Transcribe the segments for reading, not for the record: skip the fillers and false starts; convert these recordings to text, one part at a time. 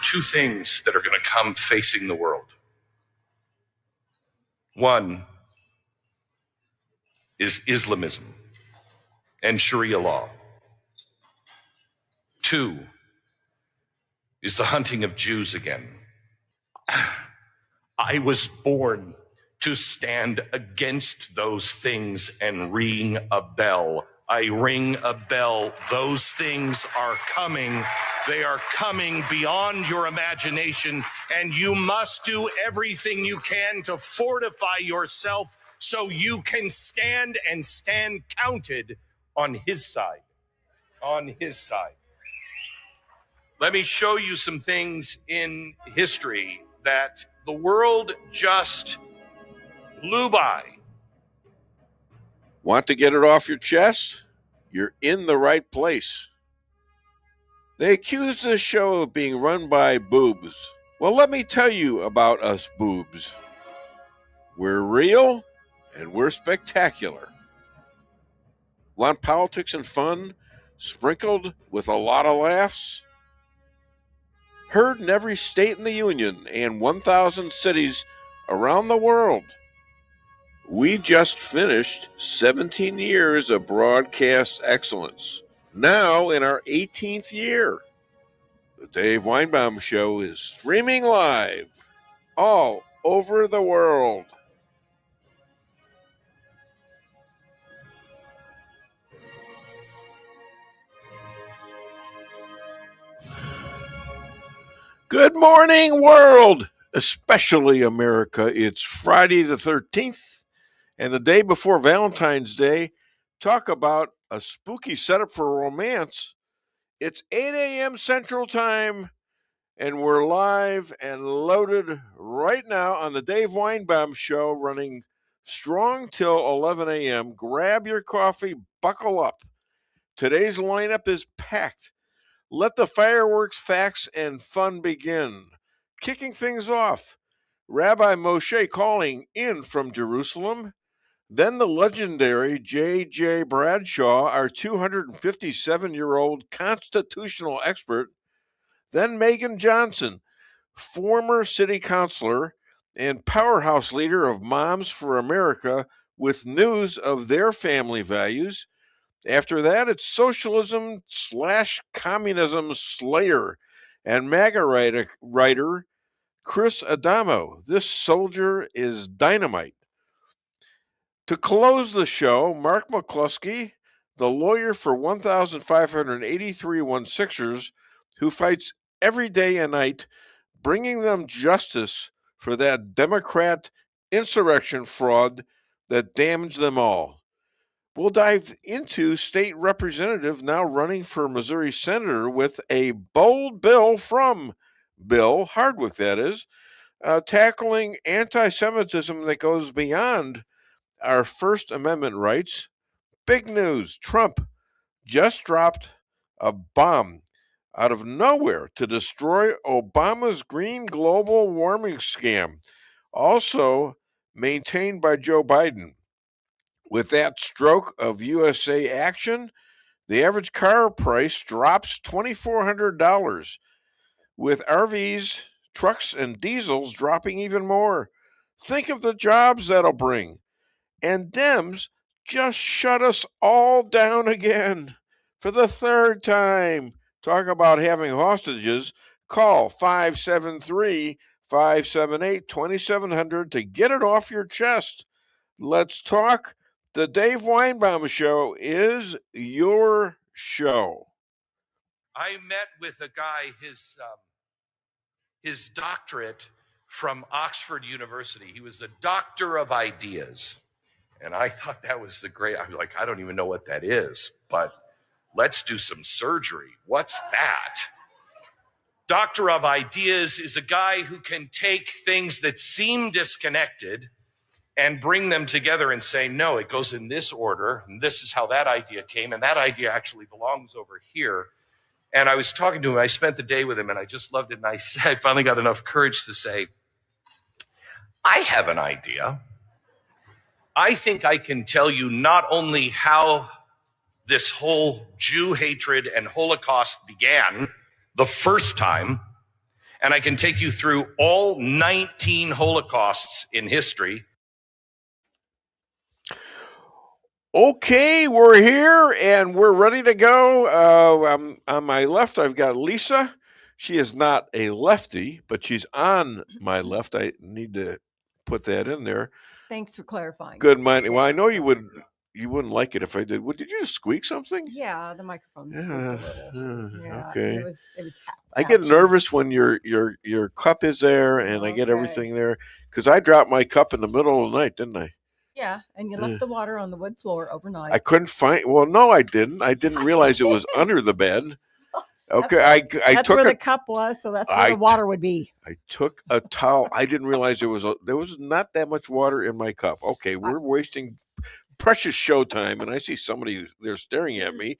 two things that are going to come facing the world. One is Islamism and Sharia law. Two is the hunting of Jews again. I was born to stand against those things and ring a bell. I ring a bell. Those things are coming. They are coming beyond your imagination, and you must do everything you can to fortify yourself so you can stand and stand counted on his side. On his side. Let me show you some things in history that the world just blew by. Want to get it off your chest? You're in the right place. They accuse this show of being run by boobs. Well, let me tell you about us boobs. We're real and we're spectacular. Want politics and fun sprinkled with a lot of laughs? Heard in every state in the Union and 1,000 cities around the world. We just finished 17 years of broadcast excellence. Now in our 18th year. The Dave Weinbaum Show is streaming live all over the world. Good morning, world, especially America. It's Friday the 13th, and the day before Valentine's Day. Talk about a spooky setup for romance. It's 8 a.m. Central Time, and we're live and loaded right now on the Dave Weinbaum Show, running strong till 11 a.m. Grab your coffee, buckle up. Today's lineup is packed. Let the fireworks, facts, and fun begin. Kicking things off, Rabbi Moshe calling in from Jerusalem. Then the legendary JJ Bradshaw, our 257-year-old constitutional expert. Then Megan Johnson, former city councilor and powerhouse leader of Moms for America, with news of their family values. After that, it's socialism / communism slayer and MAGA writer Chris Adamo. This soldier is dynamite. To close the show, Mark McCloskey, the lawyer for 1,583 16ers, who fights every day and night, bringing them justice for that Democrat insurrection fraud that damaged them all. We'll dive into state representative now running for Missouri senator with a bold bill from Bill Hardwick, that is, tackling anti-Semitism that goes beyond our First Amendment rights. Big news, Trump just dropped a bomb out of nowhere to destroy Obama's green global warming scam, also maintained by Joe Biden. With that stroke of USA action, the average car price drops $2,400, with RVs, trucks, and diesels dropping even more. Think of the jobs that'll bring. And Dems just shut us all down again for the third time. Talk about having hostages. Call 573-578-2700 to get it off your chest. Let's talk. The Dave Weinbaum Show is your show. I met with a guy, his doctorate from Oxford University. He was a doctor of ideas. And I thought that was I was like, I don't even know what that is, but let's do some surgery. What's that? Doctor of ideas is a guy who can take things that seem disconnected and bring them together and say, no, it goes in this order, and this is how that idea came, and that idea actually belongs over here. And I was talking to him, I spent the day with him, and I just loved it, and I finally got enough courage to say, I have an idea. I think I can tell you not only how this whole Jew hatred and Holocaust began the first time, and I can take you through all 19 Holocausts in history. Okay, we're here and we're ready to go. On my left, I've got Lisa. She is not a lefty, but she's on my left. I need to put that in there. Thanks for clarifying. Good morning. Well, I know you wouldn't like it if I did. Did you just squeak something? Yeah, the microphone squeaked a little. Yeah, okay. It was. I get nervous when your cup is there and I get everything there because I dropped my cup in the middle of the night, didn't I? Yeah, and you left the water on the wood floor overnight. I couldn't find. Well, no, I didn't. I didn't realize it was under the bed. Okay, that's where the cup was, so that's where the water would be. I took a towel. I didn't realize there was not that much water in my cup. Okay, we're wasting precious showtime, and I see somebody there staring at me.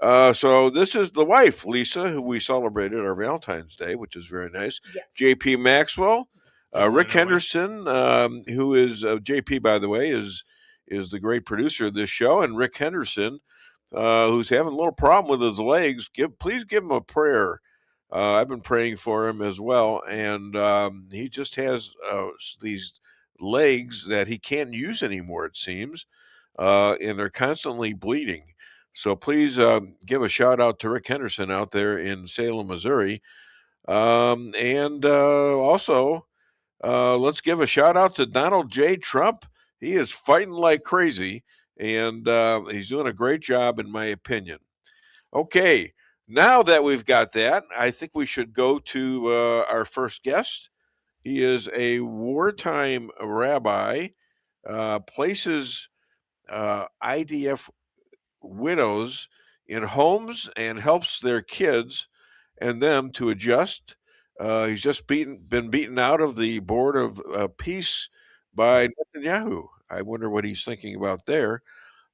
So this is the wife, Lisa, who we celebrated our Valentine's Day, which is very nice. Yes. JP Maxwell, Rick Henderson, who is JP, by the way, is the great producer of this show, and Rick Henderson, who's having a little problem with his legs. Please give him a prayer. I've been praying for him as well, and he just has these legs that he can't use anymore, it seems, and they're constantly bleeding. So please give a shout out to Rick Henderson out there in Salem, Missouri, and also let's give a shout out to Donald J. Trump. He is fighting like crazy. And he's doing a great job, in my opinion. Okay, now that we've got that, I think we should go to our first guest. He is a wartime rabbi, places IDF widows in homes and helps their kids and them to adjust. He's just been beaten out of the Board of Peace by Netanyahu. I wonder what he's thinking about there.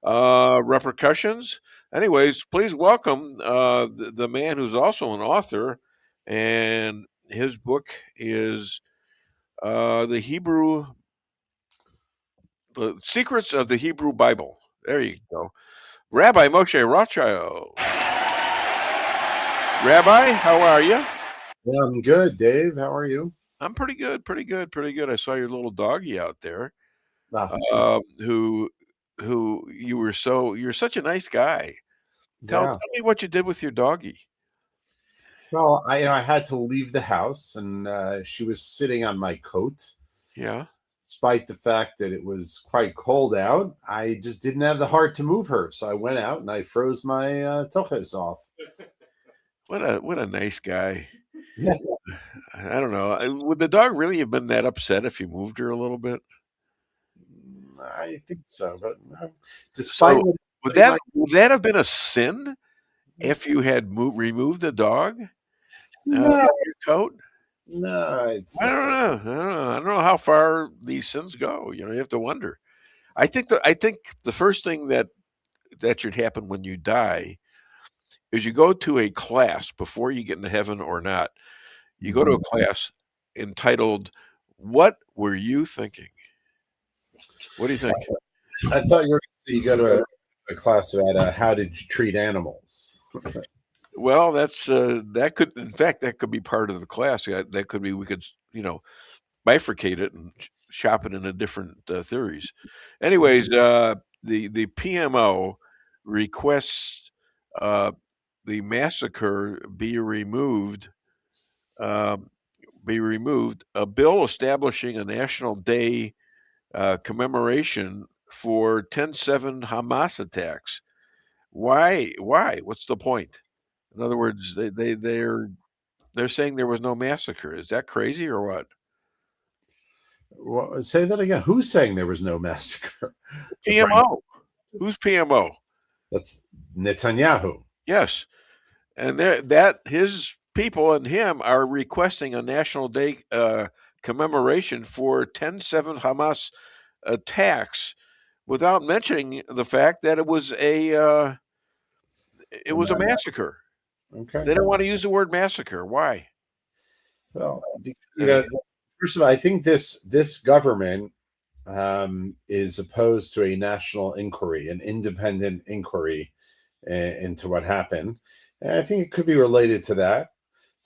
Repercussions. Anyways, please welcome the man who's also an author, and his book is The Secrets of the Hebrew Bible. There you go. Rabbi Moshe Rothschild. Rabbi, how are you? Yeah, I'm good, Dave. How are you? I'm pretty good. I saw your little doggy out there, who you're such a nice guy. Tell me what you did with your doggy. Well, I had to leave the house, and she was sitting on my coat. Yeah. Despite the fact that it was quite cold out, I just didn't have the heart to move her, so I went out and I froze my toches off. What a nice guy. Yeah. I don't know. Would the dog really have been that upset if you moved her a little bit? I think so, but despite would that have been a sin if you had removed the dog from your coat? No, I don't know. I don't know how far these sins go. You have to wonder. I think the first thing that should happen when you die is you go to a class before you get into heaven or not. You go to a class entitled "What Were You Thinking?" What do you think? I thought you were going to say you go to a class about how did you treat animals. Well, that's that could be part of the class. That could be, we could bifurcate it and shop it into different theories. Anyways, the PMO requests the massacre be removed. A bill establishing a national day commemoration for 10/7 Hamas attacks. Why? What's the point? In other words, they're saying there was no massacre. Is that crazy or what? Well, say that again. Who's saying there was no massacre? PMO. Who's PMO? That's Netanyahu. Yes, and that his people and him are requesting a national day commemoration for 10/7 Hamas attacks, without mentioning the fact that it was a massacre. Okay. They don't want to use the word massacre. Why? Well, first of all, I think this government is opposed to a national inquiry, an independent inquiry into what happened. And I think it could be related to that.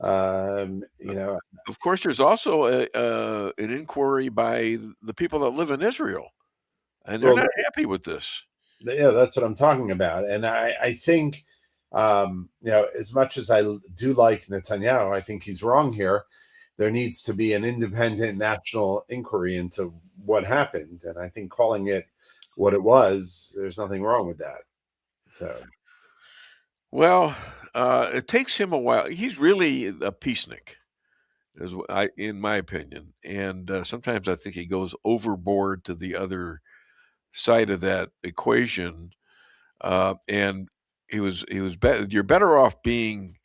You know, Of course, there's also an inquiry by the people that live in Israel, and they're well, not happy with this. yeah, that's what I'm talking about. And I think, you know, as much as I do like Netanyahu, I think he's wrong here. There needs to be an independent national inquiry into what happened. And I think calling it what it was, there's nothing wrong with that. So, Well, it takes him a while. He's really a peacenik, in my opinion, and sometimes I think he goes overboard to the other side of that equation. And you're better off being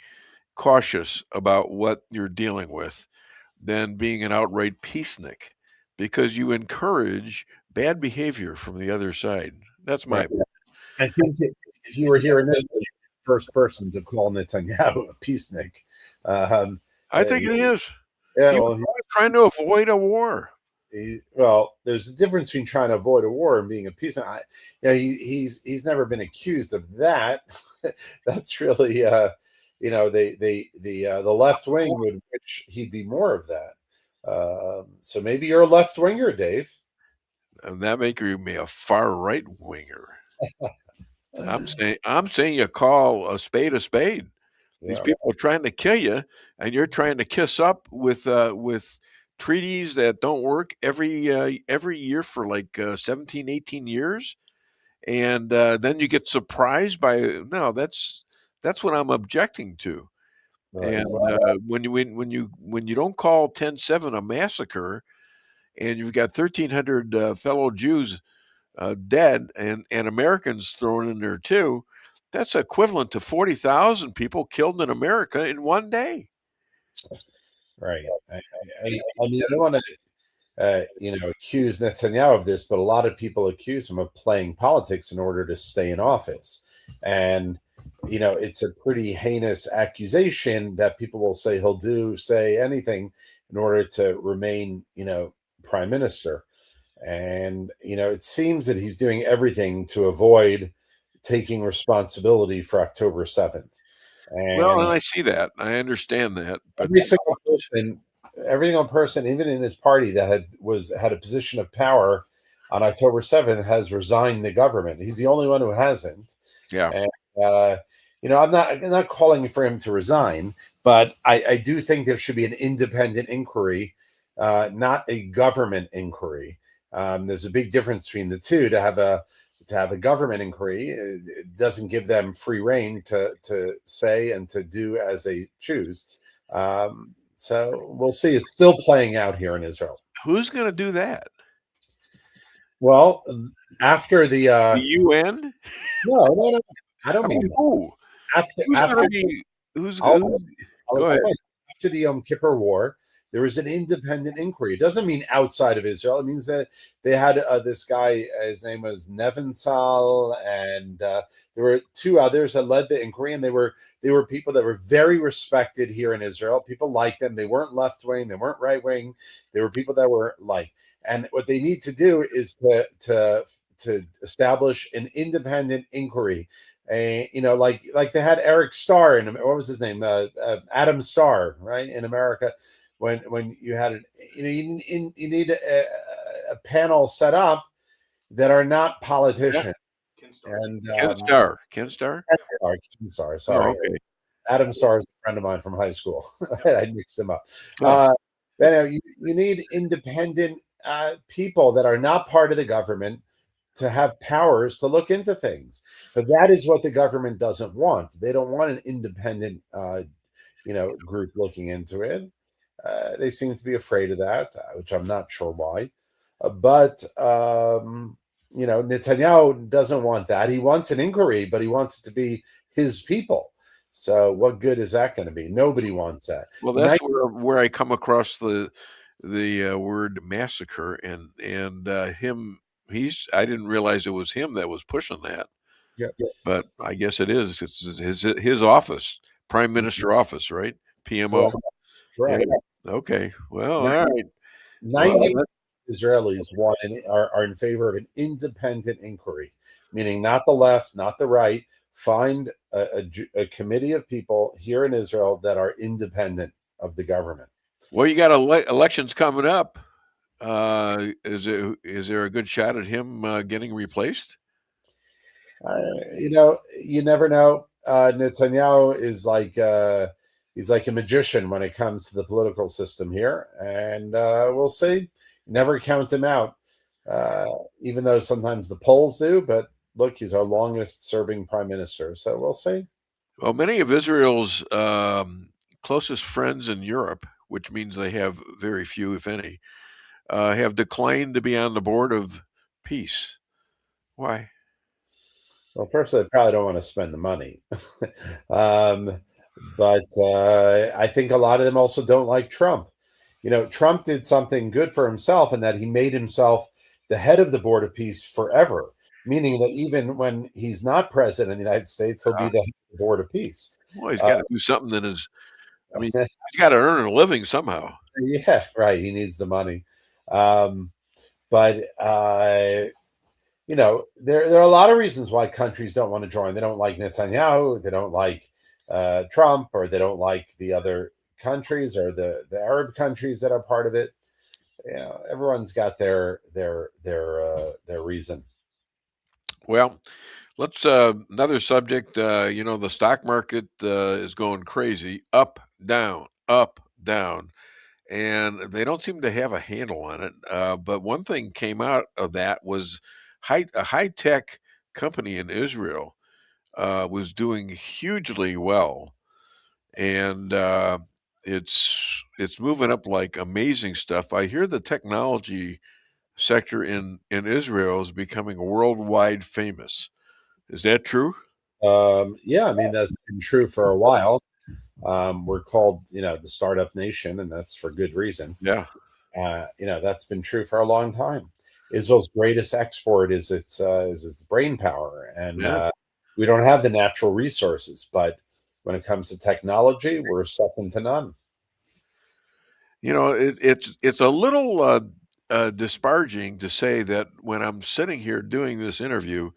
cautious about what you're dealing with than being an outright peacenik, because you encourage bad behavior from the other side. That's my opinion. I think if you were here initially, first person to call Netanyahu a peacenik. I think it is. Yeah, He was trying to avoid a war. Well, there's a difference between trying to avoid a war and being a peacenik. You know, he's never been accused of that. That's really, you know, the left wing would wish he'd be more of that. So maybe you're a left winger, Dave. And that makes me a far right winger. I'm saying you call a spade a spade. These Yeah. people are trying to kill you, and you're trying to kiss up with treaties that don't work every year for like 17, 18 years, and then you get surprised by no. That's what I'm objecting to. Right. And when you don't call 10/7 a massacre, and you've got 1,300 fellow Jews dead and Americans thrown in there too, that's equivalent to 40,000 people killed in America in one day. Right. I mean, I don't want to, you know, accuse Netanyahu of this, but a lot of people accuse him of playing politics in order to stay in office. And, you know, it's a pretty heinous accusation that people will say he'll say anything in order to remain, you know, prime minister. And, you know, it seems that he's doing everything to avoid taking responsibility for October 7th. And Well, and I see that. I understand that. But every single person, even in his party that had a position of power on October 7th, has resigned the government. He's the only one who hasn't. yeah. And, you know, I'm not calling for him to resign, but I do think there should be an independent inquiry, not a government inquiry. There's a big difference between the two. To have a government inquiry, it doesn't give them free rein to say and to do as they choose. So we'll see. It's still playing out here in Israel. Who's going to do that? Well, after the UN? No. I don't mean who? After Go ahead. After the Yom Kippur War, there was an independent inquiry. It doesn't mean outside of Israel. It means that they had this guy, his name was Neventhal, and there were two others that led the inquiry, and they were people that were very respected here in Israel. People liked them. They weren't left wing. They weren't right wing. They were people that were liked. And what they need to do is to establish an independent inquiry. You know, like they had Eric Starr and what was his name? Adam Starr, right, in America. When you had it, you know, you need a panel set up that are not politicians. And Ken Starr. Sorry, okay. Adam Starr is a friend of mine from high school. I mixed them up. You need independent people that are not part of the government to have powers to look into things. But that is what the government doesn't want. They don't want an independent, group looking into it. They seem to be afraid of that, which I'm not sure why. But Netanyahu doesn't want that. He wants an inquiry, but he wants it to be his people. So what good is that going to be? Nobody wants that. Well, that's where I come across the word massacre and him. I didn't realize it was him that was pushing that. Yeah. But I guess it is. It's his office, Prime Minister office, right? PMO. Correct. Yeah. Okay. Well, all right. 90 Israelis are in favor of an independent inquiry, meaning not the left, not the right, find a committee of people here in Israel that are independent of the government. Well, you got elections coming up. Is there a good shot at him getting replaced? You never know. Netanyahu is he's like a magician when it comes to the political system here, and we'll see. Never count him out, even though sometimes the polls do. But look, he's our longest-serving prime minister, so we'll see. Well, many of Israel's closest friends in Europe, which means they have very few, if any, have declined to be on the board of peace. Why? Well, first, they probably don't want to spend the money. But I think a lot of them also don't like Trump. Trump did something good for himself in that he made himself the head of the Board of Peace forever, meaning that even when he's not president of the United States, he'll be the head of the Board of Peace. Well, he's got to do something that is, he's got to earn a living somehow. Yeah, right. He needs the money. There are a lot of reasons why countries don't want to join. They don't like Netanyahu. They don't like Trump, or they don't like the other countries or the Arab countries that are part of it. Everyone's got their reason. Well, let's another subject. The stock market is going crazy, up, down, and they don't seem to have a handle on it. But one thing came out of that was a high-tech company in Israel was doing hugely well, and it's moving up like amazing stuff. I hear the technology sector in Israel is becoming worldwide famous. Is that true? Yeah, that's been true for a while. We're called, the startup nation, and that's for good reason. Yeah. That's been true for a long time. Israel's greatest export is its brain power, and we don't have the natural resources. But when it comes to technology, we're second to none. It's a little disparaging to say that when I'm sitting here doing this interview,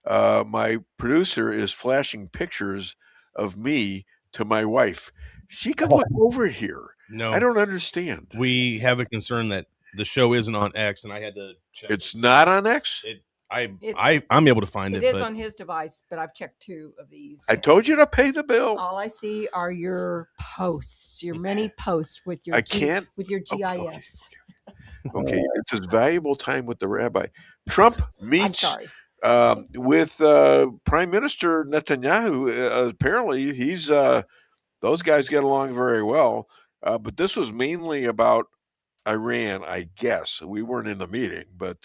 my producer is flashing pictures of me to my wife. She could look over here. No, I don't understand. We have a concern that the show isn't on X, and I had to check. It's not on X? I'm able to find it. It is on his device, but I've checked 2 of these. I told you to pay the bill. All I see are your posts, your many posts with your with your GIS. Okay, it's his valuable time with the rabbi. Trump meets with Prime Minister Netanyahu. Apparently, he's those guys get along very well. But this was mainly about Iran, I guess. We weren't in the meeting, but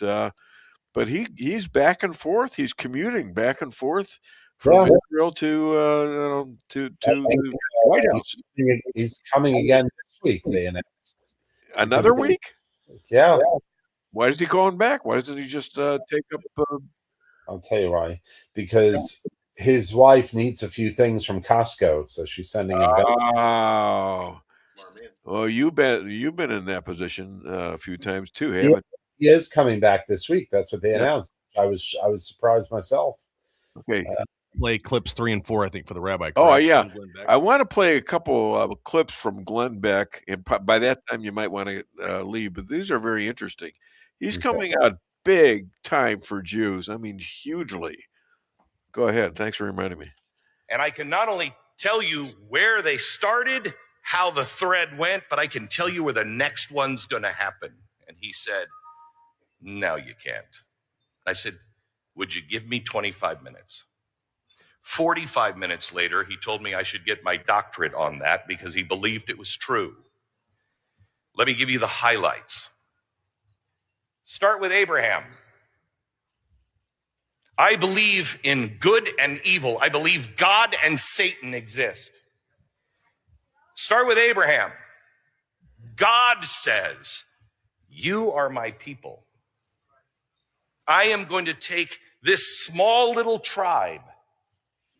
he's back and forth. He's commuting back and forth from Israel to the White House. He's coming again this week. They announced another week. Yeah. Why is he going back? Why doesn't he just take up? I'll tell you why. Because his wife needs a few things from Costco, so she's sending him back. Oh, well, you've been in that position a few times too, haven't He is coming back this week. That's what they announced. I was surprised myself. Okay. Play clips 3 and 4, I think, for the rabbi. Oh, yeah. I want to play a couple of clips from Glenn Beck, and by that time you might want to leave, but these are very interesting. He's coming out big time for Jews. I mean, hugely. Go ahead. Thanks for reminding me. And I can not only tell you where they started, how the thread went, but I can tell you where the next one's going to happen. And he said, no, you can't. I said, would you give me 25 minutes? 45 minutes later, he told me I should get my doctorate on that because he believed it was true. Let me give you the highlights. Start with Abraham. I believe in good and evil. I believe God and Satan exist. Start with Abraham. God says, you are my people. I am going to take this small little tribe,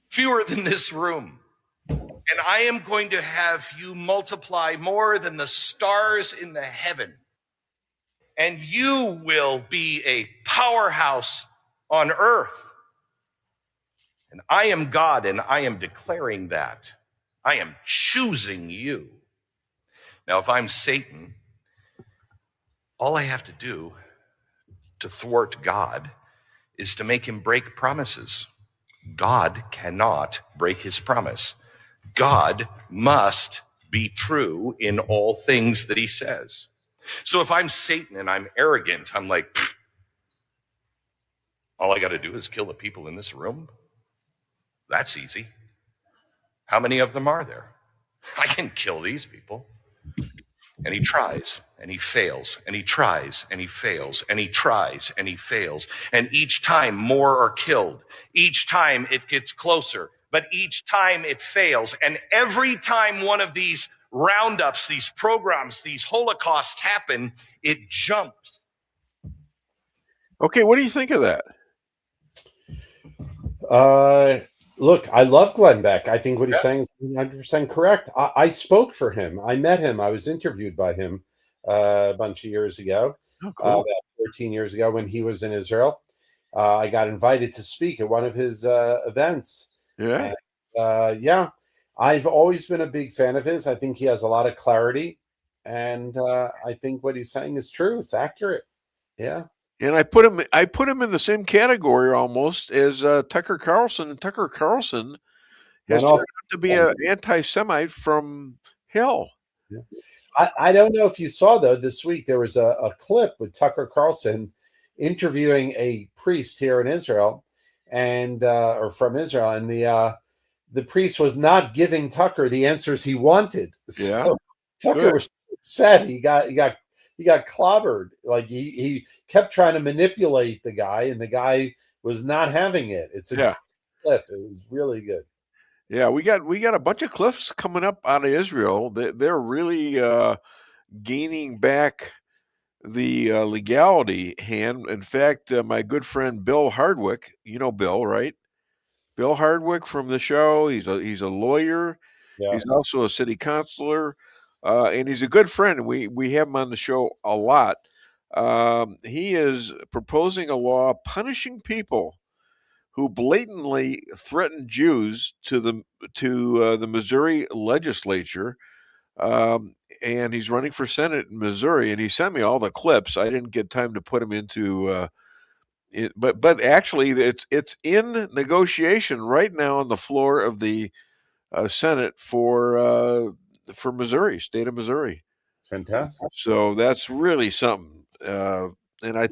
fewer than this room, and I am going to have you multiply more than the stars in the heaven. And you will be a powerhouse on earth. And I am God, and I am declaring that. I am choosing you. Now, if I'm Satan, all I have to do to thwart God is to make him break promises. God cannot break his promise. God must be true in all things that he says. So if I'm Satan and I'm arrogant, I'm like, all I got to do is kill the people in this room. That's easy. How many of them are there? I can kill these people. And he tries, and he fails, and he tries, and he fails, and he tries, and he fails. And each time more are killed. Each time it gets closer, but each time it fails. And every time one of these roundups, these pogroms, these holocausts happen, it jumps. Okay, what do you think of that? Look, I love Glenn Beck. I think what he's saying is 100% correct. I spoke for him. I met him. I was interviewed by him a bunch of years ago, about 14 years ago when he was in Israel. I got invited to speak at one of his events. Yeah. And, I've always been a big fan of his. I think he has a lot of clarity. And I think what he's saying is true. It's accurate. Yeah. And I put him in the same category almost as Tucker Carlson. And Tucker Carlson has turned out to be an anti-Semite from hell. Yeah. I don't know if you saw, though, this week there was a clip with Tucker Carlson interviewing a priest here in Israel and or from Israel, and the priest was not giving Tucker the answers he wanted. Yeah. So Tucker was upset. He got clobbered. Like he kept trying to manipulate the guy, and the guy was not having it. It's a clip. It was really good. Yeah, we got a bunch of clips coming up out of Israel. They're really gaining back the legality hand. In fact, my good friend Bill Hardwick, you know Bill, right? Bill Hardwick from the show. He's a lawyer. Yeah. He's also a city councilor. And he's a good friend. We have him on the show a lot. He is proposing a law punishing people who blatantly threaten Jews to the Missouri legislature. And he's running for Senate in Missouri. And he sent me all the clips. I didn't get time to put them into it, but actually it's in negotiation right now on the floor of the Senate for Missouri, state of Missouri. Fantastic. So that's really something. And I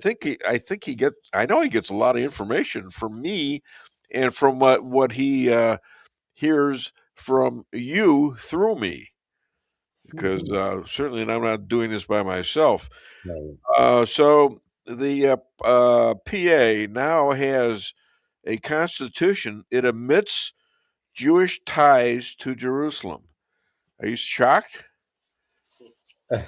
know he gets a lot of information from me and from what he hears from you through me, because certainly I'm not doing this by myself. No. So the PA now has a constitution. It admits Jewish ties to Jerusalem. Are you shocked? I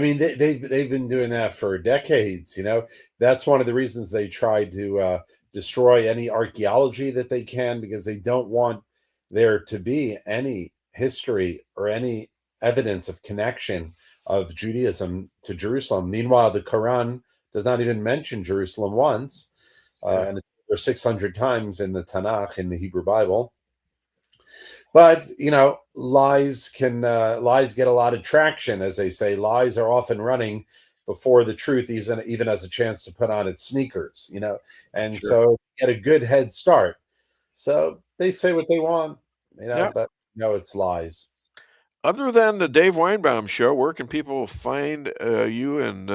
mean, they've been doing that for decades. You know, that's one of the reasons they try to destroy any archaeology that they can, because they don't want there to be any history or any evidence of connection of Judaism to Jerusalem. Meanwhile, the Quran does not even mention Jerusalem once, and it's over 600 times in the Tanakh, in the Hebrew Bible. But, you know, lies get a lot of traction, as they say. Lies are often running before the truth even has a chance to put on its sneakers, you know. And so get a good head start. So they say what they want, you know, but no, it's lies. Other than the Dave Weinbaum Show, where can people find you and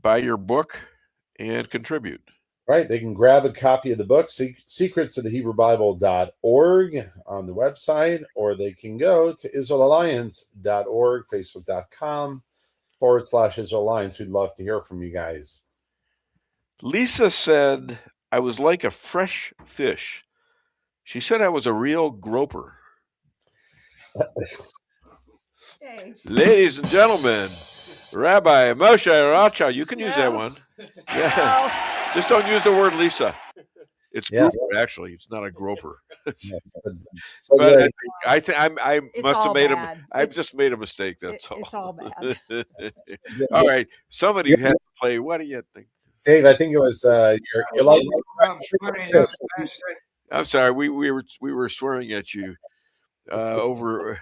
buy your book and contribute? Right. They can grab a copy of the book, Secrets of the HebrewBible.org on the website, or they can go to IsraelAlliance.org, Facebook.com/Israel Alliance. We'd love to hear from you guys. Lisa said, I was like a fresh fish. She said I was a real groper. Ladies and gentlemen, Rabbi Moshe Bradshaw, you can use that one. Yeah. Just don't use the word Lisa. It's groper, actually. It's not a groper. But I must have made I've just made a mistake. That's all. It's all bad. All right. Somebody had to play. What do you think? Dave, I think it was your life I'm sorry. We were swearing at you over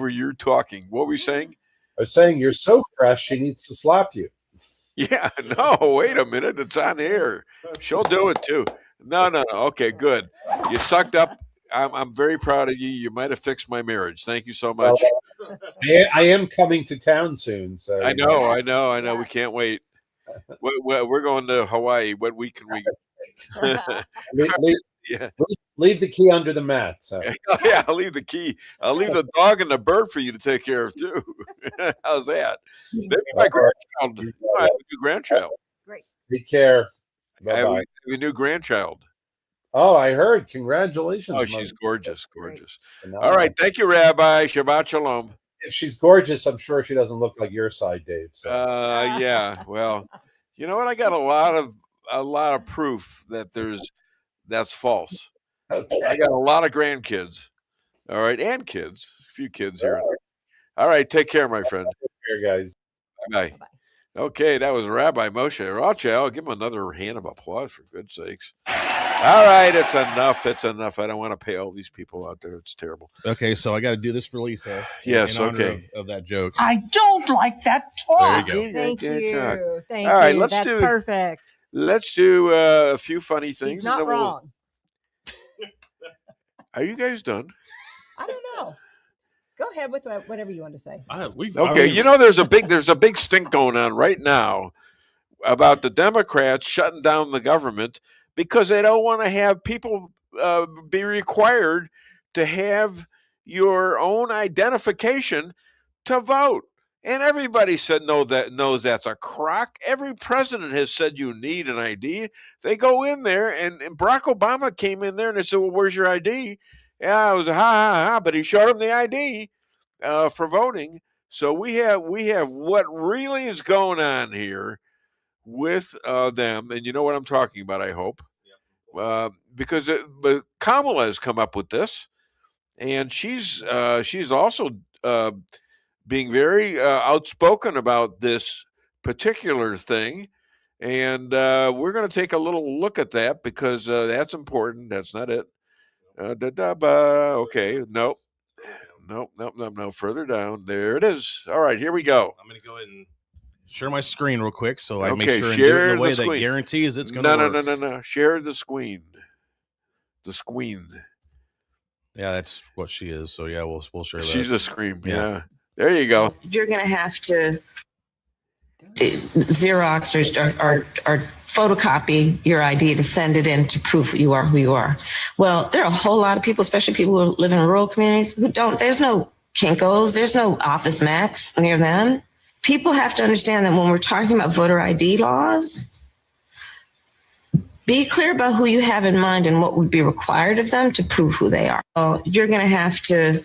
your talking. What were you saying? I was saying you're so fresh. She needs to slap you. Yeah. No. Wait a minute. It's on air. She'll do it too. No. Okay. Good. You sucked up. I'm very proud of you. You might have fixed my marriage. Thank you so much. Well, I am coming to town soon, so I know. We can't wait. We're going to Hawaii. What week can we? leave the key under the mat. So. Yeah, I'll leave the key. I'll leave the dog and the bird for you to take care of too. How's that? Maybe my grandchild. I have a new grandchild. Great. Take care. I have a new grandchild. Oh, I heard. Congratulations. Oh, she's gorgeous. All right. Thank you, Rabbi. Shabbat Shalom. If she's gorgeous, I'm sure she doesn't look like your side, Dave. So. Yeah. Well, you know what? I got a lot of proof that that's false. Okay. I got a lot of grandkids. All right, and kids. A few kids here. All right. Take care, my friend. Take care, guys. Bye. Okay, that was Rabbi Moshe Rothschild. Give him another hand of applause, for goodness sakes. All right, it's enough. I don't want to pay all these people out there. It's terrible. Okay, so I got to do this for Lisa. Yes, in honor okay. Of that joke. I don't like that talk. There you go. Thank you. Thank all right, you. That's perfect. Let's do a few funny things. He's not wrong. Are you guys done? I don't know. Go ahead with whatever you want to say. Okay, you know there's a big stink going on right now about the Democrats shutting down the government because they don't want to have people be required to have your own identification to vote. And everybody said knows that's a crock. Every president has said you need an ID. They go in there, and Barack Obama came in there and they said, "Well, where's your ID?" Yeah, it was ha, but he showed him the ID for voting. So we have what really is going on here with them, and you know what I'm talking about, I hope, because but Kamala has come up with this, and she's also being very outspoken about this particular thing, and we're going to take a little look at that because that's important. That's not it. Okay, nope. Further down, there it is. All right, here we go. I'm going to go ahead and share my screen real quick so I make Okay, sure and do it share in a way the that screen. guarantees it's going to work. No. Share the screen. The screen. Yeah, that's what she is. So yeah, we'll share that. She's a scream. Yeah. There you go. You're going to have to Xerox or photocopy your ID to send it in to prove you are who you are. Well, there are a whole lot of people, especially people who live in rural communities, who don't. There's no Kinko's, there's no Office Max near them. People have to understand that when we're talking about voter ID laws, be clear about who you have in mind and what would be required of them to prove who they are. Well, you're going to have to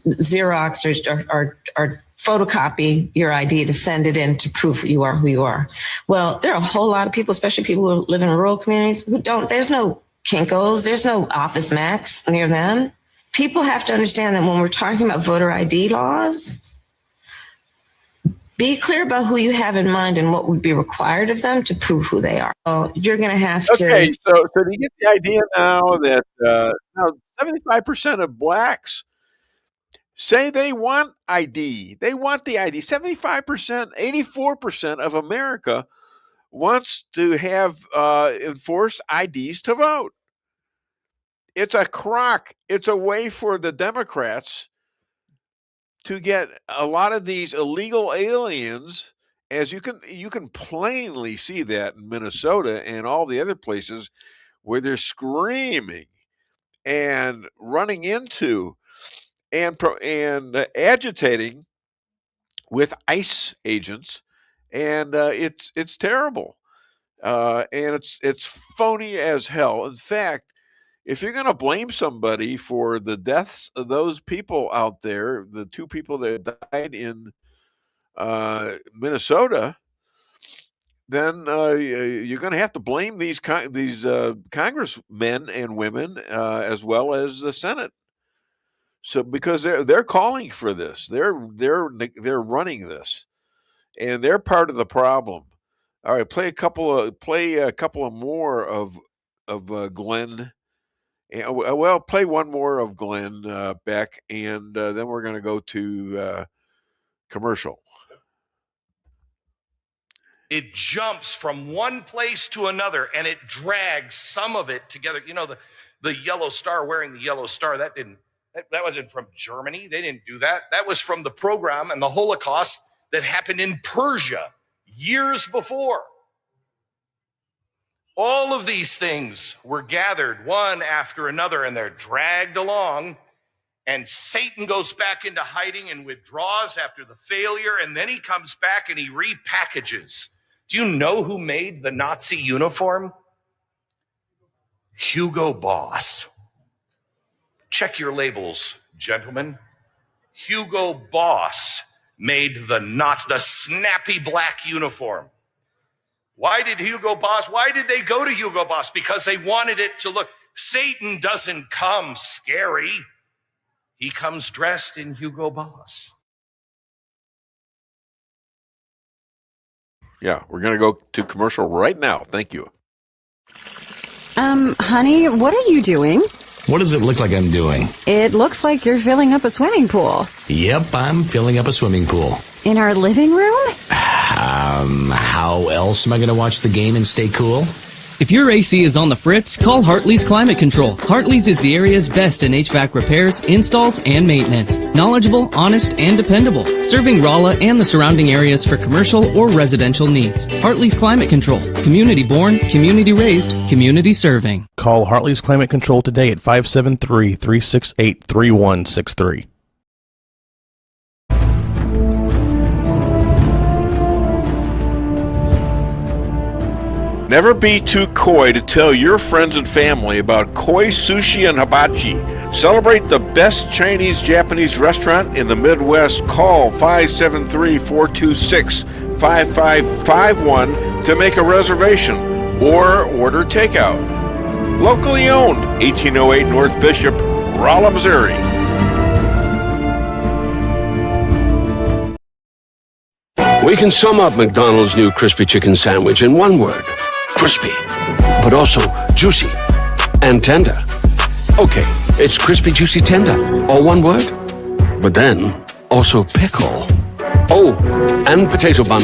Xerox or photocopy your ID to send it in to prove you are who you are. Well, there are a whole lot of people, especially people who live in rural communities, who don't. There's no Kinko's, there's no Office Max near them. People have to understand that when we're talking about voter ID laws, be clear about who you have in mind and what would be required of them to prove who they are. Well, you're going to have to. Okay, so do you get the idea now that now 75% of blacks say they want ID? They want the ID. 75%, 84% of America wants to have enforced IDs to vote. It's a crock. It's a way for the Democrats to get a lot of these illegal aliens, as you can plainly see that in Minnesota and all the other places where they're screaming and running into and agitating with ICE agents, and it's terrible, and it's phony as hell. In fact, if you're going to blame somebody for the deaths of those people out there, the two people that died in Minnesota, then you're going to have to blame these congressmen and women as well as the Senate. So because they're calling for this, they're running this, and they're part of the problem. All right, play a couple of more of Glenn. Well, play one more of Glenn Beck, and then we're going to go to commercial. It jumps from one place to another, and it drags some of it together. You know, the yellow star wearing the yellow star, that wasn't from Germany. They didn't do that. That was from the pogrom and the Holocaust that happened in Persia years before. All of these things were gathered one after another, and they're dragged along, and Satan goes back into hiding and withdraws after the failure, and then he comes back and he repackages. Do you know who made the Nazi uniform? Hugo Boss. Check your labels, gentlemen. Hugo Boss made the snappy black uniform. Why did they go to Hugo Boss? Because they wanted it to look. Satan doesn't come scary. He comes dressed in Hugo Boss. Yeah, we're going to go to commercial right now. Thank you. Honey, what are you doing? What does it look like I'm doing? It looks like you're filling up a swimming pool. Yep, I'm filling up a swimming pool. In our living room? How else am I going to watch the game and stay cool? If your AC is on the fritz, call Hartley's Climate Control. Hartley's is the area's best in HVAC repairs, installs, and maintenance. Knowledgeable, honest, and dependable. Serving Rolla and the surrounding areas for commercial or residential needs. Hartley's Climate Control. Community born, community raised, community serving. Call Hartley's Climate Control today at 573-368-3163. Never be too coy to tell your friends and family about koi sushi and hibachi. Celebrate the best Chinese Japanese restaurant in the Midwest. Call 573-426-5551 to make a reservation or order takeout. Locally owned, 1808 North Bishop, Rolla, Missouri. We can sum up McDonald's new crispy chicken sandwich in one word. Crispy, but also juicy and tender. Okay, it's crispy, juicy, tender, all one word. But then, also pickle. Oh, and potato bun,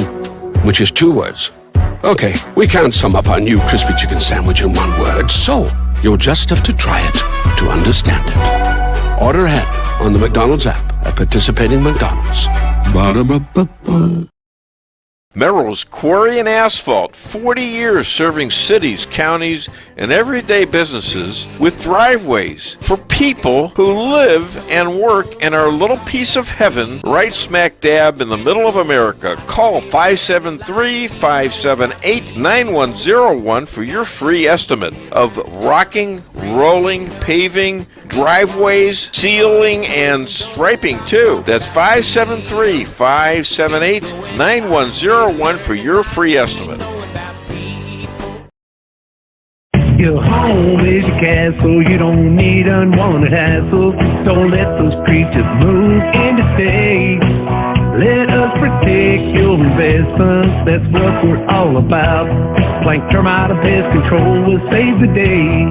which is two words. Okay, we can't sum up our new crispy chicken sandwich in one word, so you'll just have to try it to understand it. Order ahead on the McDonald's app at participating McDonald's. Ba-da-ba-ba-ba. Merrill's Quarry and Asphalt, 40 years serving cities, counties, and everyday businesses with driveways for people who live and work in our little piece of heaven right smack dab in the middle of America. Call 573-578-9101 for your free estimate of rocking, rolling, paving, driveways, sealing, and striping too. That's 573-578-9101 for your free estimate. Your home is your castle. You don't need unwanted hassle. Don't let those creatures move in to stay. Let us protect your investments. That's what we're all about. Plank Termite and Pest Control will save the day.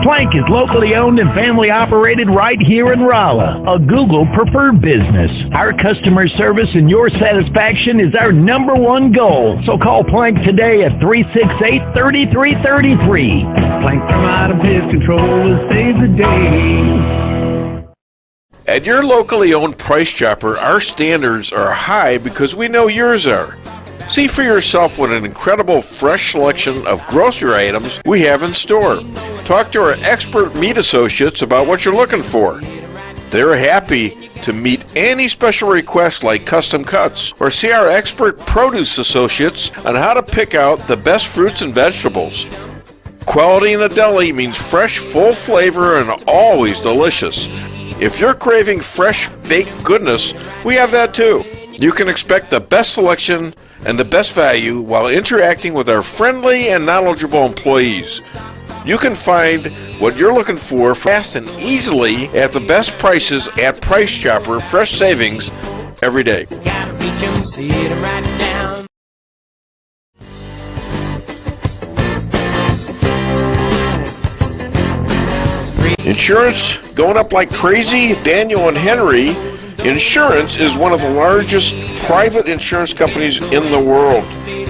Plank is locally owned and family operated right here in Rolla, a Google preferred business. Our customer service and your satisfaction is our number one goal. So call Plank today at 368-3333. Plank Termite and Pest Control will save the day. At your locally owned Price Chopper, our standards are high because we know yours are. See for yourself what an incredible fresh selection of grocery items we have in store. Talk to our expert meat associates about what you're looking for. They're happy to meet any special requests like custom cuts, or see our expert produce associates on how to pick out the best fruits and vegetables. Quality in the deli means fresh, full flavor, and always delicious. If you're craving fresh baked goodness, we have that too. You can expect the best selection and the best value while interacting with our friendly and knowledgeable employees. You can find what you're looking for fast and easily at the best prices at Price Chopper. Fresh savings every day. Insurance going up like crazy? Daniel and Henry Insurance is one of the largest private insurance companies in the world.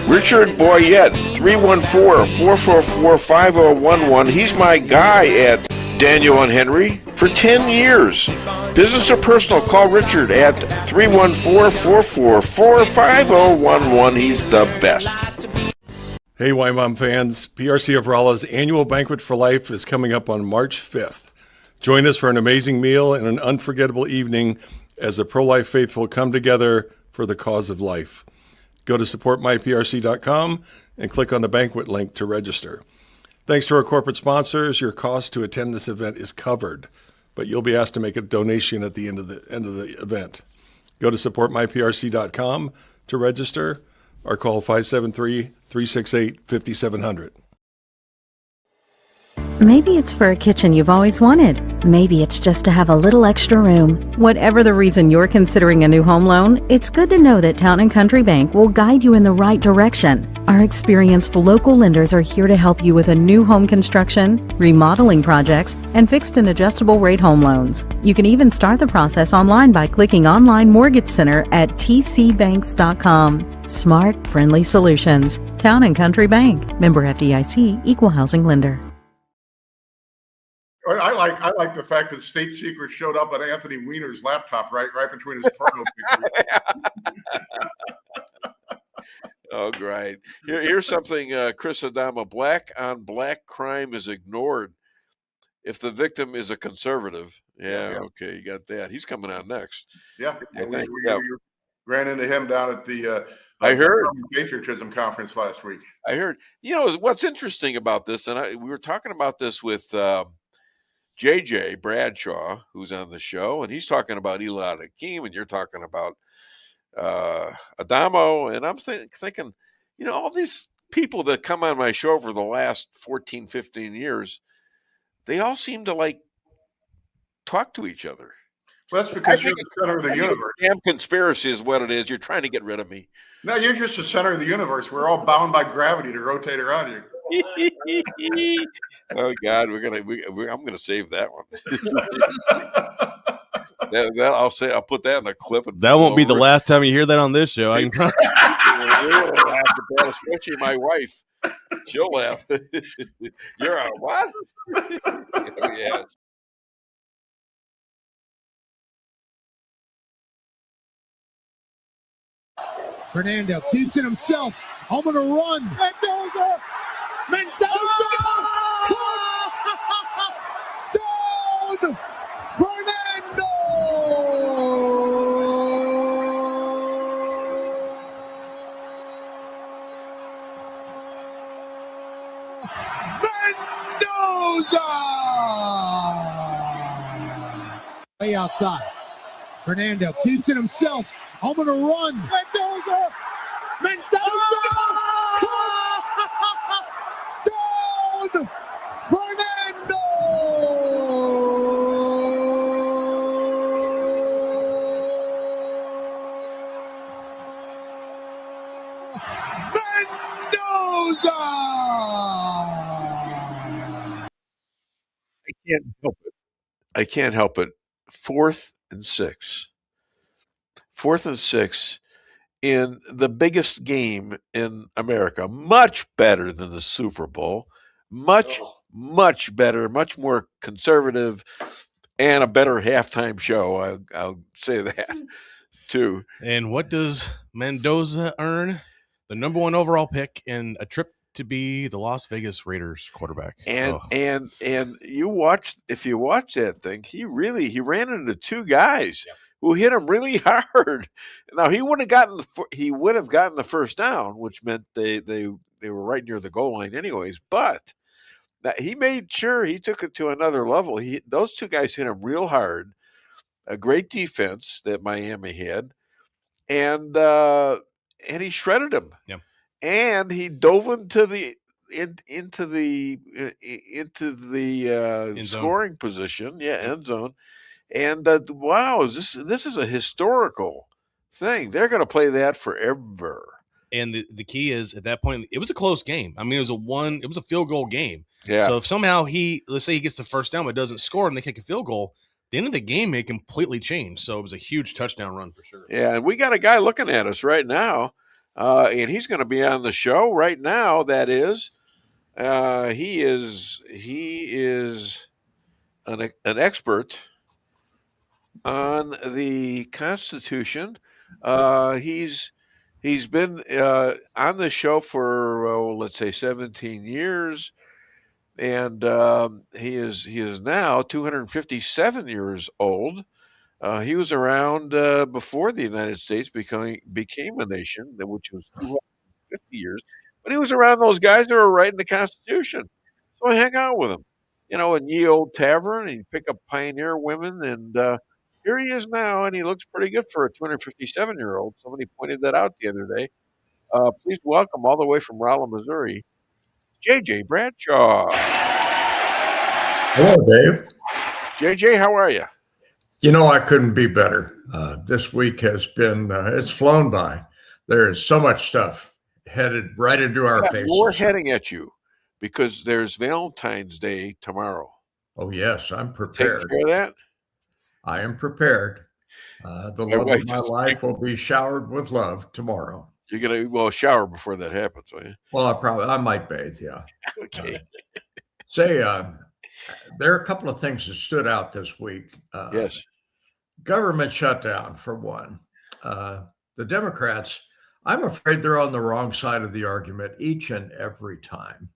Richard Boyette, 314-444-5011. He's my guy at Daniel and Henry for 10 years. Business or personal, call Richard at 314-444-5011. He's the best. Hey, Weinbaum fans. PRC of Rolla's annual Banquet for Life is coming up on March 5th. Join us for an amazing meal and an unforgettable evening as the pro-life faithful come together for the cause of life. Go to supportmyprc.com and click on the banquet link to register. Thanks to our corporate sponsors, your cost to attend this event is covered, but you'll be asked to make a donation at the end of the event. Go to supportmyprc.com to register or call 573-368-5700. Maybe it's for a kitchen you've always wanted. Maybe it's just to have a little extra room. Whatever the reason you're considering a new home loan, it's good to know that Town & Country Bank will guide you in the right direction. Our experienced local lenders are here to help you with a new home construction, remodeling projects, and fixed and adjustable rate home loans. You can even start the process online by clicking Online Mortgage Center at tcbanks.com. Smart, friendly solutions. Town & Country Bank. Member FDIC, Equal Housing Lender. I like the fact that State Secret showed up on Anthony Weiner's laptop right between his porno pictures. Oh, great. Here's something, Chris Adamo. Black on black crime is ignored if the victim is a conservative. Yeah. Okay, you got that. He's coming on next. Yeah. We ran into him down at the I heard patriotism conference last week. I heard. You know, what's interesting about this, and we were talking about this with JJ Bradshaw, who's on the show, and he's talking about Elad Hakim, and you're talking about Adamo, and I'm thinking, you know, all these people that come on my show over the last 14, 15 years, they all seem to like talk to each other. Well, that's because you're the center of the universe. Damn conspiracy is what it is. You're trying to get rid of me. No, you're just the center of the universe. We're all bound by gravity to rotate around you. Oh God, I'm gonna save that one. I'll put that in the clip. That won't be the last time you hear that on this show. I can promise. Especially my wife. She'll laugh. You're a what? Yeah. Fernando keeps it himself. I'm going to run. Mendoza! Down! Fernando! Mendoza! Way outside. Fernando keeps it himself. I'm going to run. Mendoza! Down! Fernando! Mendoza! I can't help it. 4th and 6. 4th and 6 in the biggest game in America. Much better than the Super Bowl. Much better, much more conservative, and a better halftime show. I'll say that too. And what does Mendoza earn? The number 1 overall pick and a trip to be the Las Vegas Raiders quarterback. And you watch, if you watch that thing, he ran into 2 guys who hit him really hard. Now he would have gotten the first down, which meant they were right near the goal line anyways. But he made sure he took it to another level. Those 2 guys hit him real hard. A great defense that Miami had, and he shredded him. Yeah. And he dove into the scoring position, end zone. And wow, this is a historical thing. They're going to play that forever. And the key is at that point, it was a close game. I mean, it was a field goal game. Yeah. So if somehow let's say he gets the first down but doesn't score and they kick a field goal, the end of the game may completely change. So it was a huge touchdown run for sure. Yeah, and we got a guy looking at us right now, and he's going to be on the show right now. That is, he is an expert on the Constitution. He's been on the show for let's say 17 years. And he is now 257 years old. He was around before the United States became a nation, which was 250 years. But he was around those guys that were writing the Constitution. So I hang out with him, in Ye Old Tavern, and you pick up pioneer women. And here he is now, and he looks pretty good for a 257-year-old. Somebody pointed that out the other day. Please welcome all the way from Rolla, Missouri, JJ Bradshaw. Hello, Dave. JJ, how are you? I couldn't be better. This week has been, it's flown by. There is so much stuff headed right into our faces. We're heading at you because there's Valentine's Day tomorrow. Oh, yes, I'm prepared. Take care of that? I am prepared. The love of my life will be showered with love tomorrow. You're going to shower before that happens, will you? Well, I might bathe, yeah. Okay. There are a couple of things that stood out this week. Yes. Government shutdown, for one. The Democrats, I'm afraid they're on the wrong side of the argument each and every time.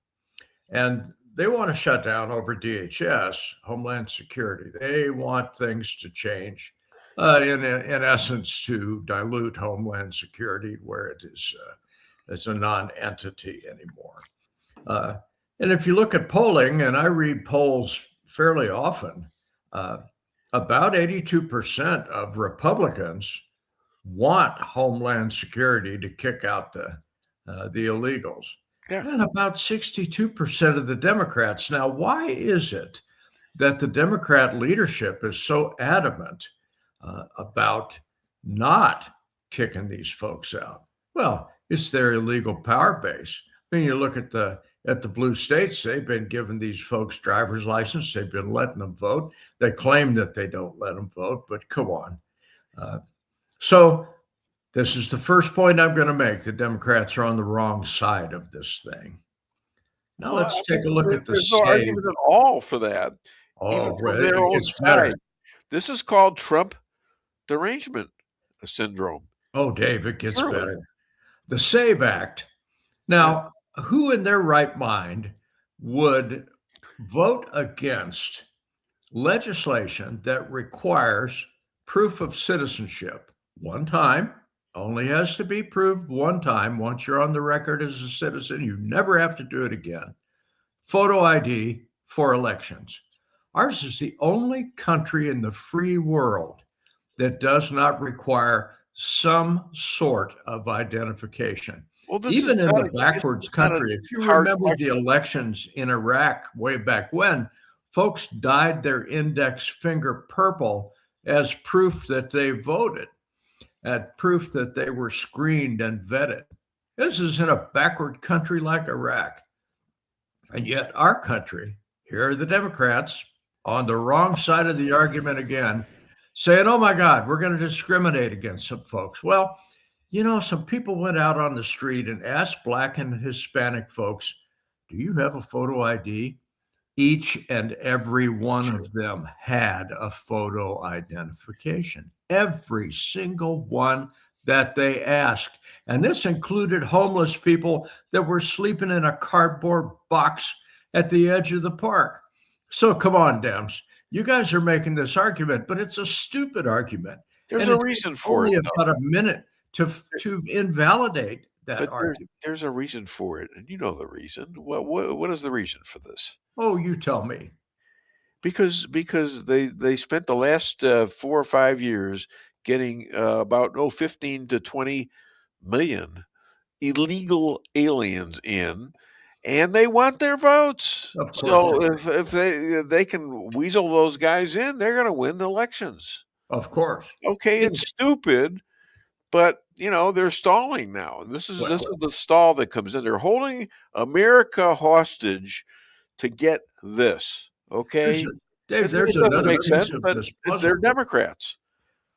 And they want to shut down over DHS, Homeland Security. They want things to change. In essence, to dilute Homeland Security where it is a non-entity anymore. And if you look at polling, and I read polls fairly often, about 82% of Republicans want Homeland Security to kick out the illegals. Yeah. And about 62% of the Democrats. Now, why is it that the Democrat leadership is so adamant about not kicking these folks out? Well, it's their illegal power base. I mean, you look at the blue states, they've been giving these folks driver's license. They've been letting them vote. They claim that they don't let them vote, but come on. So this is the first point I'm going to make. The Democrats are on the wrong side of this thing. Now let's take a look at the There's no argument at all for that. Oh, well, their own it's better. side. This is called Trump derangement syndrome. Oh, Dave, it gets better. The SAVE Act. Now, who in their right mind would vote against legislation that requires proof of citizenship one time? Only has to be proved one time. Once you're on the record as a citizen, you never have to do it again. Photo ID for elections. Ours is the only country in the free world that does not require some sort of identification. Well, even in the backwards country, if you remember the elections in Iraq way back when, folks dyed their index finger purple as proof that they voted, as proof that they were screened and vetted. This is in a backward country like Iraq. And yet our country, here are the Democrats on the wrong side of the argument again, saying, oh my God, we're going to discriminate against some folks. Well, some people went out on the street and asked Black and Hispanic folks, do you have a photo ID? Each and every one of them had a photo identification. Every single one that they asked. And this included homeless people that were sleeping in a cardboard box at the edge of the park. So come on, Dems. You guys are making this argument, but it's a stupid argument. There's a reason for it. Only about a minute to invalidate that argument. There's a reason for it, and you know the reason. What is the reason for this? Oh, you tell me. Because they spent the last 4 or 5 years getting about 15 to 20 million illegal aliens in, and they want their votes. Of course. So if they can weasel those guys in, they're going to win the elections. Of course. Okay, it's stupid, But they're stalling now, and this is the stall that comes in. They're holding America hostage to get this. Okay, Dave, there's another make sense, piece of but this puzzle. they're Democrats.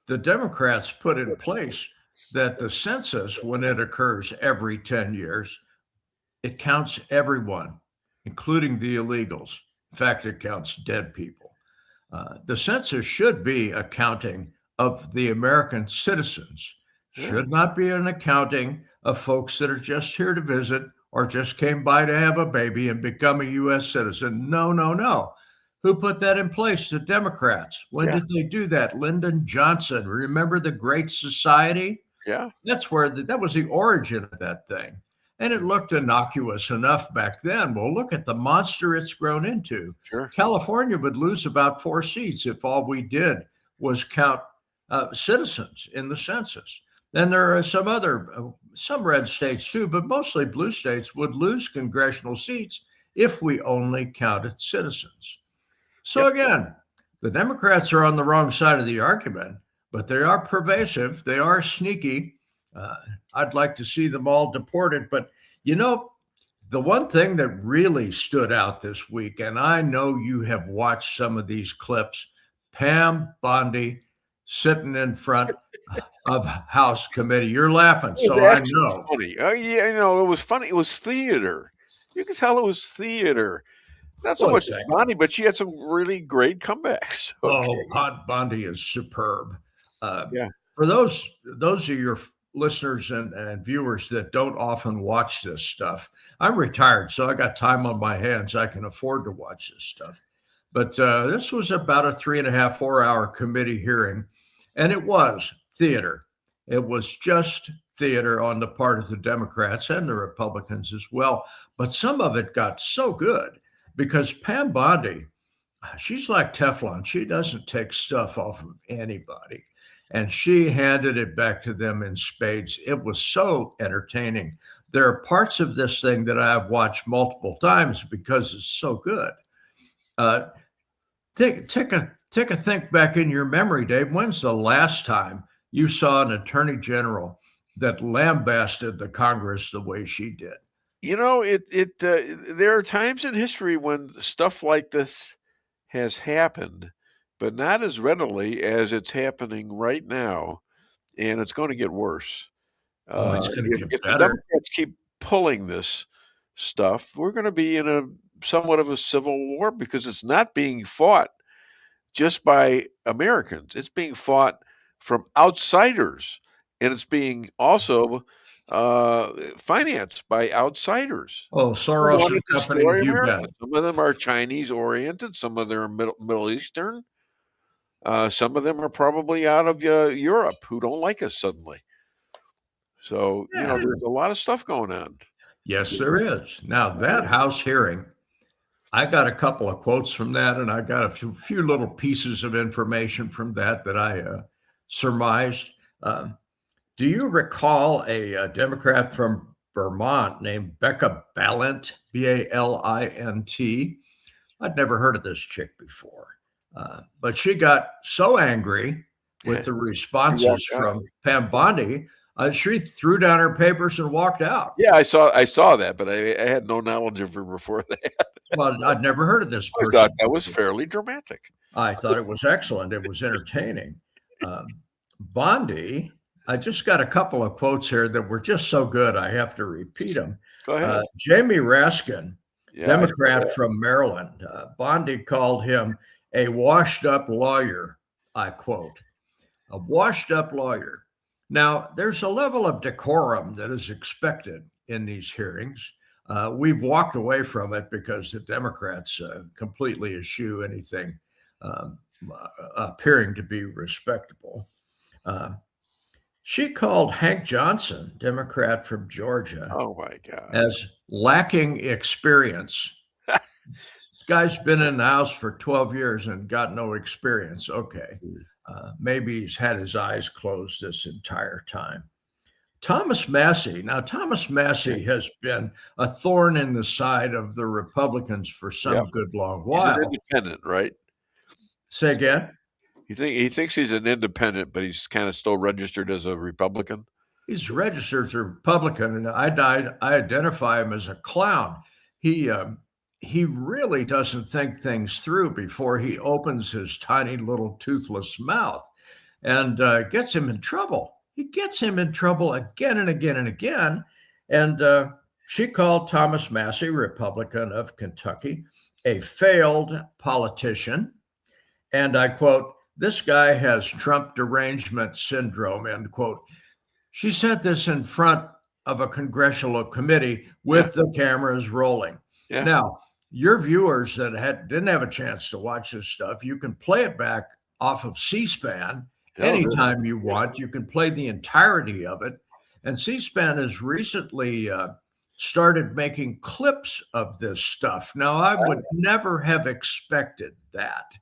The Democrats put in place that the census, when it occurs every 10 years, it counts everyone, including the illegals. In fact, it counts dead people. The census should be a counting of the American citizens. Should not be an accounting of folks that are just here to visit or just came by to have a baby and become a U.S. citizen. No. Who put that in place? The Democrats. When did they do that? Lyndon Johnson. Remember the Great Society? Yeah. That's where that was the origin of that thing. And it looked innocuous enough back then. Well, look at the monster it's grown into. Sure. California would lose about 4 seats if all we did was count citizens in the census. Then there are some red states too, but mostly blue states would lose congressional seats if we only counted citizens. So again, the Democrats are on the wrong side of the argument, but they are pervasive. They are sneaky. I'd like to see them all deported. But, the one thing that really stood out this week, and I know you have watched some of these clips, Pam Bondi sitting in front of House Committee. You're laughing, so I know. Funny. Oh, yeah, it was funny. It was theater. You can tell it was theater. Not so much Bondi, but she had some really great comebacks. Okay. Oh, Bondi is superb. For those of your listeners and viewers that don't often watch this stuff, I'm retired, so I got time on my hands. I can afford to watch this stuff. But this was about a 3.5, 4-hour committee hearing, and it was theater. It was just theater on the part of the Democrats and the Republicans as well. But some of it got so good because Pam Bondi, she's like Teflon. She doesn't take stuff off of anybody. And she handed it back to them in spades. It was so entertaining. There are parts of this thing that I've watched multiple times because it's so good. Take a think back in your memory, Dave. When's the last time you saw an attorney general that lambasted the Congress the way she did? There are times in history when stuff like this has happened, but not as readily as it's happening right now, and it's going to get worse. It's going to get if better. The Democrats keep pulling this stuff, we're going to be in a somewhat of a civil war because it's not being fought just by Americans. It's being fought from outsiders, and it's being also financed by outsiders. Oh, Soros and company, you bet. Some of them are Chinese oriented. Some of them are Middle Eastern. Some of them are probably out of Europe who don't like us suddenly. So, there's a lot of stuff going on. Yes, there is. Now, that House hearing, I got a couple of quotes from that, and I got a few little pieces of information from that I surmised. Do you recall a Democrat from Vermont named Becca Balint, Balint? I'd never heard of this chick before, but she got so angry with the responses from Pam Bondi, she threw down her papers and walked out. Yeah, I saw that, but I had no knowledge of her before that. Well, I'd never heard of this person. I thought that was fairly dramatic. I thought it was excellent. It was entertaining. Bondi, I just got a couple of quotes here that were just so good, I have to repeat them. Go ahead. Jamie Raskin, Democrat from Maryland, Bondi called him a washed-up lawyer, I quote. A washed-up lawyer. Now, there's a level of decorum that is expected in these hearings. We've walked away from it because the Democrats completely eschew anything appearing to be respectable. She called Hank Johnson, Democrat from Georgia, oh my God, as lacking experience. This guy's been in the House for 12 years and got no experience. Okay. Maybe he's had his eyes closed this entire time. Thomas Massey. Now, Thomas Massey has been a thorn in the side of the Republicans for some good long while. He's an independent, right? Say again? He thinks he's an independent, but he's kind of still registered as a Republican. He's registered as a Republican, and I identify him as a clown. He really doesn't think things through before he opens his tiny little toothless mouth, and gets him in trouble. He gets him in trouble again and again and again. And she called Thomas Massie, Republican of Kentucky, a failed politician. And I quote, "This guy has Trump derangement syndrome," end quote. She said this in front of a congressional committee with the cameras rolling. Yeah. Now, your viewers that didn't have a chance to watch this stuff, you can play it back off of C-SPAN anytime you want. You can play the entirety of it. And C-SPAN has recently started making clips of this stuff. Now, I would never have expected that.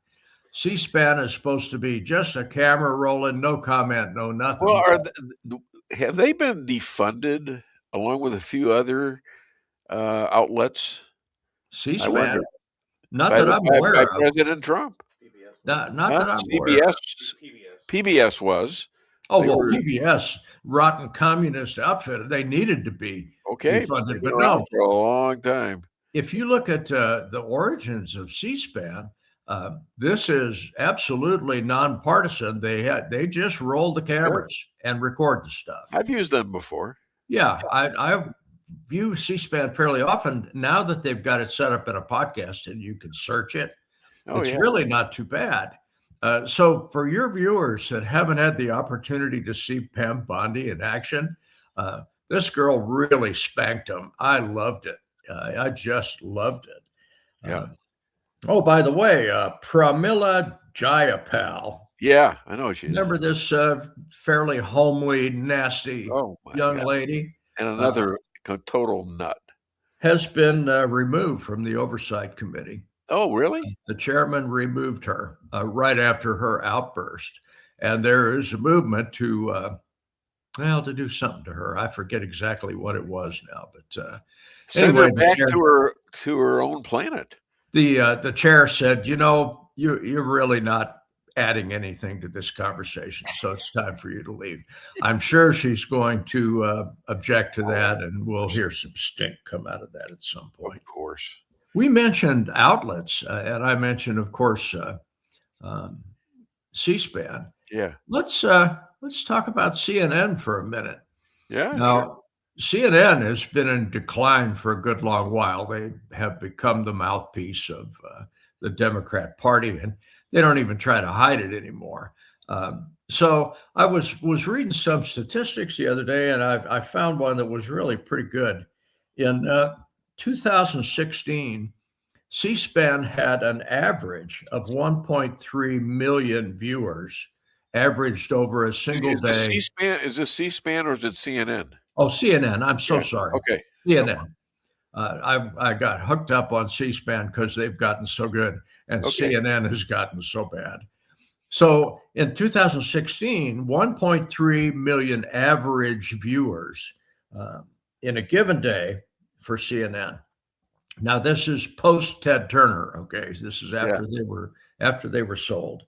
C-SPAN is supposed to be just a camera rolling, no comment, no nothing. Well, have they been defunded along with a few other outlets? C-SPAN? Not that I'm aware of. President Trump. Not that I'm aware of. PBS was. Oh, well, PBS, rotten communist outfit, they needed to be defunded, but no. For a long time. If you look at the origins of C-SPAN, this is absolutely nonpartisan. They just roll the cameras and record the stuff. I've used them before. Yeah, I view C-SPAN fairly often now that they've got it set up in a podcast and you can search it. It's really not too bad. So for your viewers that haven't had the opportunity to see Pam Bondi in action, this girl really spanked them. I loved it. I just loved it. Yeah. Oh, by the way, Pramila Jayapal. Yeah, I know she is. Remember this fairly homely, nasty young lady? And another total nut. Has been removed from the Oversight Committee. Oh, really? The chairman removed her right after her outburst. And there is a movement to do something to her. I forget exactly what it was now. But send her back to her own planet. The chair said, you're really not adding anything to this conversation, so it's time for you to leave. I'm sure she's going to object to that, and we'll hear some stink come out of that at some point. Of course. We mentioned outlets, and I mentioned, of course, C-SPAN. Yeah. Let's talk about CNN for a minute. Yeah. Now, CNN has been in decline for a good long while. They have become the mouthpiece of the Democrat Party, and they don't even try to hide it anymore. So I was reading some statistics the other day, and I found one that was really pretty good. In 2016, C-SPAN had an average of 1.3 million viewers, averaged over a single day. Is this C-SPAN or is it CNN? Oh, CNN. I'm so sorry. Okay. CNN. I got hooked up on C-SPAN because they've gotten so good, and CNN has gotten so bad. So in 2016, 1.3 million average viewers in a given day for CNN. Now this is post Ted Turner. Okay, this is after they were sold.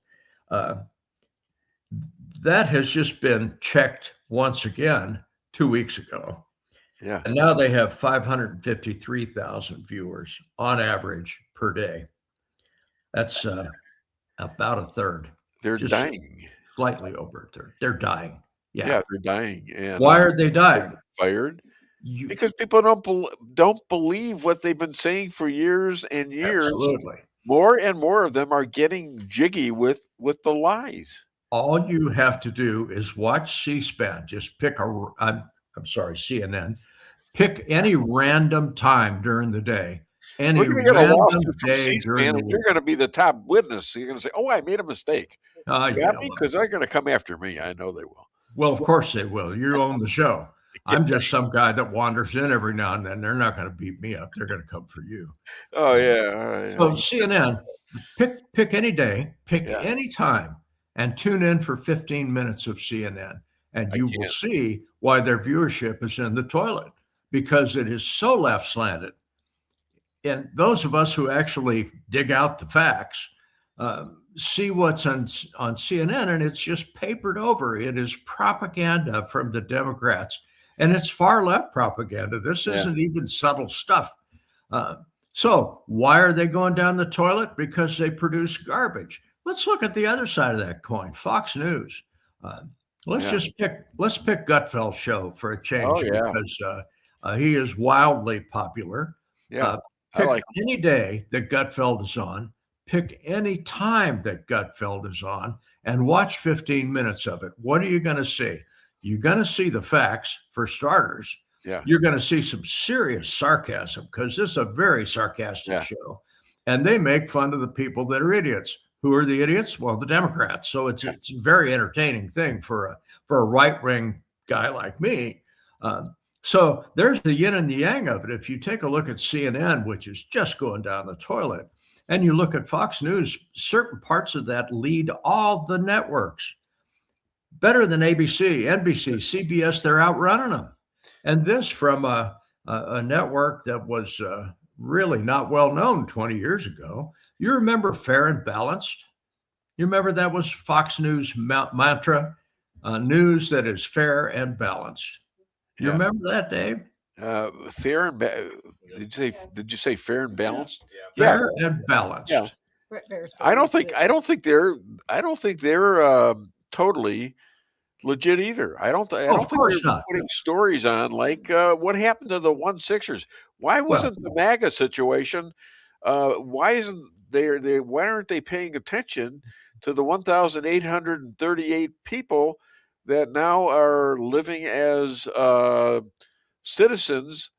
That has just been checked once again 2 weeks ago. Yeah. And now they have 553,000 viewers on average per day. That's about a third. They're dying. Slightly over a third. They're dying. Yeah, they're dying. And why are they dying? Fired. Because people don't believe what they've been saying for years and years. Absolutely. More and more of them are getting jiggy with the lies. All you have to do is watch C-SPAN. Just pick CNN. Pick any random time during the day. Any random day during the week. You're going to be the top witness. So you're going to say, "Oh, I made a mistake." Because they're going to come after me. I know they will. Well, of course they will. You own the show. I'm just some guy that wanders in every now and then. They're not going to beat me up. They're going to come for you. Oh yeah. So CNN, pick any day, pick any time, and tune in for 15 minutes of CNN, and you will see why their viewership is in the toilet, because it is so left slanted. And those of us who actually dig out the facts, see what's on CNN, and it's just papered over. It is propaganda from the Democrats, and it's far left propaganda. This isn't even subtle stuff. So why are they going down the toilet? Because they produce garbage. Let's look at the other side of that coin. Fox News. Let's pick Gutfeld's show for a change because he is wildly popular. Pick any day that Gutfeld is on. Pick any time that Gutfeld is on and watch 15 minutes of it. What are you going to see? You're going to see the facts, for starters. You're going to see some serious sarcasm because this is a very sarcastic show. And they make fun of the people that are idiots. Who are the idiots? Well, the Democrats. So it's a very entertaining thing for a right-wing guy like me. So there's the yin and the yang of it. If you take a look at CNN, which is just going down the toilet, and you look at Fox News, certain parts of that lead all the networks. Better than ABC, NBC, CBS, they're outrunning them. And this from a network that was really not well known 20 years ago. You remember Fair and Balanced? You remember that was Fox News mantra, news that is fair and balanced. You remember that, Dave? Fair and did you say fair and balanced? Fair and balanced. I don't think they're totally legit either. I don't think they're putting stories on like what happened to the 1-6ers. Why wasn't the MAGA situation? Why aren't they paying attention to the 1,838 people that now are living as citizens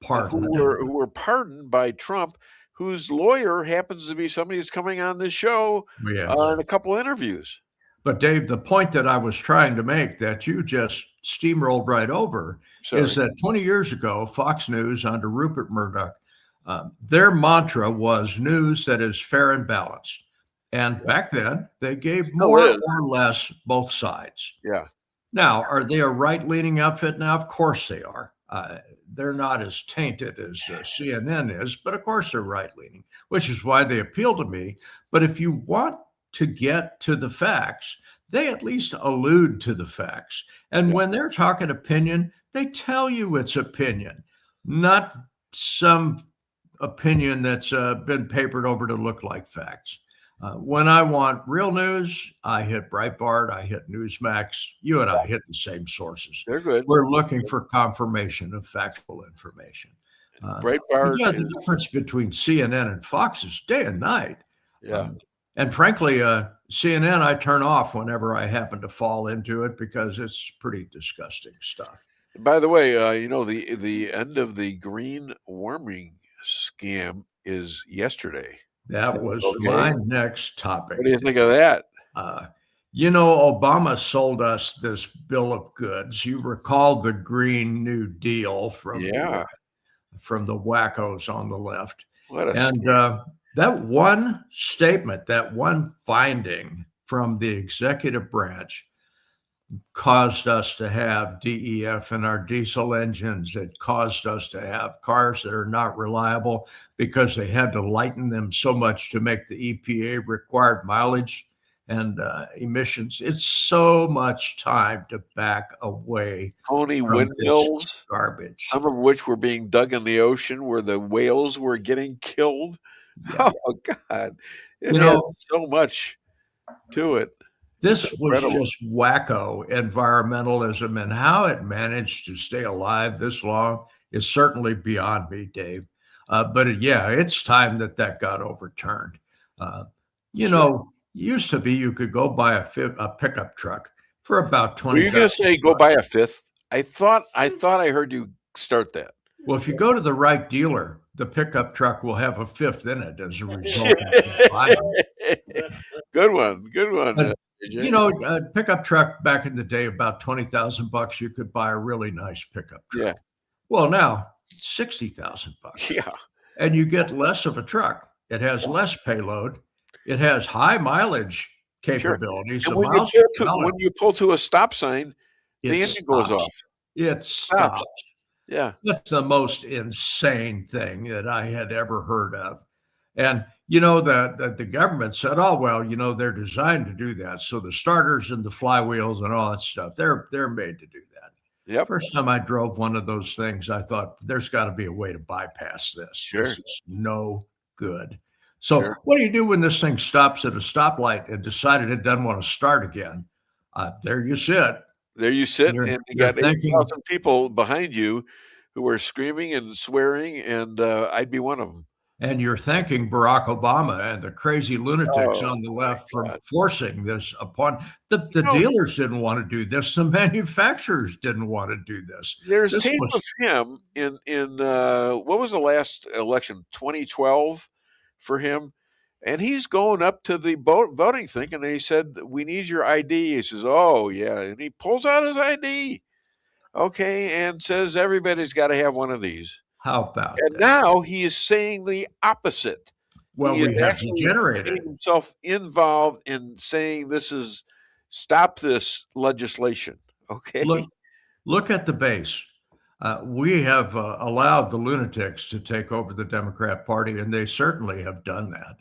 who were pardoned by Trump, whose lawyer happens to be somebody who's coming on this show in a couple interviews. But Dave, the point that I was trying to make that you just steamrolled right over is that 20 years ago, Fox News under Rupert Murdoch, their mantra was news that is fair and balanced. And back then, they gave more or less both sides. Now, are they a right-leaning outfit now? Of course they are. They're not as tainted as CNN is, but of course they're right-leaning, which is why they appeal to me. But if you want to get to the facts, they at least allude to the facts. And when they're talking opinion, they tell you it's opinion, not some opinion that's been papered over to look like facts. When I want real news, I hit Breitbart, I hit Newsmax. You and I hit the same sources. They're good. We're looking for confirmation of factual information. Breitbart. The difference between CNN and Fox is day and night. And frankly, CNN I turn off whenever I happen to fall into it because it's pretty disgusting stuff. By the way, the end of the green warming scam is yesterday. That was my next topic. What do you think of that? Obama sold us this bill of goods. You recall the Green New Deal from the wackos on the left. That one statement, that one finding from the executive branch caused us to have DEF in our diesel engines. It caused us to have cars that are not reliable because they had to lighten them so much to make the EPA required mileage and emissions. It's so much time to back away. Phony windmills, garbage, some of which were being dug in the ocean where the whales were getting killed. Oh God, it had so much to it. This was just wacko environmentalism, and how it managed to stay alive this long is certainly beyond me, Dave. But it's time that got overturned. Used to be you could go buy a pickup truck for about 20. Were you going to say go buy a fifth? I thought I heard you start that. Well, if you go to the right dealer, the pickup truck will have a fifth in it as a result. Good one. Pickup truck back in the day, about $20,000, you could buy a really nice pickup truck. Yeah. Well, now $60,000. Yeah. And you get less of a truck. It has less payload. It has high mileage capabilities. And when you pull to a stop sign, the engine goes off. It stops. Yeah. That's the most insane thing that I had ever heard of. And you know that the government said, "Oh well, you know they're designed to do that." So the starters and the flywheels and all that stuff, they're made to do that. Yep. First time I drove one of those things, I thought there's got to be a way to bypass this. Sure. This is no good. So what do you do when this thing stops at a stoplight and decided it doesn't want to start again? There you sit. There you sit, and you got 8,000 people behind you who are screaming and swearing, and I'd be one of them. And you're thanking Barack Obama and the crazy lunatics on the left for forcing this upon the dealers didn't want to do this. The manufacturers didn't want to do this. There's tape of him in what was the last election, 2012 for him, and he's going up to the voting thing, and they said, "We need your ID." He says, "Oh yeah," and he pulls out his ID, okay, and says everybody's got to have one of these. How about and that? Now he is saying the opposite. Well, he we have degenerated himself involved in saying stop this legislation. Okay. Look at the base. We have allowed the lunatics to take over the Democrat Party, and they certainly have done that.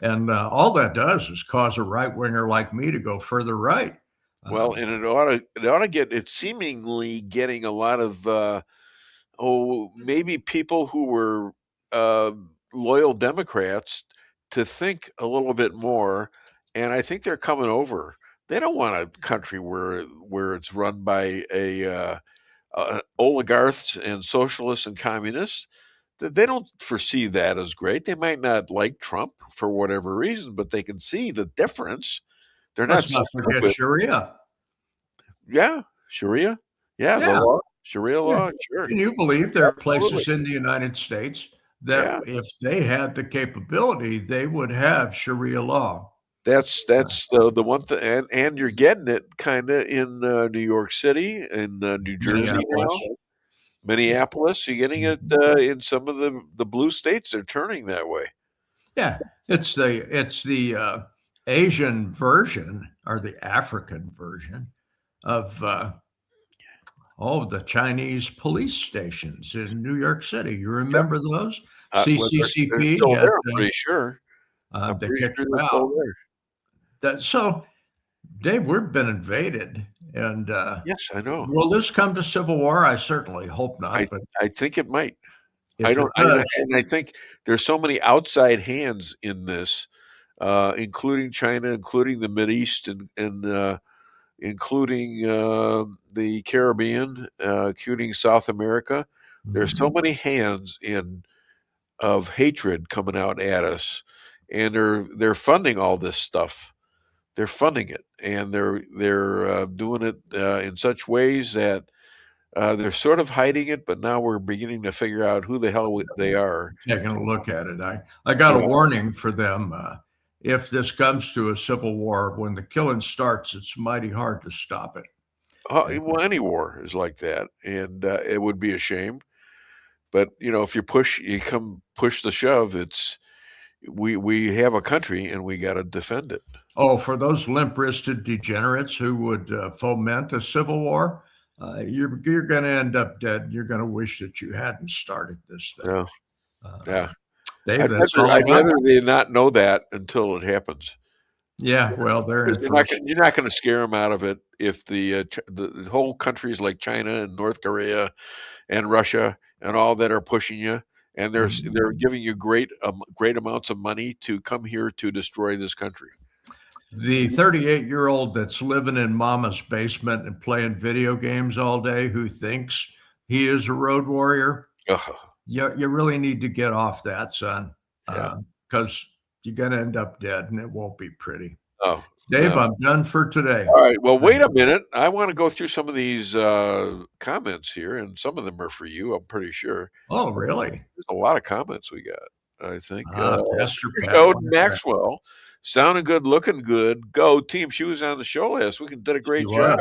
And all that does is cause a right winger like me to go further right. Well, and it ought to get, it's seemingly getting a lot of maybe people who were loyal Democrats to think a little bit more, and I think they're coming over. They don't want a country where it's run by oligarchs and socialists and communists. They don't foresee that as great. They might not like Trump for whatever reason, but they can see the difference. They're not forget Sharia. Yeah, Sharia. Yeah. The law. Sharia law, sure. Can you believe there are places in the United States that if they had the capability, they would have Sharia law? That's the one thing, and you're getting it kind of in New York City and New Jersey now. Minneapolis, you're getting it in some of the blue states. They're turning that way. Yeah, it's the Asian version or the African version of the Chinese police stations in New York City. You remember those? CCCP. Well, I'm pretty sure. They kicked them out. So, Dave, we've been invaded. And yes, I know. Will this come to civil war? I certainly hope not. But I think it might. I think there's so many outside hands in this, including China, including the Mideast, and including the Caribbean, including South America. There's so many hands of hatred coming out at us, and they're funding all this stuff. They're funding it, and they're doing it in such ways that they're sort of hiding it, but now we're beginning to figure out who the hell they are. Taking a look at it, I got a warning for them. If this comes to a civil war, when the killing starts, it's mighty hard to stop it. Well, any war is like that, and it would be a shame. But if you push the shove, it's we have a country and we got to defend it. Oh, for those limp-wristed degenerates who would foment a civil war, you're going to end up dead. You're going to wish that you hadn't started this thing. Yeah. Dave, I'd rather they not know that until it happens. Yeah, well, you're not going to scare them out of it if the whole countries like China and North Korea and Russia and all that are pushing you, and they're giving you great amounts of money to come here to destroy this country. The 38-year-old that's living in mama's basement and playing video games all day, who thinks he is a road warrior, you really need to get off that, son, because you're going to end up dead, and it won't be pretty. Oh, Dave, I'm done for today. All right. Well, wait a minute. I want to go through some of these comments here, and some of them are for you, I'm pretty sure. Oh, really? There's a lot of comments we got, I think. Pastor Maxwell, sounding good, looking good. Go team. She was on the show last week and did a great job.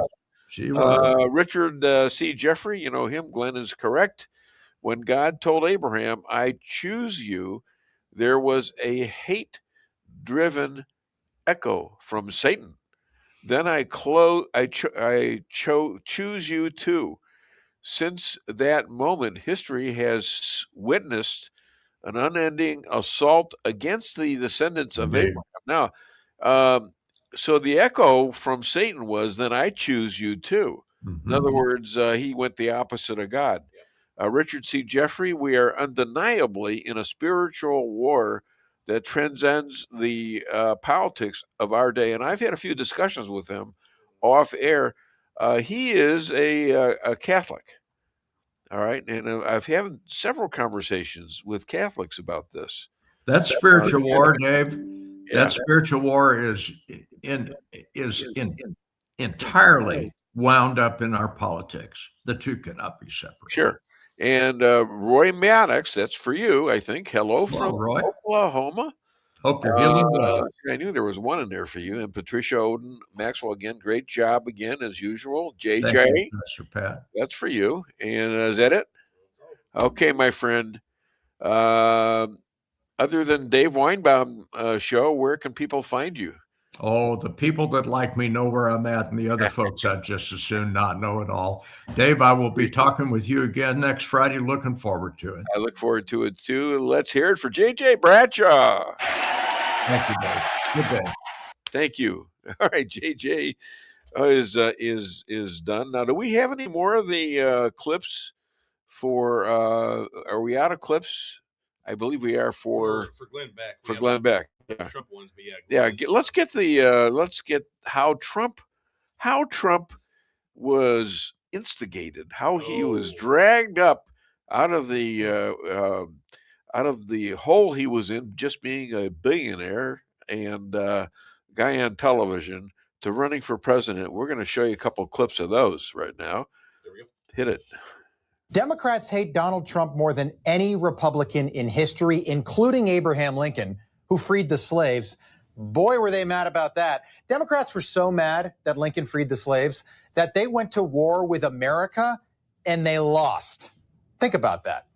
She was. Richard C. Jeffrey, you know him. Glenn is correct. When God told Abraham, "I choose you," there was a hate-driven echo from Satan. Then I choose you too. Since that moment, history has witnessed an unending assault against the descendants of Indeed. Abraham. Now, so the echo from Satan was, then I choose you too. In other words, he went the opposite of God. Richard C. Jeffrey, we are undeniably in a spiritual war that transcends the politics of our day. And I've had a few discussions with him off air. He is a Catholic. All right. And I've had several conversations with Catholics about this. That spiritual war, Dave, Yeah. that spiritual war is entirely wound up in our politics. The two cannot be separate. Sure. And Roy Maddox, that's for you, I think. Hello from Roy. Oklahoma. Hope you're healing well. I knew there was one in there for you. And Patricia Oden Maxwell, again, great job again, as usual. JJ, Thank you, Mr. Pat. that's for you. And is that it? Okay, my friend. Other than Dave Weinbaum Show, where can people find you? Oh, the people that like me know where I'm at, and the other folks I'd just as soon not know it all. Dave, I will be talking with you again next Friday. Looking forward to it. I look forward to it too. Let's hear it for JJ Bradshaw. Thank you, Dave. Good day. Thank you. All right, JJ is done. Now, do we have any more of the clips for? Are we out of clips? I believe we are for Glenn Beck. For Glenn Beck. Yeah. Trump ones, but Let's get how Trump was instigated, how he was dragged up out of the hole he was in, just being a billionaire and guy on television, to running for president. We're going to show you a couple of clips of those right now. There we go. Hit it. Democrats hate Donald Trump more than any Republican in history, including Abraham Lincoln, who freed the slaves. Boy, were they mad about that. Democrats were so mad that Lincoln freed the slaves that they went to war with America and they lost. Think about that.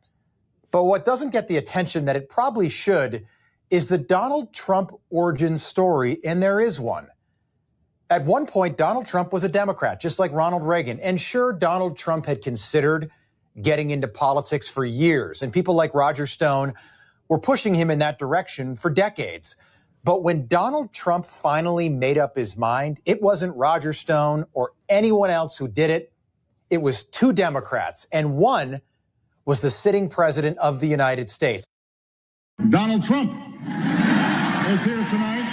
But what doesn't get the attention that it probably should is the Donald Trump origin story, and there is one. At one point, Donald Trump was a Democrat, just like Ronald Reagan. And sure, Donald Trump had considered getting into politics for years, and people like Roger Stone were pushing him in that direction for decades. But when Donald Trump finally made up his mind, it wasn't Roger Stone or anyone else who did it. It was two Democrats, and one was the sitting president of the United States. Donald Trump is here tonight.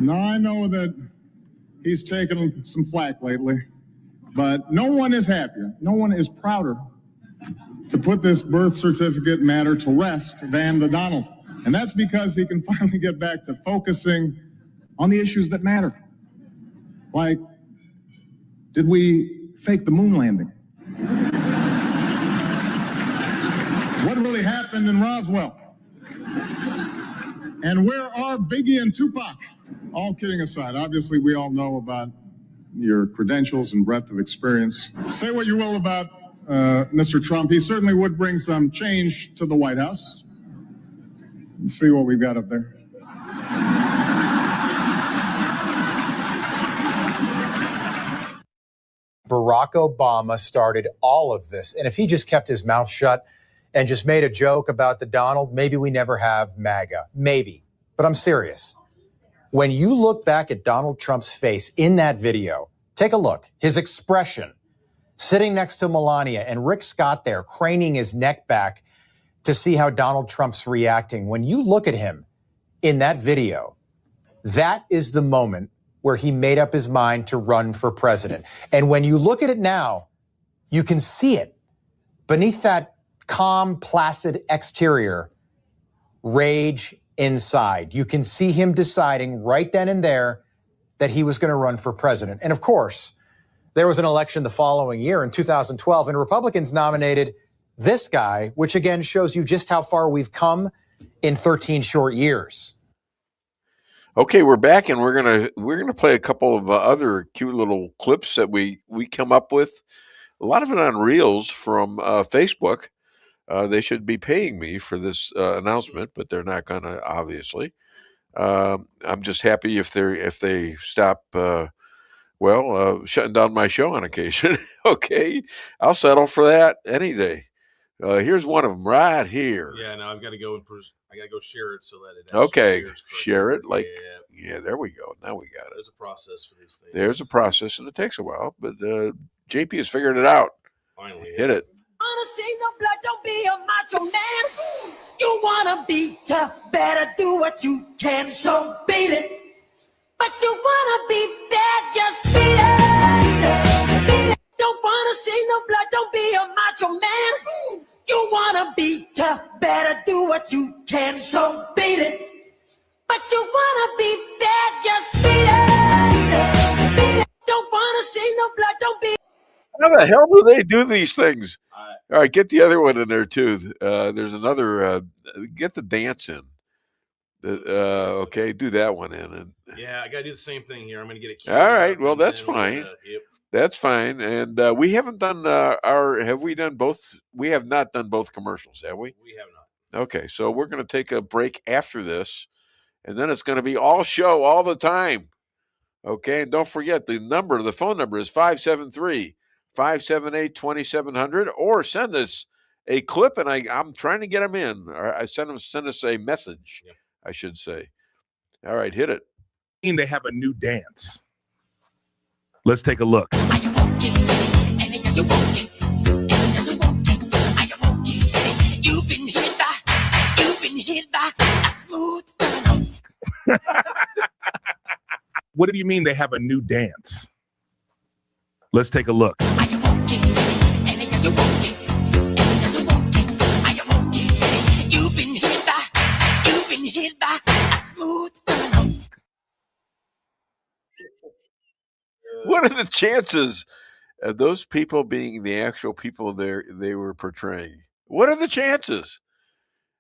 Now, I know that he's taken some flack lately, but no one is happier, no one is prouder to put this birth certificate matter to rest than the Donald. And that's because he can finally get back to focusing on the issues that matter. Like, did we fake the moon landing? What really happened in Roswell? And where are Biggie and Tupac? All kidding aside, obviously we all know about your credentials and breadth of experience. Say what you will about Mr. Trump. He certainly would bring some change to the White House. Let's see what we've got up there. Barack Obama started all of this. And if he just kept his mouth shut and just made a joke about the Donald, maybe we never have MAGA. Maybe. But I'm serious. When you look back at Donald Trump's face in that video, take a look. His expression, sitting next to Melania and Rick Scott there, craning his neck back to see how Donald Trump's reacting. When you look at him in that video, that is the moment where he made up his mind to run for president. And when you look at it now, you can see it. Beneath that calm, placid exterior, rage inside. You can see him deciding right then and there that he was going to run for president. And of course, there was an election the following year in 2012, and Republicans nominated this guy, which again shows you just how far we've come in 13 short years. Okay, we're back, and we're gonna play a couple of other cute little clips that we come up with. A lot of it on Reels from Facebook. They should be paying me for this announcement, but they're not gonna, obviously. I'm just happy if they stop well, shutting down my show on occasion. Okay, I'll settle for that any day. Here's one of them right here. Yeah, now I've got to go I got to go share it so that it okay, share it. Like, yeah, there we go. Now we got it. There's a process for these things. There's a process, and it takes a while, but JP has figured it out. Finally, hit it. Wanna see no blood? Don't be a macho man. You wanna be tough? Better do what you can. So beat it. But you wanna be bad? Just beat it. Beat it. Don't wanna see no blood? Don't be a macho man. You wanna be tough? Better do what you can. So beat it. But you wanna be bad? Just beat it. Beat it. Don't wanna see no blood? Don't be. How the hell do they do these things? All right, get the other one in there too. There's another. Get the dance in. Okay, do that one in. And yeah, I got to do the same thing here. I'm going to get it. All right, well that's fine. Yep. That's fine. And we haven't done have we done both? We have not done both commercials, have we? We have not. Okay, so we're going to take a break after this, and then it's going to be all show all the time. Okay, and don't forget the phone number is 573-578-2700, or send us a clip, and I'm trying to get them in. Or I send us a message, I should say. All right, hit it. They have a new dance. Let's take a look. You've been hit by a smooth criminal. What do you mean they have a new dance? Let's take a look. You've been hit by a smooth criminal. What are the chances of those people being the actual people they were portraying? What are the chances?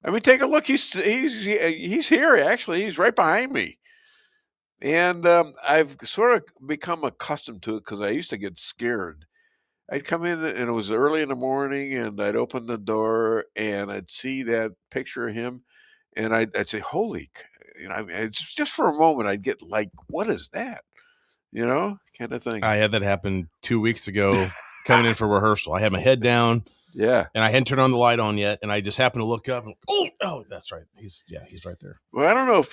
I mean, take a look. He's here, actually. He's right behind me. And I've sort of become accustomed to it because I used to get scared. I'd come in and it was early in the morning, and I'd open the door and I'd see that picture of him, and I'd say, "Holy!" It's just for a moment. I'd get like, "What is that?" Kind of thing. I had that happen 2 weeks ago, coming in for rehearsal. I had my head down. Yeah. And I hadn't turned on the light on yet, and I just happened to look up and oh, that's right. He's right there. Well, I don't know if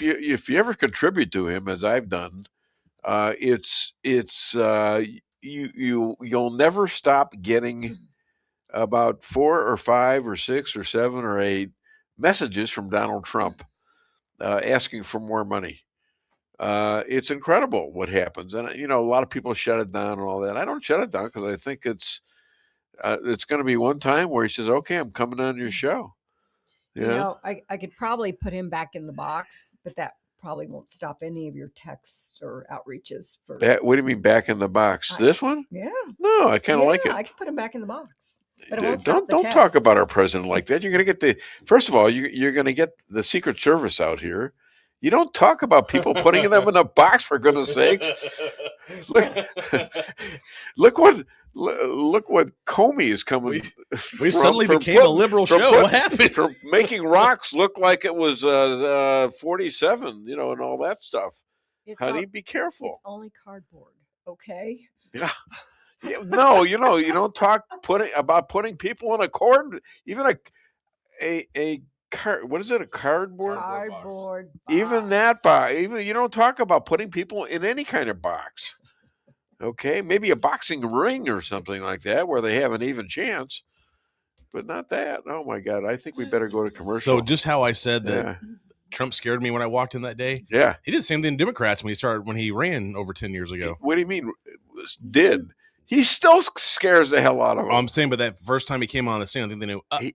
you ever contribute to him as I've done. You'll never stop getting about 4 or 5 or 6 or 7 or 8 messages from Donald Trump asking for more money. It's incredible what happens, and a lot of people shut it down and all that. I don't shut it down because I think it's going to be one time where he says, "Okay, I'm coming on your show." I could probably put him back in the box, but that probably won't stop any of your texts or outreaches. For what do you mean back in the box? This one? Yeah. No, I kind of like it. I can put him back in the box. But it won't stop the don't text. talk about our president like that. You're going to get first of all, you're going to get the Secret Service out here. You don't talk about people putting them in a box, for goodness sakes. Look what Comey is coming. We suddenly became a liberal show. What happened? For making rocks look like it was 47, and all that stuff. Honey, be careful. It's only cardboard, okay? Yeah. No, you don't talk about putting people in a cord, even a what is it? A cardboard? Cardboard box. Even that box. Even you don't talk about putting people in any kind of box. Okay, maybe a boxing ring or something like that where they have an even chance, but not that. Oh my God! I think we better go to commercial. So just how I said that Trump scared me when I walked in that day. Yeah, he did the same thing to Democrats when he ran over 10 years ago. What do you mean? Did he still scares the hell out of them? I'm saying, but that first time he came on the scene, I think they knew. This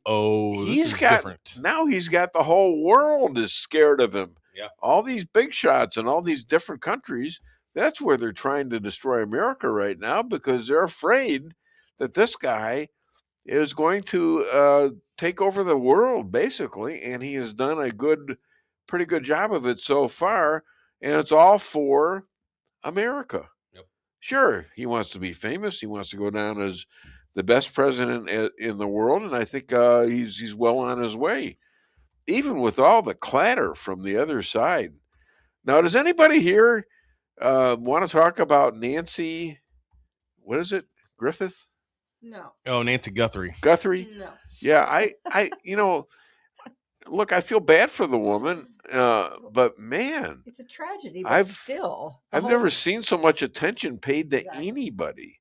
is different. Now he's got the whole world is scared of him. Yeah, all these big shots in all these different countries. That's where they're trying to destroy America right now because they're afraid that this guy is going to take over the world, basically, and he has done a pretty good job of it so far, and it's all for America. Yep. Sure, he wants to be famous. He wants to go down as the best president in the world, and I think he's well on his way, even with all the clatter from the other side. Now, does anybody here Want to talk about Nancy? What is it? Griffith? No. Oh, Nancy Guthrie. Guthrie? No. Yeah, I look, I feel bad for the woman, but man, It's a tragedy, but I've still. I've never seen so much attention paid to anybody.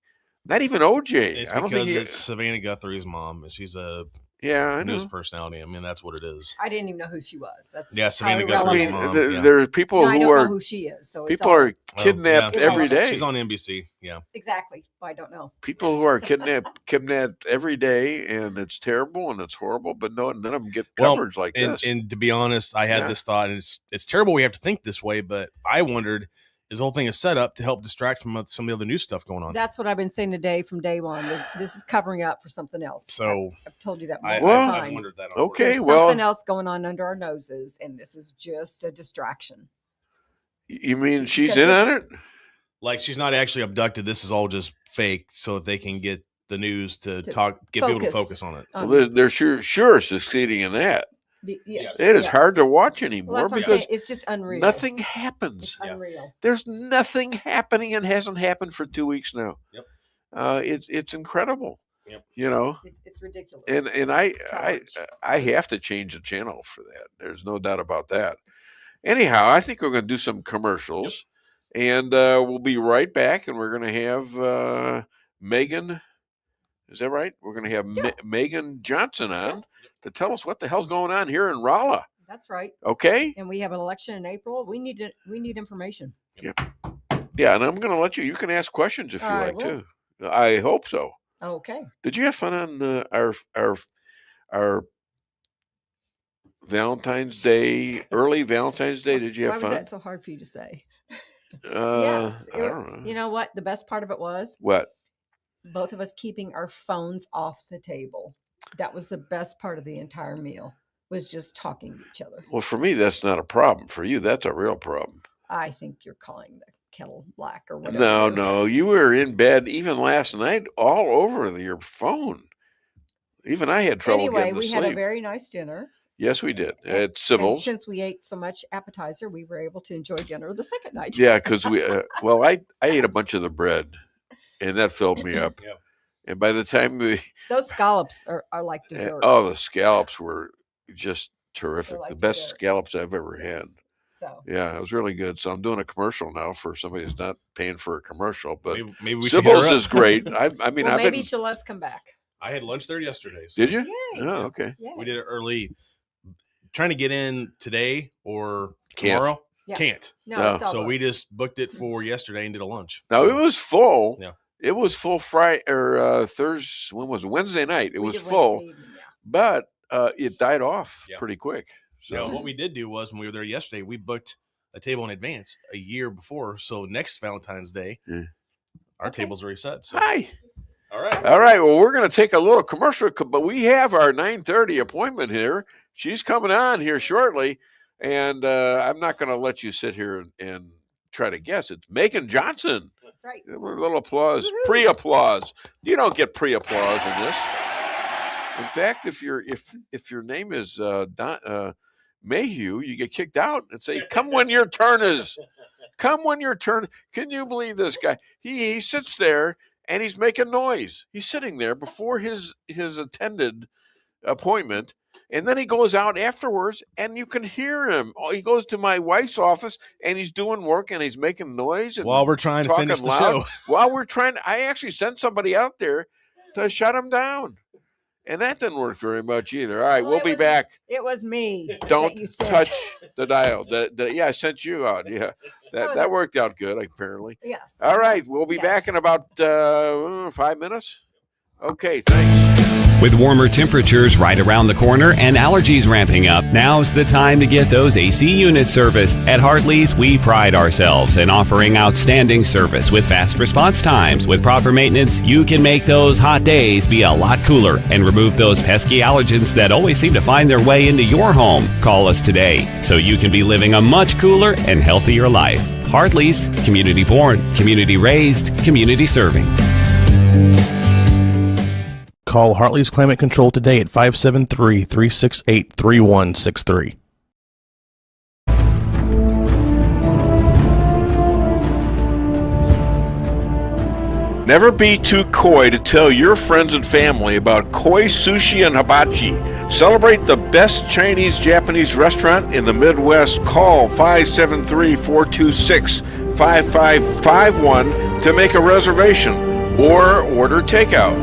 Not even OJ. It's I don't because think it's Savannah Guthrie's mom. She's a I news know. personality. I mean, that's what it is. I didn't even know who she was. That's Yeah, Savannah how Guthrie's irrelevant. mom. Yeah. There's people No, I who don't are know who she is. So it's people all- are kidnapped every day. She's on NBC. Yeah. Exactly. I don't know. People who are kidnapped every day, and it's terrible and it's horrible. But none of them get coverage like this. And to be honest, I had this thought, and it's terrible we have to think this way, but I wondered, this whole thing is set up to help distract from some of the other new stuff going on. That's what I've been saying today from day one. This is covering up for something else. So I've told you that I multiple I've times. wondered that. Okay, There's well, something else going on under our noses, and this is just a distraction. You mean she's Because in on it? Like, she's not actually abducted. This is all just fake, so that they can get the news to get people to focus on it. Well, they're sure succeeding in that. Yes. It is hard to watch anymore Well, that's what I'm because saying. It's just unreal. nothing happens. It's unreal. There's nothing happening and hasn't happened for 2 weeks now. Yep. It's incredible. Yep. You know, It's ridiculous. and I have to change the channel for that. There's no doubt about that. Anyhow, I think we're going to do some commercials, and we'll be right back. And we're going to have Megan. Is that right? We're going to have Megan Johnson on to tell us what the hell's going on here in Rolla. That's right. Okay. And we have an election in April. We need information. Yeah, and I'm going to let you. You can ask questions if you I like will. to. I hope so. Okay. Did you have fun on our Valentine's Day, early Valentine's Day? Did you have Why fun? was that so hard for you to say? Yes. I don't know. You know what? The best part of it was What? both of us keeping our phones off the table. That was the best part of the entire meal, was just talking to each other. Well, for me, that's not a problem. For you, that's a real problem. I think you're calling the kettle black or whatever. No, it is. no. You were in bed even last night, all over your phone. Even I had trouble Anyway, getting to we sleep. had a very nice dinner. Yes, we did at And Sybil's. since we ate so much appetizer, we were able to enjoy dinner the second night. Yeah, because we. I ate a bunch of the bread, and that filled me up. Yeah. And by the time Those scallops are like dessert. the scallops were just terrific. like The best dessert. scallops I've ever had. So Yeah, it was really good. So I'm doing a commercial now for somebody who's not paying for a commercial, but Maybe we should hit her Sybil's up. is great. I mean, well, I've maybe been. she'll let us come back. I had lunch there yesterday. So Did you? Yay. Oh, okay. Yay. we did it early. Trying to get in today or Can't. tomorrow. Yeah. Can't. No, it's all So we booked. just booked it for yesterday and did a lunch. Now So, it was full. Yeah. It was full Friday or Thursday. When was it? Wednesday night? It We was did full, Wednesday evening, yeah. but it died off Yeah. pretty quick. So Now, what we did do was when we were there yesterday, we booked a table in advance a year before. So next Valentine's Day, our table's already set. So. Hi. All right. All right. Well, we're going to take a little commercial, but we have our 9:30 appointment here. She's coming on here shortly, and I'm not going to let you sit here and try to guess. It's Megan Johnson. That's right. A little applause, pre-applause. You don't get pre-applause in this. In fact, if your name is Mayhew, you get kicked out and say, "Come when your turn is. Come when your turn." Can you believe this guy? He sits there and he's making noise. He's sitting there before his attended appointment. And then he goes out afterwards and you can hear him. He goes to my wife's office and he's doing work and he's making noise. And While we're trying to talking finish the loud. show. While we're trying, I actually sent somebody out there to shut him down. And that didn't work very much either. All right, Well, we'll it be was- back. It was me. Don't that you sent. touch the dial. Yeah, I sent you out. Yeah, was that a- worked out good, apparently. Yes. All right, we'll be Yes. back in about 5 minutes. Okay, thanks. With warmer temperatures right around the corner and allergies ramping up, now's the time to get those AC units serviced. At Hartley's, we pride ourselves in offering outstanding service with fast response times. With proper maintenance, you can make those hot days be a lot cooler and remove those pesky allergens that always seem to find their way into your home. Call us today so you can be living a much cooler and healthier life. Hartley's, community born, community raised, community serving. Call Hartley's Climate Control today at 573-368-3163. Never be too coy to tell your friends and family about koi sushi and hibachi. Celebrate the best Chinese-Japanese restaurant in the Midwest. Call 573-426-5551 to make a reservation or order takeout.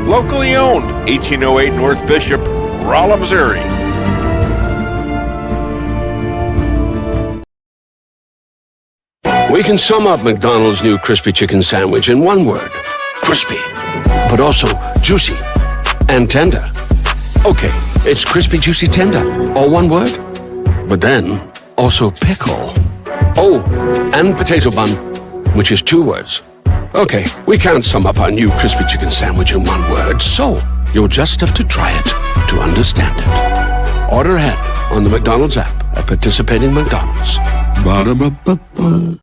Locally owned, 1808 North Bishop, Rolla, Missouri. We can sum up McDonald's new crispy chicken sandwich in one word. Crispy. But also juicy and tender. Okay, it's crispy, juicy, tender. All one word? But then, also pickle. Oh, and potato bun, which is two words. Okay, we can't sum up our new crispy chicken sandwich in one word, so you'll just have to try it to understand it. Order ahead on the McDonald's app at participating McDonald's. Ba-da-ba-ba-ba.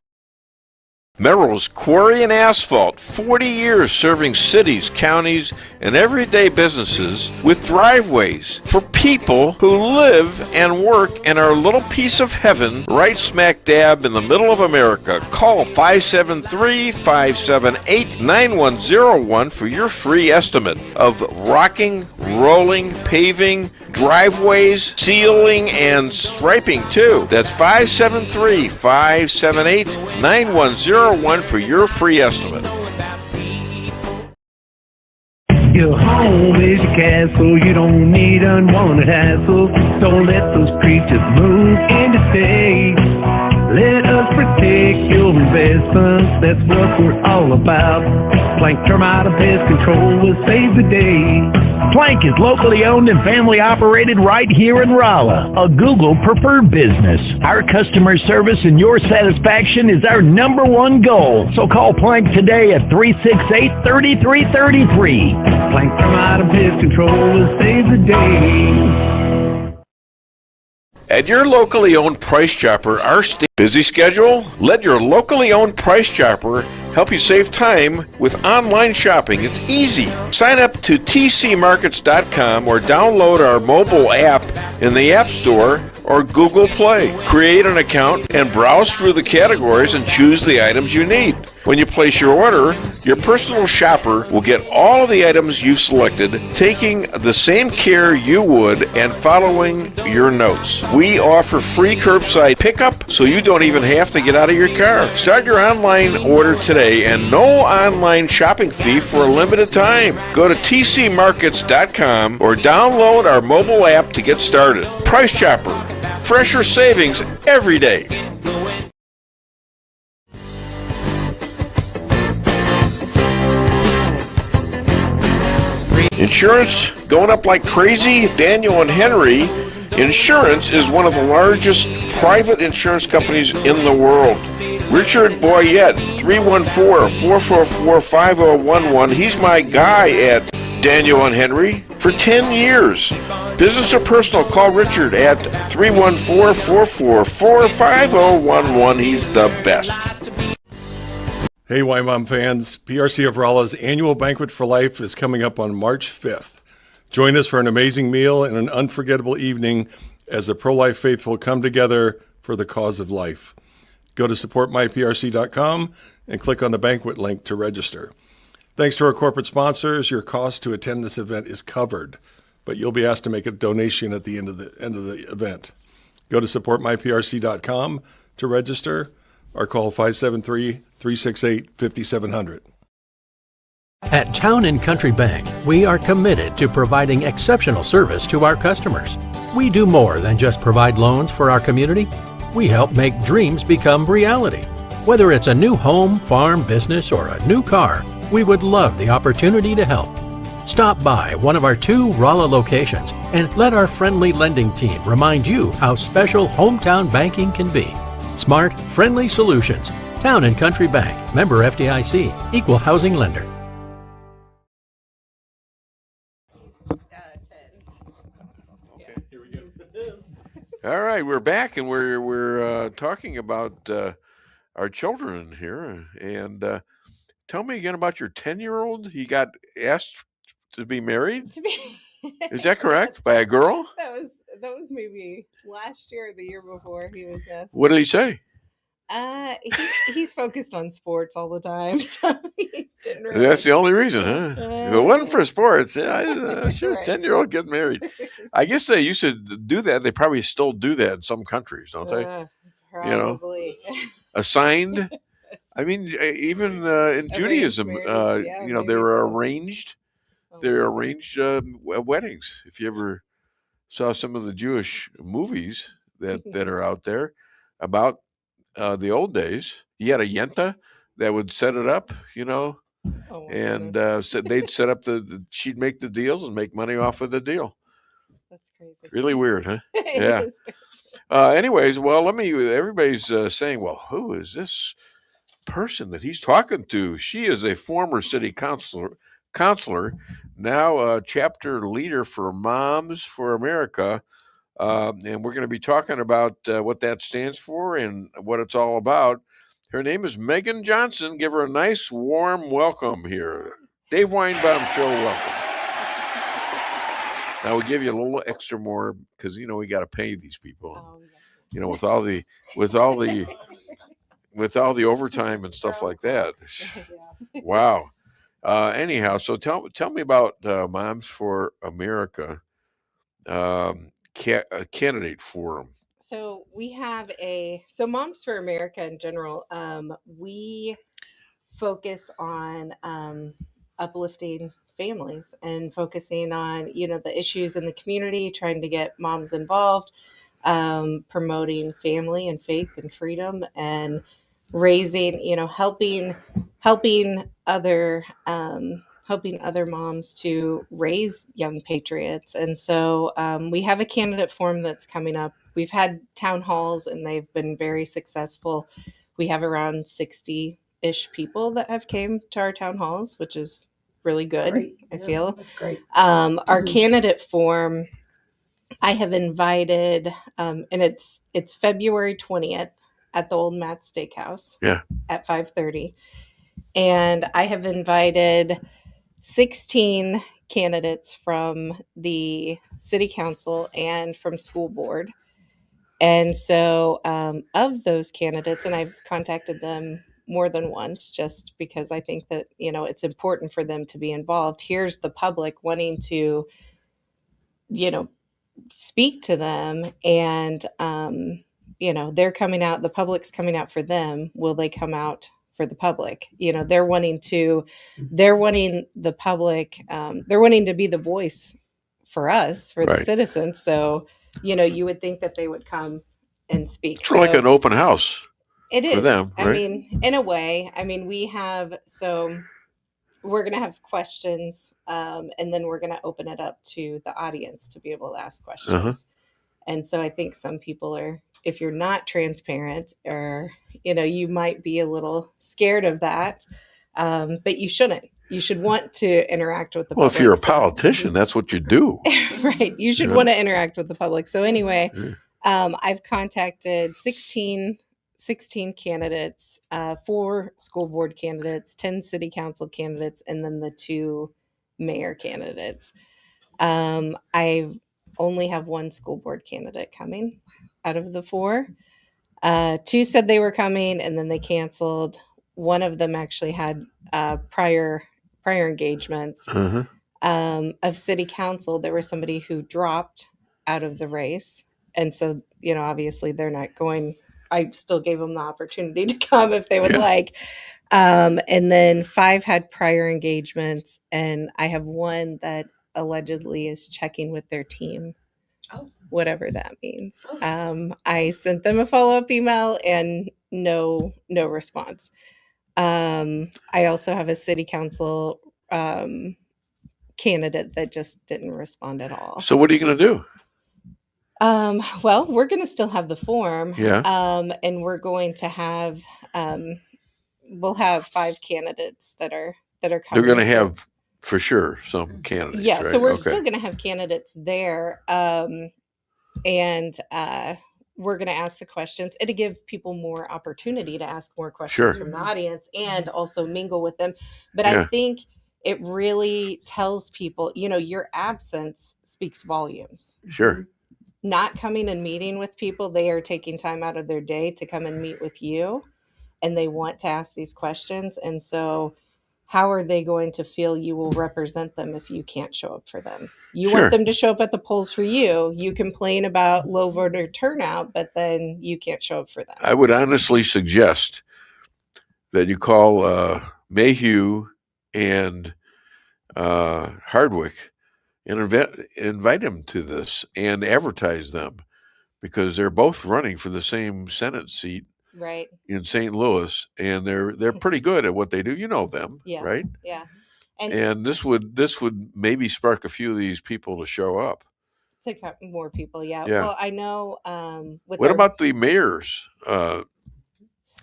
Merrill's Quarry and Asphalt, 40 years serving cities, counties, and everyday businesses with driveways for people who live and work in our little piece of heaven right smack dab in the middle of America. Call 573-578-9101 for your free estimate of rocking, rolling, paving, driveways, sealing, and striping too. That's 573-578-9101 for your free estimate. Your home is your castle, you don't need unwanted hassle. Don't let those creatures move in to stay. Let us protect your investments, that's what we're all about. Plank Termite and Pest Control will save the day. Plank is locally owned and family operated right here in Rolla, a Google preferred business. Our customer service and your satisfaction is our number one goal. So call Plank today at 368-3333. Plank Termite and Pest Control will save the day. At your locally owned Price Chopper, our busy schedule? Let your locally owned Price Chopper help you save time with online shopping. It's easy. Sign up to tcmarkets.com or download our mobile app in the App Store or Google Play. Create an account and browse through the categories and choose the items you need. When you place your order, your personal shopper will get all of the items you've selected, taking the same care you would and following your notes. We offer free curbside pickup, so you don't even have to get out of your car. Start your online order today and no online shopping fee for a limited time. Go to tcmarkets.com or download our mobile app to get started. Price Chopper. Fresher savings every day. Insurance going up like crazy? Daniel and Henry Insurance is one of the largest private insurance companies in the world. Richard Boyette, 314-444-5011. He's my guy at Daniel and Henry for 10 years. Business or personal, call Richard at 314-444-5011. He's the best. Hey, Weinbaum fans. PRC of Rolla's annual Banquet for Life is coming up on March 5th. Join us for an amazing meal and an unforgettable evening as the pro-life faithful come together for the cause of life. Go to supportmyprc.com and click on the banquet link to register. Thanks to our corporate sponsors, your cost to attend this event is covered, but you'll be asked to make a donation at the end of the event. Go to supportmyprc.com to register or call 573-368-5700. At Town & Country Bank, we are committed to providing exceptional service to our customers. We do more than just provide loans for our community. We help make dreams become reality. Whether it's a new home, farm, business, or a new car, we would love the opportunity to help. Stop by one of our 2 Rolla locations and let our friendly lending team remind you how special hometown banking can be. Smart, friendly solutions. Town & Country Bank. Member FDIC. Equal housing lender. All right, we're back, and we're talking about our children here. And tell me again about your 10-year-old. He got asked to be married. Is that correct? By a girl? That was maybe last year or the year before he was asked. What did he say? He's focused on sports all the time, so he didn't really. That's the only reason, huh? If it wasn't for sports, sure, Right. 10-year-old getting married. I guess they used to do that. They probably still do that in some countries, don't they? Probably. Assigned. I mean, even in Judaism, there were arranged. There are arranged weddings. If you ever saw some of the Jewish movies that are out there about the old days, you had a yenta that would set it up, and so they'd set up she'd make the deals and make money off of the deal. That's crazy. Really weird, huh? It Yeah. is. Anyways, well, everybody's saying, well, who is this person that he's talking to? She is a former city counselor, now a chapter leader for Moms for America. And we're going to be talking about what that stands for and what it's all about. Her name is Megan Johnson. Give her a nice, warm welcome here. Dave Weinbaum Show, welcome. Now we'll give you a little extra more because we got to pay these people. With all the overtime and stuff like that. Wow. Anyhow, so tell me about Moms for America candidate forum. So we have Moms for America in general. We focus on uplifting families and focusing on the issues in the community, trying to get moms involved, promoting family and faith and freedom, and raising, helping other moms to raise young patriots. And so we have a candidate forum that's coming up. We've had town halls and they've been very successful. We have around 60-ish people that have came to our town halls, which is really good. Great. I feel that's great. Our candidate forum, I have invited, and it's February 20th at the Old Matt Steakhouse. Yeah. At 5:30, and I have invited 16 candidates from the city council and from school board. And so of those candidates, and I've contacted them more than once just because I think that, it's important for them to be involved. Here's the public wanting to, speak to them, and, they're coming out, the public's coming out for them. Will they come out for the public? They're wanting the public, they're wanting to be the voice for us, for the citizens. So, you would think that they would come and speak. It's like an open house. It is for them, right? I mean, in a way. I mean, we're going to have questions, and then we're going to open it up to the audience to be able to ask questions. Uh-huh. And so I think some people if you're not transparent, or, you might be a little scared of that, but you shouldn't. You should want to interact with the public. Well, if you're a politician, that's what you do. Right. You should want to interact with the public. So anyway, I've contacted 16 candidates, 4 school board candidates, 10 city council candidates, and then the 2 mayor candidates. I only have 1 school board candidate coming out of the 4. 2 said they were coming and then they canceled. One of them actually had prior engagements. Of city council. There was somebody who dropped out of the race. And so, obviously they're not going. I still gave them the opportunity to come if they would like. And then 5 had prior engagements, and I have 1 that allegedly is checking with their team, whatever that means. I sent them a follow-up email and no response. I also have a city council candidate that just didn't respond at all. So what are you going to do? Well, we're going to still have the form. Yeah. And we're going to have, we'll have 5 candidates that are coming. They're going to have, for sure, some candidates. Yeah. Right? So we're still going to have candidates there. And we're going to ask the questions. It'll give people more opportunity to ask more questions from the audience and also mingle with them. But I think it really tells people, your absence speaks volumes. Sure. not coming and meeting with people. They are taking time out of their day to come and meet with you, and they want to ask these questions. And so how are they going to feel you will represent them if you can't show up for them? You Sure. want them to show up at the polls for you. You complain about low voter turnout, but then you can't show up for them. I would honestly suggest that you call Mayu and Hardwick and invite them to this and advertise them, because they're both running for the same Senate seat Right. in St. Louis, and they're pretty good at what they do. You know them, Yeah. right? Yeah. And this would maybe spark a few of these people to show up. To cut more people, yeah. Yeah. Well, I know. What about the mayor's so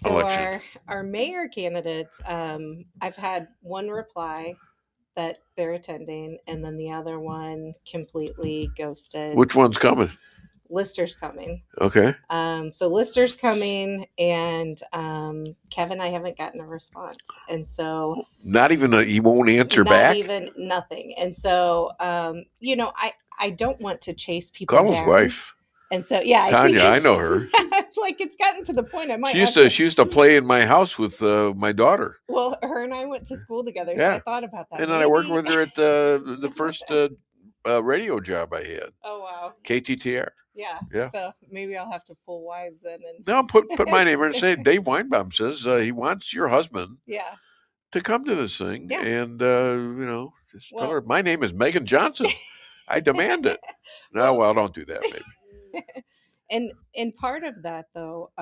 election? our mayor candidates? I've had one reply that they're attending, and then the other one completely ghosted. Which one's coming? Lister's coming. Okay. So Lister's coming, and Kevin, I haven't gotten a response, and so Not even he won't answer not back. even nothing. And so I don't want to chase people Call his down. wife. And so yeah, Tanya, I know her. Like it's gotten to the point I might. She used to play in my house with my daughter. Well, her and I went to school together, so Yeah. I thought about that. And then I worked with her at the first radio job I had. Oh wow. KTTR. Yeah. Yeah. So maybe I'll have to pull wives in and No, put my name in and say Dave Weinbaum says he wants your husband yeah. to come to this thing, Yeah. and just tell her my name is Megan Johnson. I demand it. No, well, don't do that, maybe. And part of that though,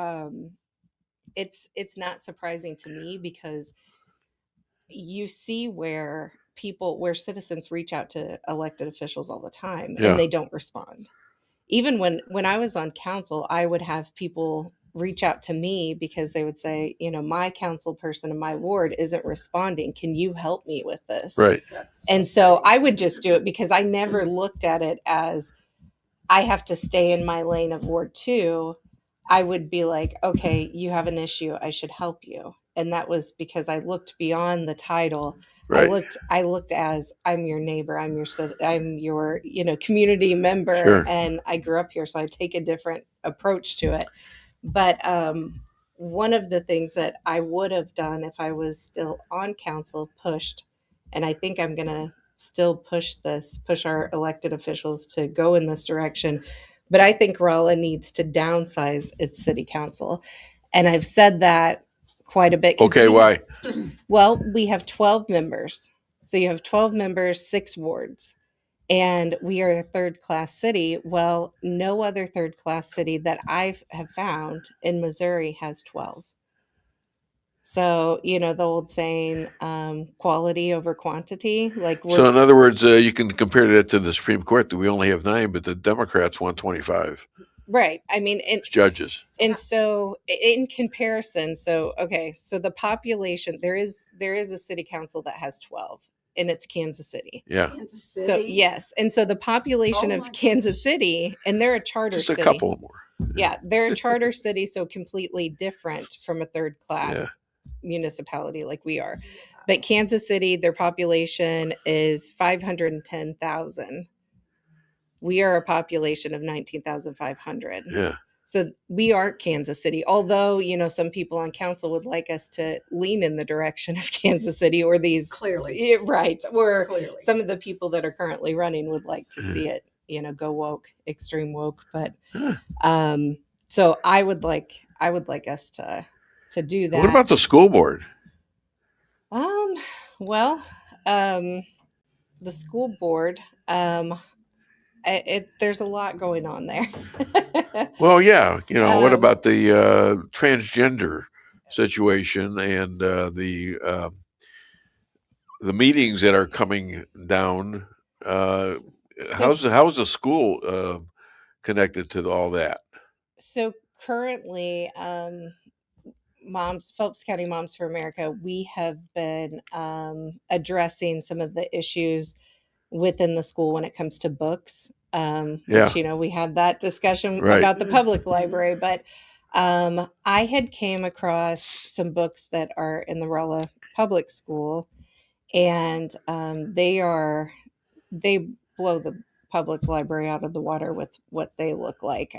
it's not surprising to me, because you see where citizens reach out to elected officials all the time Yeah. and they don't respond. Even when I was on council, I would have people reach out to me because they would say, my council person in my ward isn't responding. Can you help me with this? Right. And so I would just do it, because I never looked at it as I have to stay in my lane of Ward 2. I would be like, okay, you have an issue. I should help you. And that was because I looked beyond the title. Right. I looked as I'm your neighbor. I'm your community member. Sure. And I grew up here, so I take a different approach to it. But one of the things that I would have done if I was still on council, pushed, and I think I'm going to still push our elected officials to go in this direction. But I think Rolla needs to downsize its city council. And I've said that quite a bit. Okay, why? Well, we have 12 members. So you have 12 members, 6 wards. And we are a third-class city. Well, no other third-class city that I have found in Missouri has 12. So, the old saying, quality over quantity. So in other words, you can compare that to the Supreme Court, that we only have 9, but the Democrats want 25. Right. I mean, judges. And so in comparison, so the population, there is a city council that has 12, and it's Kansas City. Yeah. Kansas City? So yes. And so the population of Kansas City, and they're a charter Just city. a couple more. Yeah. They're a charter city, so completely different from a third class municipality like we are. But Kansas City, their population is 510,000. We are a population of 19,500. Yeah. So we are Kansas City, although, some people on council would like us to lean in the direction of Kansas City, or these clearly, right. Or clearly. Some of the people that are currently running would like to see it, go woke, extreme woke. But so I would like us to do that. What about the school board? Well, the school board, there's a lot going on there. Well, yeah. What about the transgender situation and the meetings that are coming down? How's the school connected to all that? So currently, Phelps County Moms for America, we have been addressing some of the issues within the school when it comes to books. Which, we had that discussion about the public library, but I had came across some books that are in the Rolla Public School, and they blow the public library out of the water with what they look like.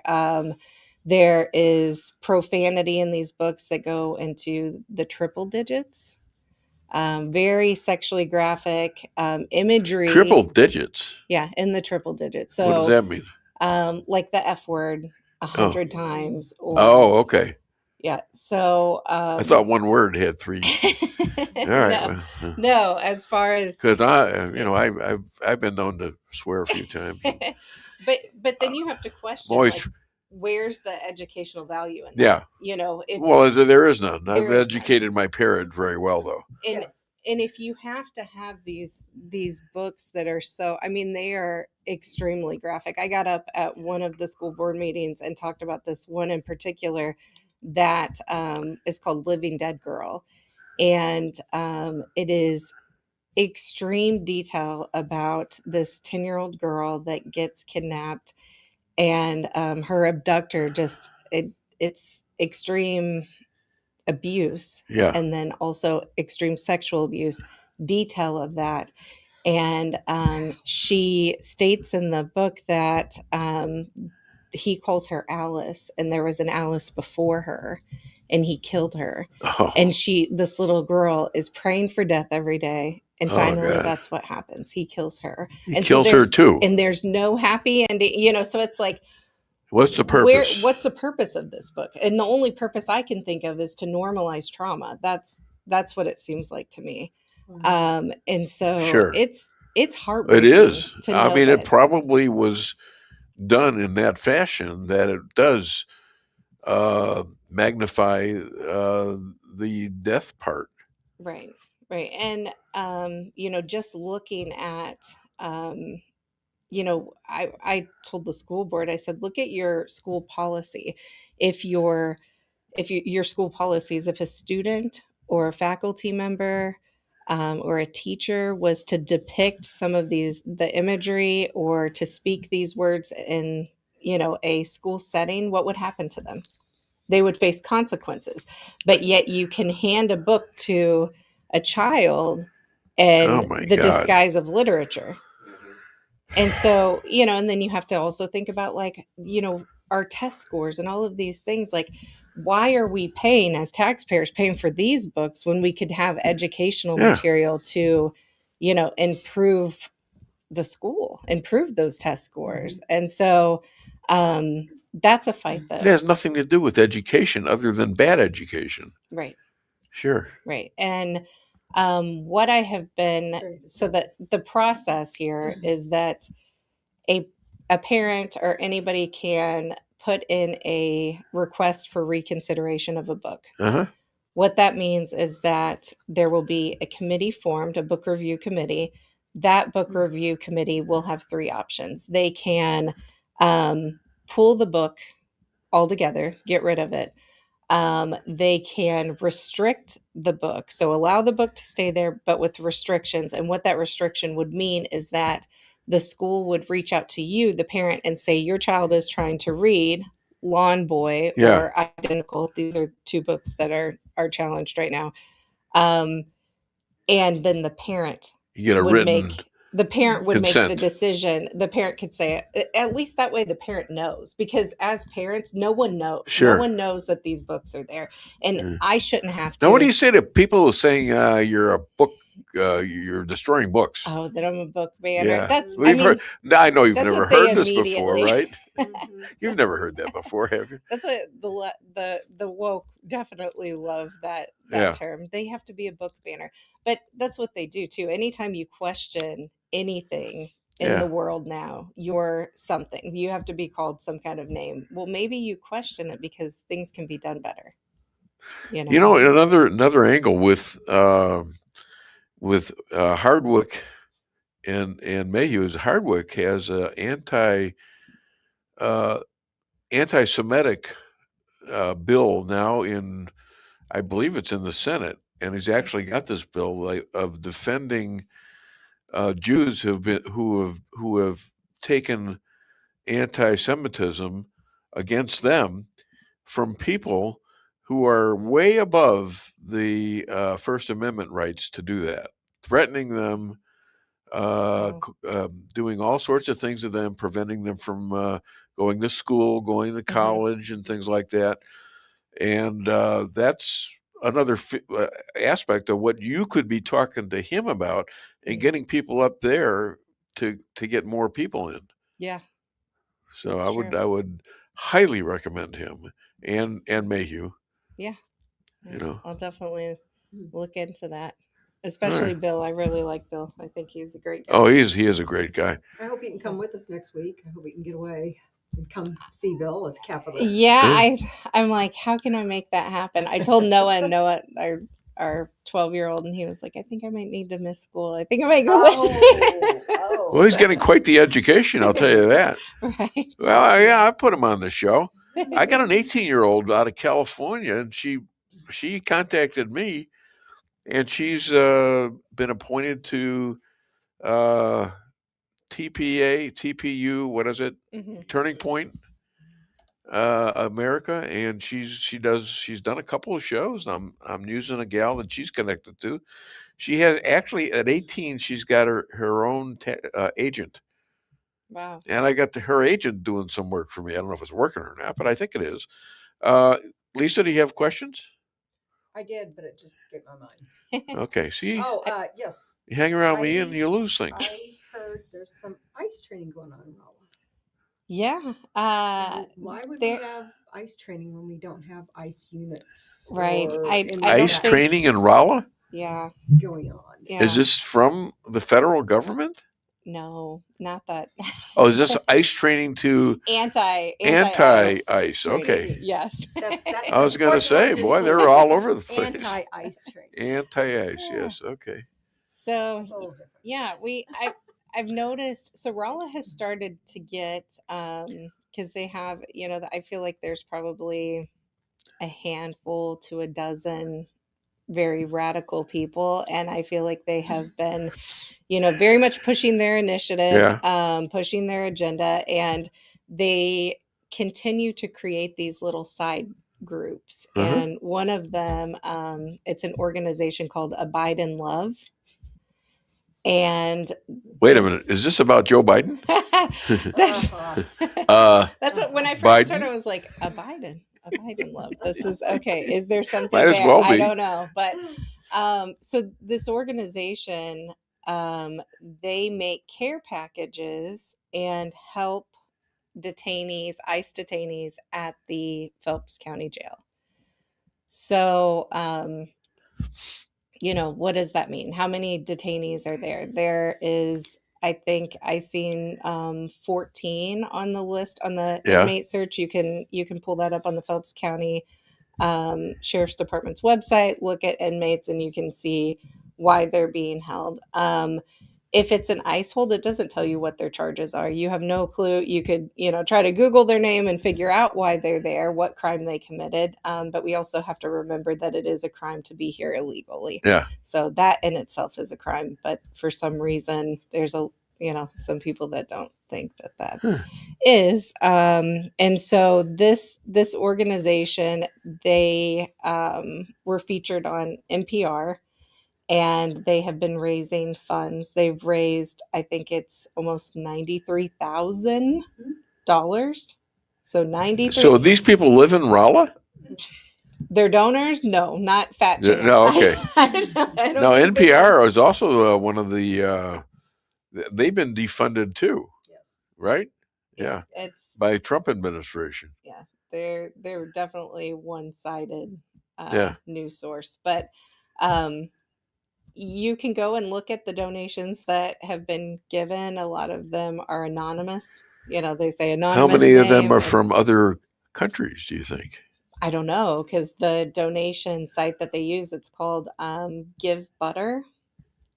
There is profanity in these books that go into the triple digits. Very sexually graphic imagery. Triple digits? Yeah, in the triple digits. So what does that mean? Like the F word 100 times. Or, okay. Yeah. So I thought one word had 3. All right. No, as far as because I've been known to swear a few times. but then you have to question where's the educational value in that? Yeah. Well, there is none. I've educated my parent very well, though. And if you have to have these books that are they are extremely graphic. I got up at one of the school board meetings and talked about this one in particular that is called Living Dead Girl. And it is extreme detail about this 10-year-old girl that gets kidnapped, and her abductor it's extreme abuse, and then also extreme sexual abuse, detail of that. And she states in the book that he calls her Alice, and there was an Alice before her, and he killed her. And this little girl is praying for death every day. And finally, that's what happens. He kills her. He kills her too. And there's no happy ending, so it's like, what's the purpose? What's the purpose of this book? And the only purpose I can think of is to normalize trauma. That's what it seems like to me. And so it's heartbreaking. It is. I mean, it probably was done in that fashion that it does magnify the death part. Right. And, just looking at, I told the school board, I said, look at your school policy. If your school policies, if a student or a faculty member or a teacher was to depict some of the imagery or to speak these words in, a school setting, what would happen to them? They would face consequences. But yet you can hand a book to a child and disguise of literature. And so, and then you have to also think about our test scores and all of these things. Like, why are we paying as taxpayers for these books when we could have educational material to, improve the school, improve those test scores? And so that's a fight that it has nothing to do with education other than bad education. Right. Sure. Right. And what I have been, so that the process here is that a parent or anybody can put in a request for reconsideration of a book. What that means is that there will be a committee formed, a book review committee. That book review committee will have 3 options. They can pull the book altogether, get rid of it. They can restrict the book, so allow the book to stay there, but with restrictions. And what that restriction would mean is that the school would reach out to you, the parent, and say, your child is trying to read Lawn Boy or Identical. These are 2 books that are challenged right now. And then the parent would make the decision. The parent could say, at least that way the parent knows, because as parents, no one knows. Sure. No one knows that these books are there. And I shouldn't have to. Now, what do you say to people saying you're a book, you're destroying books? Oh, that I'm a book banner. Yeah. I know you've never heard this before, right? You've never heard that before, have you? That's the woke definitely love that term. They have to be a book banner. But that's what they do too. Anytime you question anything in the world now, you're something. You have to be called some kind of name. Well, maybe you question it because things can be done better. Another angle with Hardwick and Mayu is Hardwick has a anti-Semitic bill now in, I believe it's in the Senate, and he's actually got this bill of defending Jews who have taken anti-Semitism against them from people who are way above the First Amendment rights to do that, threatening them doing all sorts of things to them, preventing them from going to school, going to college, and things like that. And that's another aspect of what you could be talking to him about and getting people up there to get more people in. Yeah. So I would highly recommend him and Mayu. Yeah. You know, I'll definitely look into that. Especially Bill. I really like Bill. I think he's a great guy. Oh, he is a great guy. I hope he can come with us next week. I hope we can get away and come see Bill at the Capitol. Yeah, I'm like, how can I make that happen? I told Noah, our 12-year-old, and he was like, I think I might need to miss school. I think I might go with. Well, he's getting quite the education, I'll tell you that. Right. Well, yeah, I put him on the show. I got an 18-year-old out of California, and she contacted me, and she's been appointed to TPU, what is it? Turning Point America, and she's done a couple of shows. I'm using a gal that she's connected to. She has actually at 18, she's got her own agent. Wow. And I got her agent doing some work for me. I don't know if it's working or not, but I think it is. Lisa, do you have questions? I did, but it just escaped my mind. Okay, see? Oh, yes. You hang around me and you lose things. I heard there's some ice training going on in Rolla. Yeah. Why would we have ice training when we don't have ice units? Right. Ice training in Rolla? Yeah. Going on. Yeah. Is this from the federal government? No, not that. Oh, is this ice training to anti-ice? Okay. Yes. I was going to say, boy, they're all over the place. Anti-ice training. Anti-ice, yes. Okay. So yeah, I've noticed. So Rolla has started to get because they have, I feel like there's probably a handful to a dozen very radical people, and I feel like they have been very much pushing their initiative, pushing their agenda, and they continue to create these little side groups. And one of them, it's an organization called Abide in Love. And wait a minute, is this about Joe Biden? That's what, when I first started, I was like, Abide in Love. This is okay. Is there something Might as there? well be. I don't know. But so this organization, they make care packages and help ICE detainees at the Phelps County Jail. So, what does that mean? How many detainees are there? There is, I think I seen 14 on the list on the inmate search. You can pull that up on the Phelps County Sheriff's Department's website, look at inmates, and you can see why they're being held. If it's an ICE hold, it doesn't tell you what their charges are. You have no clue. You could, try to Google their name and figure out why they're there, what crime they committed. But we also have to remember that it is a crime to be here illegally. Yeah. So that in itself is a crime. But for some reason, there's some people that don't think that is. And so this organization, they were featured on NPR. And they have been raising funds. They've raised, I think it's almost $93,000. So So these people live in Rolla? They're donors? No, not fat chicks. No, okay. I don't Now NPR is also one of the. They've been defunded too, right? Yeah, by Trump administration. Yeah, they're definitely one-sided news source, but. You can go and look at the donations that have been given. A lot of them are anonymous. They say anonymous. How many of them are from other countries, do you think? I don't know, because the donation site that they use, it's called Give Butter.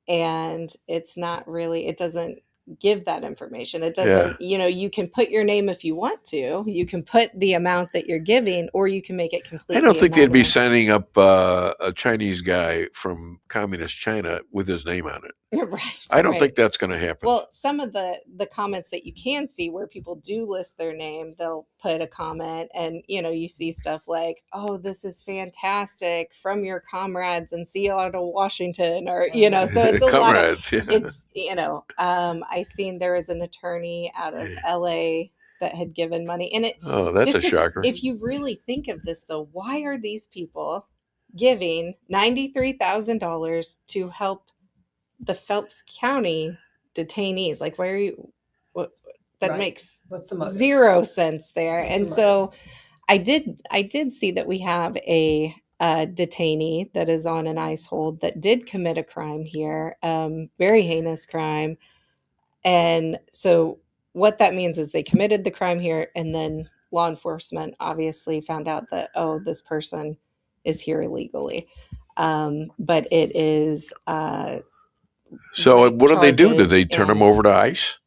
And it's not really, it doesn't give that information. It doesn't, you can put your name if you want to. You can put the amount that you're giving, or you can make it completely. I don't think they'd be anonymous. signing up a Chinese guy from communist China with his name on it. Right. I don't think that's going to happen. Well, some of the comments that you can see where people do list their name, they'll put a comment, and you see stuff like, "Oh, this is fantastic from your comrades in Seattle, Washington," or so it's a comrades, lot of, it's I seen there was an attorney out of LA that had given money, and that's a shocker. If you really think of this, though, why are these people giving $93,000 to help the Phelps County detainees? Like, why are you? That makes zero sense there. And so, I did see that we have a detainee that is on an ICE hold that did commit a crime here, very heinous crime. And so, what that means is they committed the crime here, and then law enforcement obviously found out that, oh, this person is here illegally. But it is. So what do they do? Do they turn them over to ICE?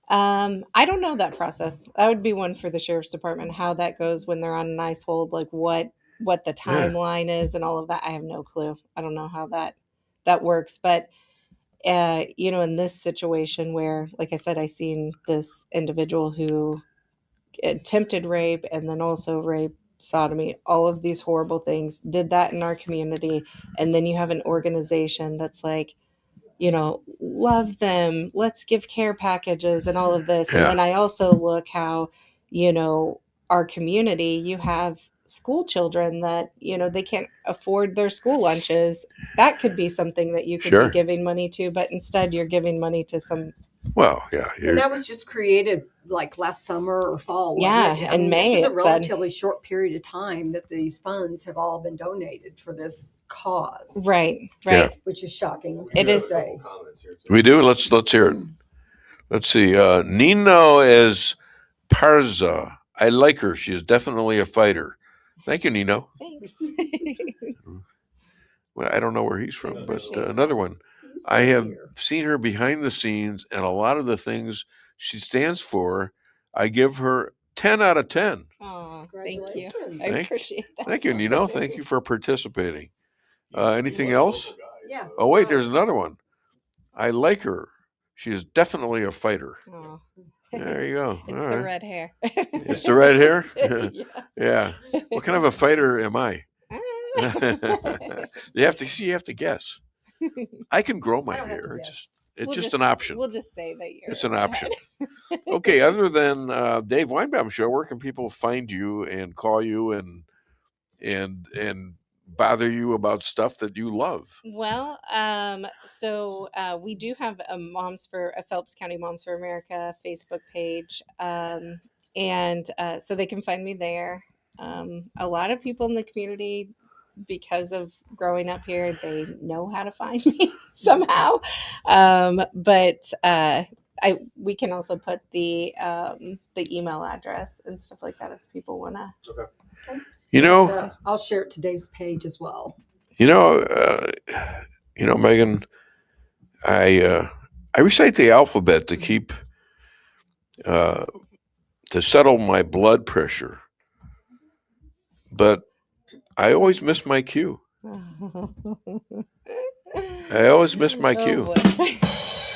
I don't know that process. That would be one for the sheriff's department, how that goes when they're on an ICE hold, like what the timeline is and all of that. I have no clue. I don't know how that works. But, in this situation where, like I said, I seen this individual who attempted rape and then also rape, sodomy, all of these horrible things, did that in our community. And then you have an organization that's like, love them, let's give care packages and all of this. Yeah. And then I also look how, our community, you have school children that, they can't afford their school lunches. That could be something that you could be giving money to, but instead you're giving money to some. Well, yeah. And that was just created like last summer or fall. In May. This is a relatively short period of time that these funds have all been donated for this cause. Right. Yeah. Which is shocking. It is. We do. Let's hear it. Let's see. Nino is Parza. I like her. She is definitely a fighter. Thank you, Nino. Thanks. Well, I don't know where he's from, but another one. I have seen her behind the scenes, and a lot of the things she stands for, I give her 10 out of 10. Oh, thank you. I Thank- appreciate that. Thank you, Nino. Thank you for participating. Anything else? Yeah. Oh, wait, there's another one. I like her. She is definitely a fighter. Oh. There you go. It's All the right. red hair. It's the red hair? Yeah. Yeah. What kind of a fighter am I? You have to guess. I can grow my hair. It's just an option. We'll just say that you're. It's an option. Okay. Other than Dave Weinbaum Show, where can people find you and call you and bother you about stuff that you love? Well, so we do have a Phelps County Moms for America Facebook page, and so they can find me there. A lot of people in the community, because of growing up here, they know how to find me somehow. But we can also put the email address and stuff like that if people want to. Okay. I'll share it to Dave's page as well. Megan, I recite the alphabet to keep to settle my blood pressure, but I always miss my cue. I always miss my cue.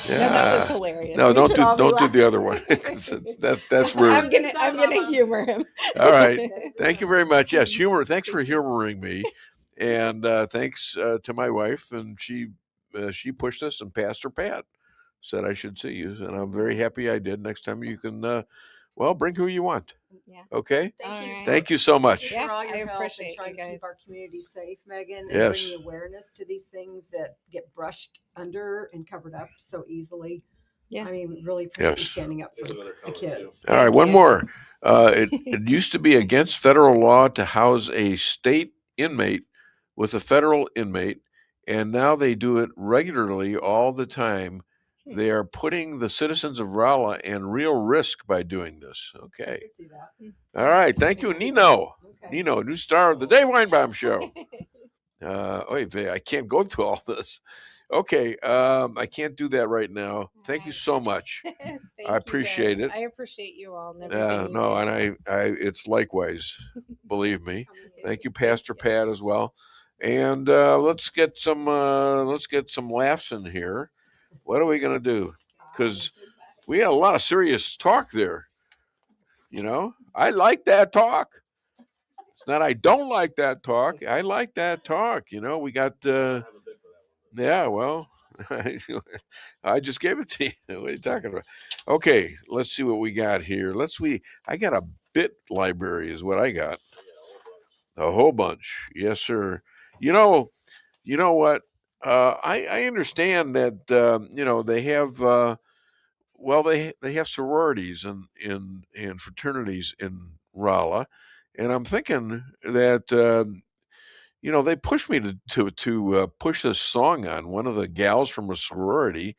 Yeah. No, that was hilarious. No, don't do the other one. That's rude. I'm gonna humor him. All right. Thank you very much. Yes, humor. Thanks for humoring me, and thanks to my wife. And she pushed us, and Pastor Pat said I should see you, and I'm very happy I did. Next time you can, bring who you want. Yeah. Okay. Thank you. Thank you so much. For all your I help appreciate and trying you to guys. keep our community safe, Megan, and Yes. bringing awareness to these things that get brushed under and covered up so easily. Yeah. I mean, really appreciate you Yes. standing up for the kids. All right, one more. It used to be against federal law to house a state inmate with a federal inmate, and now they do it regularly all the time. They are putting the citizens of Rolla in real risk by doing this. Okay. I can see that. All right. Thank you, Nino. Okay. Nino, new star of the Dave Weinbaum Show. I can't go through all this. Okay, I can't do that right now. Thank you so much. I appreciate it. I appreciate you all. No, and I it's likewise. Believe me. Thank you, Pastor Pat, as well. And let's get some laughs in here. What are we gonna do? Because we had a lot of serious talk there. I like that talk. It's not I don't like that talk. I like that talk. We got yeah, well, I just gave it to you. What are you talking about? Okay, let's see what we got here. I got a bit library is what I got. A whole bunch. Yes, sir. You know what? I understand that they have they have sororities and fraternities in Rolla, and I'm thinking that they pushed me to push this song on one of the gals from a sorority,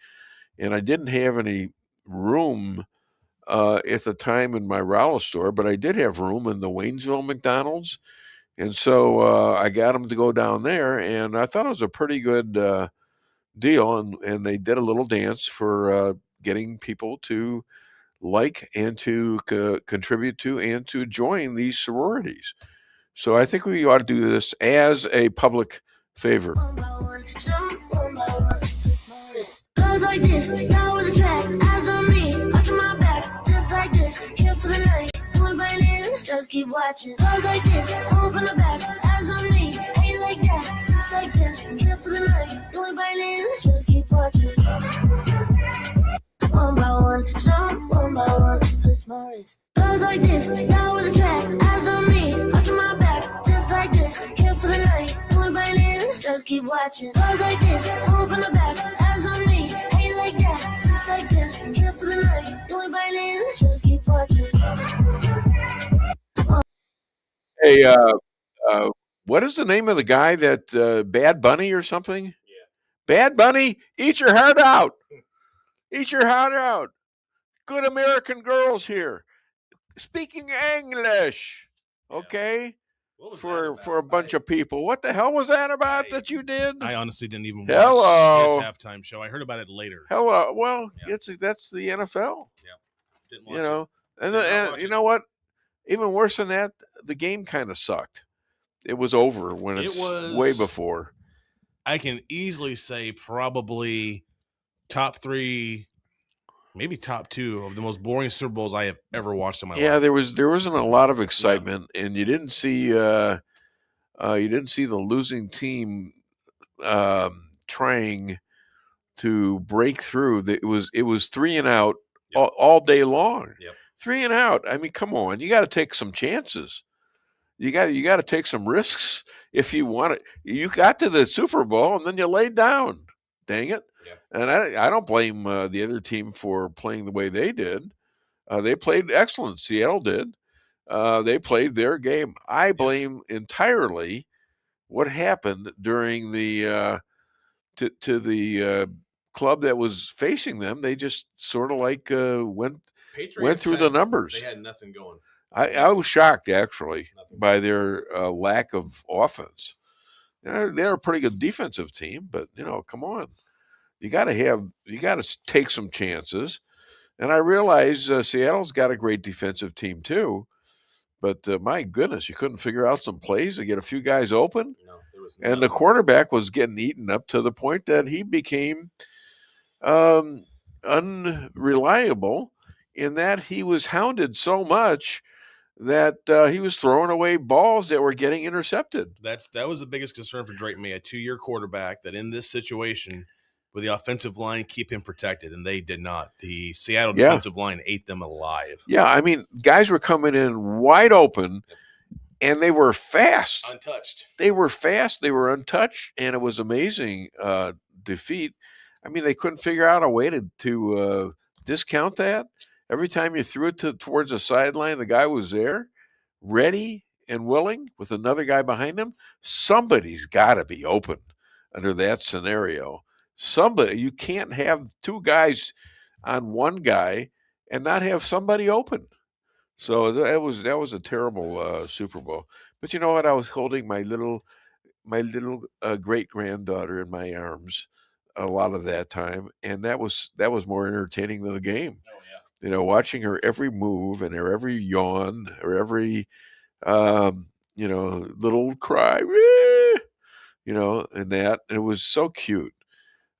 and I didn't have any room at the time in my Rolla store, but I did have room in the Waynesville McDonald's, and so I got them to go down there, and I thought it was a pretty good deal, and they did a little dance for getting people to like and to contribute to and to join these sororities. So I think we ought to do this as a public favor. Goes like this, start with a track, eyes on me, watching my back, just like this, here for the night, doing biting, just keep watching. Goes like this, on from the back, eyes on me, ain't like that, just like this, here for the night, doing biting, just keep watching. One by one, some one by one, twist my wrist. Goes like this, start with a track, eyes on me, watching my back, just like this, here for the night, doing biting, just keep watching. Goes like this, on from the back, eyes on me, ain't like that, just like this, here for the night, doing biting, just keep watching. Hey, what is the name of the guy that Bad Bunny or something? Yeah. Bad Bunny, eat your heart out. Eat your heart out. Good American girls here. Speaking English. Okay? For a bunch of people. What the hell was that about that you did? I honestly didn't even watch Hello. this halftime show. I heard about it later. Hello. Well, that's the NFL. Yeah. Didn't watch it. And you know what? Even worse than that, the game kind of sucked. It was over when it was way before. I can easily say probably top 3, maybe top 2 of the most boring Super Bowls I have ever watched in my life. Yeah, there wasn't a lot of excitement, and you didn't see the losing team trying to break through. It was 3 and out all day long. Yep. 3 and out. I mean, come on, you got to take some chances. You got to take some risks if you want it. You got to the Super Bowl and then you laid down. Dang it. And I don't blame the other team for playing the way they did. They played excellent. Seattle did. They played their game. I blame entirely what happened during the to the club that was facing them. They just sort of like went through the numbers. They had nothing going. I was shocked actually by their lack of offense. They're a pretty good defensive team, but come on. You got to take some chances. And I realize Seattle's got a great defensive team too. But my goodness, you couldn't figure out some plays to get a few guys open. No, there was and the quarterback was getting eaten up to the point that he became unreliable in that he was hounded so much that he was throwing away balls that were getting intercepted. That was the biggest concern for Drake May, a 2-year quarterback that in this situation – with the offensive line, keep him protected, and they did not. The Seattle defensive line ate them alive. Yeah, I mean, guys were coming in wide open, and they were fast. Untouched. They were fast. They were untouched, and it was amazing defeat. I mean, they couldn't figure out a way to discount that. Every time you threw it towards the sideline, the guy was there, ready and willing, with another guy behind him. Somebody's got to be open under that scenario. You can't have 2 guys on one guy and not have somebody open. So that was a terrible Super Bowl. But you know what? I was holding my little great granddaughter in my arms a lot of that time, and that was more entertaining than the game. Oh yeah. You know, watching her every move and her every yawn or every you know, little cry, you know, and that, and it was so cute.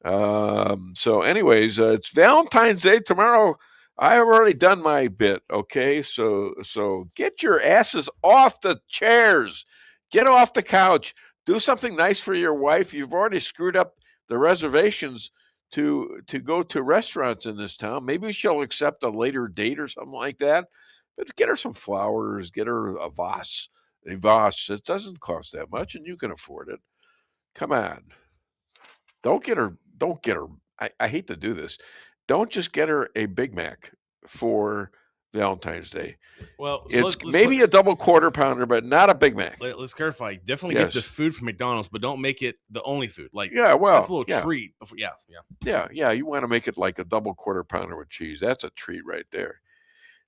So anyways, it's Valentine's Day tomorrow. I have already done my bit. Okay. So get your asses off the chairs, get off the couch, do something nice for your wife. You've already screwed up the reservations to go to restaurants in this town. Maybe she'll accept a later date or something like that, but get her some flowers, get her a vase. It doesn't cost that much and you can afford it. Come on. Don't get her. I hate to do this. Don't just get her a Big Mac for Valentine's Day. Well, so it's maybe a double quarter pounder, but not a Big Mac. Let's clarify. Definitely get the food from McDonald's, but don't make it the only food. Like, well, that's a little treat. Before, yeah. You want to make it like a double quarter pounder with cheese. That's a treat right there.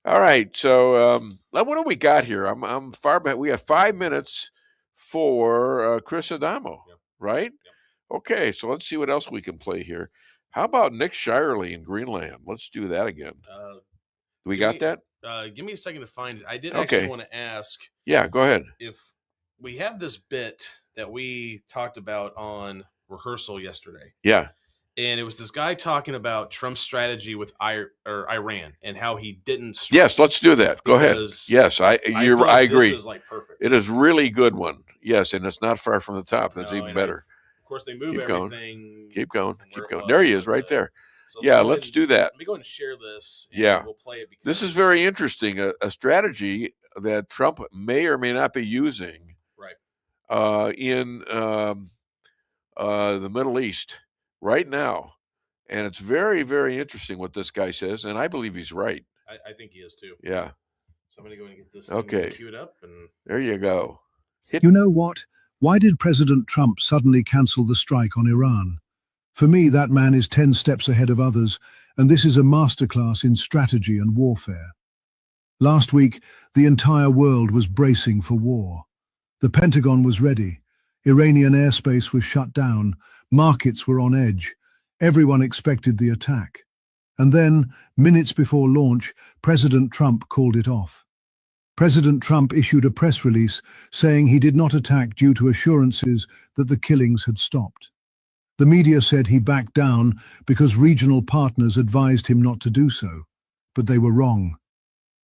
All right. So what do we got here? I'm far back. We have 5 minutes for Chris Adamo, right? Okay, so let's see what else we can play here. How about Nick Shirley in Greenland? Let's do that again. We got that? Give me a second to find it. I did actually want to ask. Yeah, go ahead. If we have this bit that we talked about on rehearsal yesterday. Yeah. And it was this guy talking about Trump's strategy with Iran and how he didn't strike. Yes, let's do that. Go ahead. Yes, I agree. This is like perfect. It is really good one. Yes, and it's not far from the top. That's even better. Of course, they move everything. Keep going. There he is, right there. So let's do that. Let me go and share this. And we'll play it. This is very interesting. A strategy that Trump may or may not be using, in the Middle East right now, and it's very, very interesting what this guy says, and I believe he's right. I think he is too. Yeah. So I'm going to go and get this thing queued up. And there you go. You know what? Why did President Trump suddenly cancel the strike on Iran? For me, that man is 10 steps ahead of others, and this is a masterclass in strategy and warfare. Last week, the entire world was bracing for war. The Pentagon was ready. Iranian airspace was shut down. Markets were on edge. Everyone expected the attack. And then, minutes before launch, President Trump called it off. President Trump issued a press release saying he did not attack due to assurances that the killings had stopped. The media said he backed down because regional partners advised him not to do so, but they were wrong.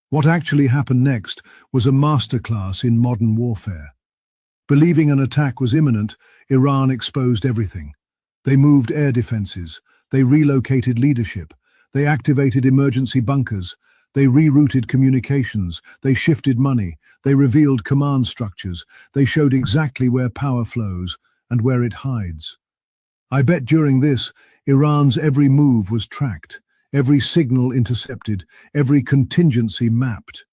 What actually happened next was a masterclass in modern warfare. Believing an attack was imminent, Iran exposed everything. They moved air defenses, they relocated leadership, they activated emergency bunkers, they rerouted communications, they shifted money, they revealed command structures, they showed exactly where power flows and where it hides. I bet during this, Iran's every move was tracked, every signal intercepted, every contingency mapped.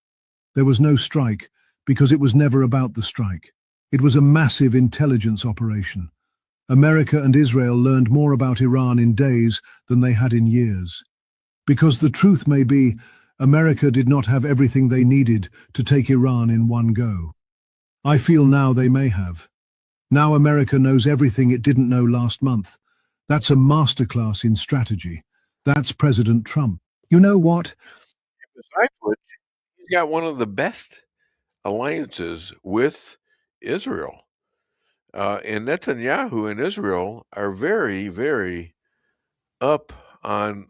There was no strike because it was never about the strike. It was a massive intelligence operation. America and Israel learned more about Iran in days than they had in years. Because the truth may be, America did not have everything they needed to take Iran in one go. I feel now they may have. Now America knows everything it didn't know last month. That's a masterclass in strategy. That's President Trump. You know what? Besides which, he's got one of the best alliances with Israel. And Netanyahu and Israel are very, very up on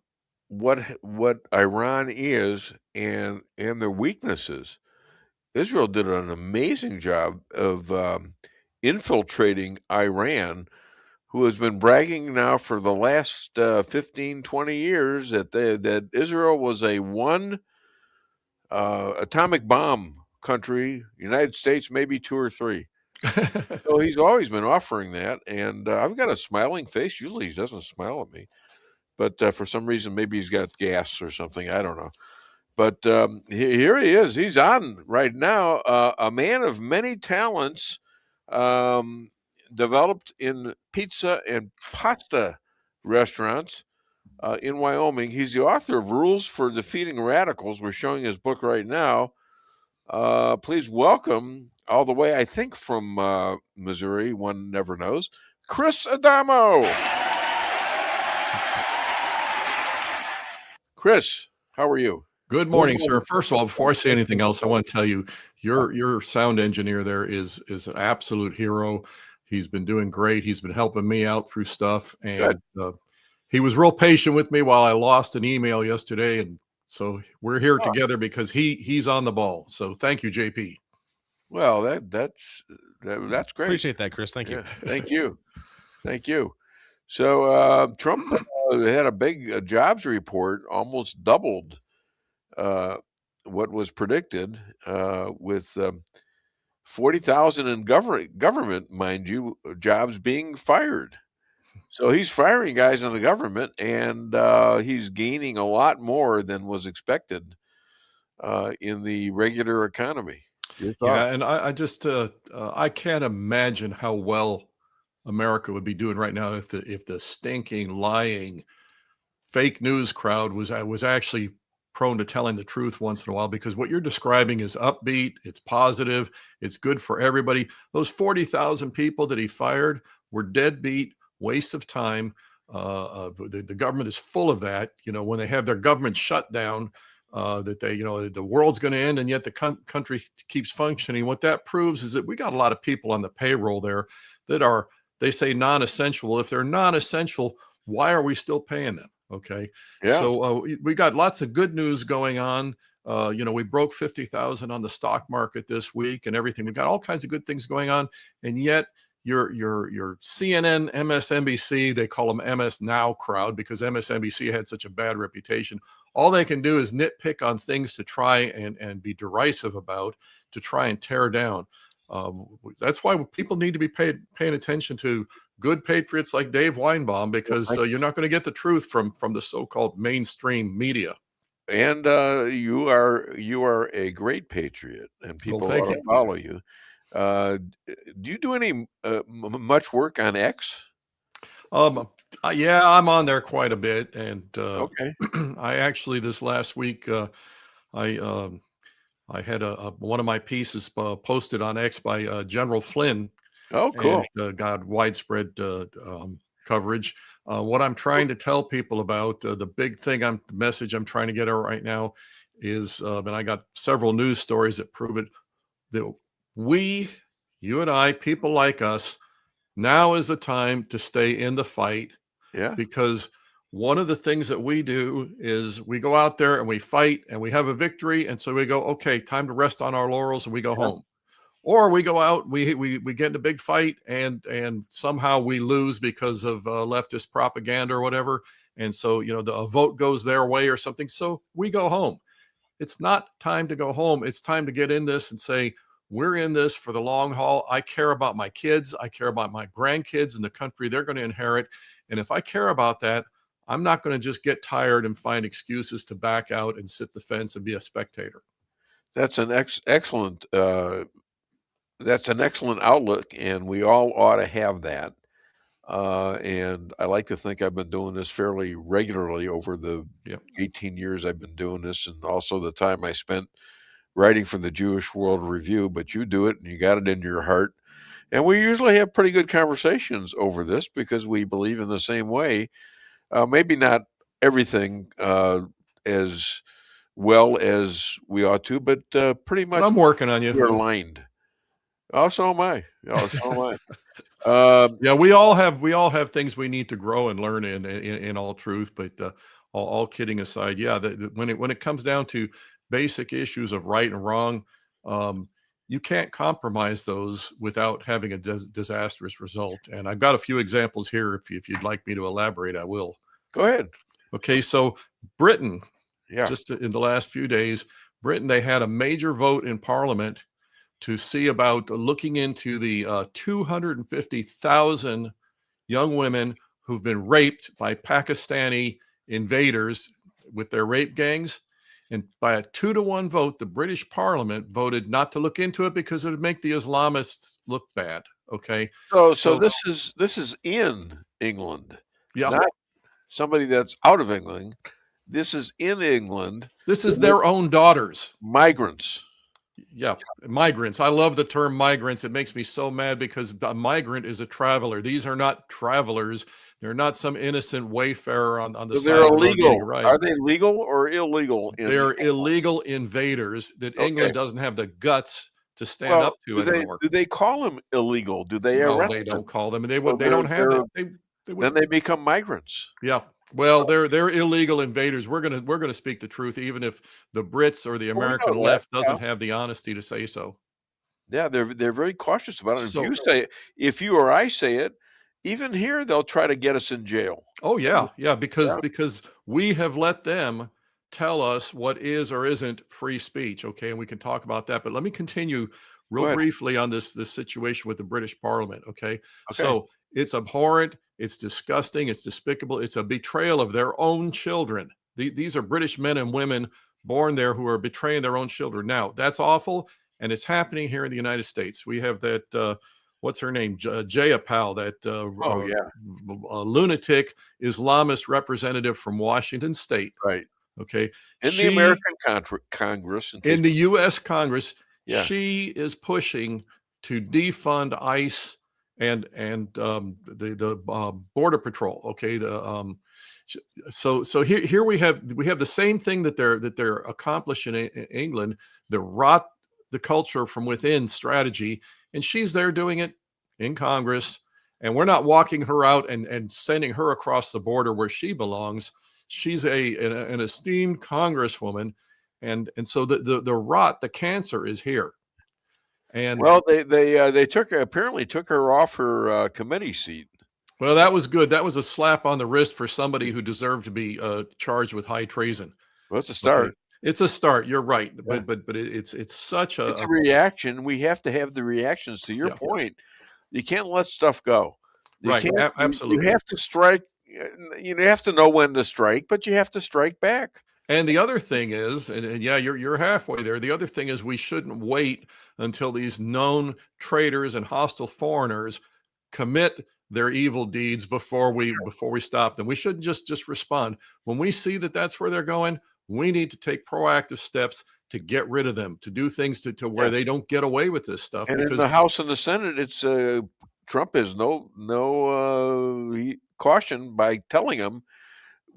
what Iran is and their weaknesses. Israel did an amazing job of infiltrating Iran, who has been bragging now for the last 15, 20 years that Israel was a one atomic bomb country, United States maybe 2 or 3. So he's always been offering that, and I've got a smiling face. Usually he doesn't smile at me, but for some reason maybe he's got gas or something. I don't know. But here he is. He's on right now. A man of many talents, developed in pizza and pasta restaurants in Wyoming. He's the author of Rules for Defeating Radicals. We're showing his book right now. Please welcome, all the way, I think, from Missouri, one never knows, Chris Adamo. Chris, how are you? Good morning, sir. First of all, before I say anything else, I want to tell you your sound engineer there is an absolute hero. He's been doing great. He's been helping me out through stuff, and he was real patient with me while I lost an email yesterday, and so we're here together because he's on the ball. So thank you, JP. Well, that's great. Appreciate that, Chris. Thank you. Yeah, thank you. So Trump had a big jobs report, almost doubled what was predicted, with 40,000 in government, mind you, jobs being fired. So he's firing guys in the government, and he's gaining a lot more than was expected in the regular economy. Yeah, and I just I can't imagine how well America would be doing right now if the stinking, lying, fake news crowd was actually prone to telling the truth once in a while, because what you're describing is upbeat, it's positive, it's good for everybody. Those 40,000 people that he fired were deadbeat, waste of time. The government is full of that. You know, when they have their government shutdown, that they, the world's going to end, and yet the country keeps functioning. What that proves is that we got a lot of people on the payroll there that are, they say, non-essential. If they're non-essential, why are we still paying them? Okay. Yeah. So we got lots of good news going on. We broke 50,000 on the stock market this week and everything. We got all kinds of good things going on. And yet your CNN, MSNBC, they call them MS Now crowd because MSNBC had such a bad reputation. All they can do is nitpick on things to try and be derisive about, to try and tear down. That's why people need to be paying attention to good patriots like Dave Weinbaum, because you're not going to get the truth from the so-called mainstream media. And you are a great patriot, and people ought to follow you. Do you do any much work on X? Yeah, I'm on there quite a bit, and okay. I actually this last week I had one of my pieces posted on X by General Flynn. Oh, cool! And, got widespread coverage. What I'm trying to tell people about the big thing, the message I'm trying to get out right now is, and I got several news stories that prove it, that you and I, people like us, now is the time to stay in the fight. Yeah. Because one of the things that we do is we go out there and we fight and we have a victory. And so we go, okay, time to rest on our laurels, and we go home. Or we go out, we get in a big fight and somehow we lose because of leftist propaganda or whatever. And so, a vote goes their way or something. So we go home. It's not time to go home. It's time to get in this and say, we're in this for the long haul. I care about my kids. I care about my grandkids and the country they're going to inherit. And if I care about that, I'm not going to just get tired and find excuses to back out and sit the fence and be a spectator. That's an excellent outlook, and we all ought to have that. And I like to think I've been doing this fairly regularly over the 18 years I've been doing this, and also the time I spent writing for the Jewish World Review. But you do it, and you got it in your heart. And we usually have pretty good conversations over this because we believe in the same way. Maybe not everything as well as we ought to, but pretty much. I'm working on you. We're aligned. Oh, so am I. Yeah, we all have things we need to grow and learn in all truth. But all kidding aside, yeah, when it comes down to basic issues of right and wrong, you can't compromise those without having a disastrous result. And I've got a few examples here. If you'd like me to elaborate, I will. Go ahead. Okay, so Britain, just in the last few days, they had a major vote in Parliament to see about looking into the 250,000 young women who've been raped by Pakistani invaders with their rape gangs. And by a 2-to-1 vote, the British Parliament voted not to look into it because it would make the Islamists look bad. Okay. So this is in England. Yeah. Not somebody that's out of England. This is in England. This is their own daughters. Migrants. Yeah, migrants. I love the term migrants. It makes me so mad because a migrant is a traveler. These are not travelers. They're not some innocent wayfarer on the So side they're of the road getting a illegal. ride. Are they legal or illegal? They're illegal invaders that England doesn't have the guts to stand up to anymore. Do they call them illegal? Do they No, arrest they them? don't call them. And they So don't have they're- that. Then they become migrants. Yeah. Well, they're illegal invaders. We're gonna speak the truth, even if the Brits or the Well, we American know left that, doesn't yeah. have the honesty to say so. Yeah, they're very cautious about it. So- If you or I say it, even here they'll try to get us in jail. Oh yeah, because we have let them tell us what is or isn't free speech. Okay, and we can talk about that. But let me continue Go real ahead. briefly on this situation with the British Parliament. Okay, so it's abhorrent, it's disgusting, it's despicable, it's a betrayal of their own children. These are British men and women born there who are betraying their own children. Now that's awful, and it's happening here in the United States. We have that. What's her name? Jayapal, that lunatic Islamist representative from Washington State. Right. Okay. In the American Congress. In the U.S. Congress, Yeah. she is pushing to defund ICE and the Border Patrol. Okay. So here we have the same thing that they're accomplishing in England, the rot the culture from within strategy, and she's there doing it in Congress, and we're not walking her out and sending her across the border where she belongs. She's an esteemed congresswoman, and so the rot, the cancer is here. And well, they apparently took her off her committee seat. Well, that was good. That was a slap on the wrist for somebody who deserved to be charged with high treason. Well, it's a start. Okay. It's a start. You're right, but it's such a It's a reaction. We have to have the reactions. To your point, you can't let stuff go. Absolutely. You have to strike. You have to know when to strike, but you have to strike back. And the other thing is, and yeah, you're halfway there. The other thing is, we shouldn't wait until these known traitors and hostile foreigners commit their evil deeds before we stop them. We shouldn't just respond when we see that that's where they're going. We need to take proactive steps to get rid of them, to do things to where they don't get away with this stuff. And in the House and the Senate, it's Trump has no caution by telling them,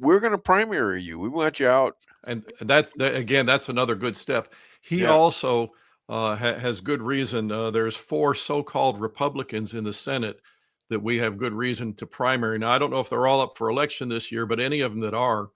we're going to primary you. We want you out. And that's another good step. He also has good reason. There's 4 so-called Republicans in the Senate that we have good reason to primary. Now, I don't know if they're all up for election this year, but any of them that are,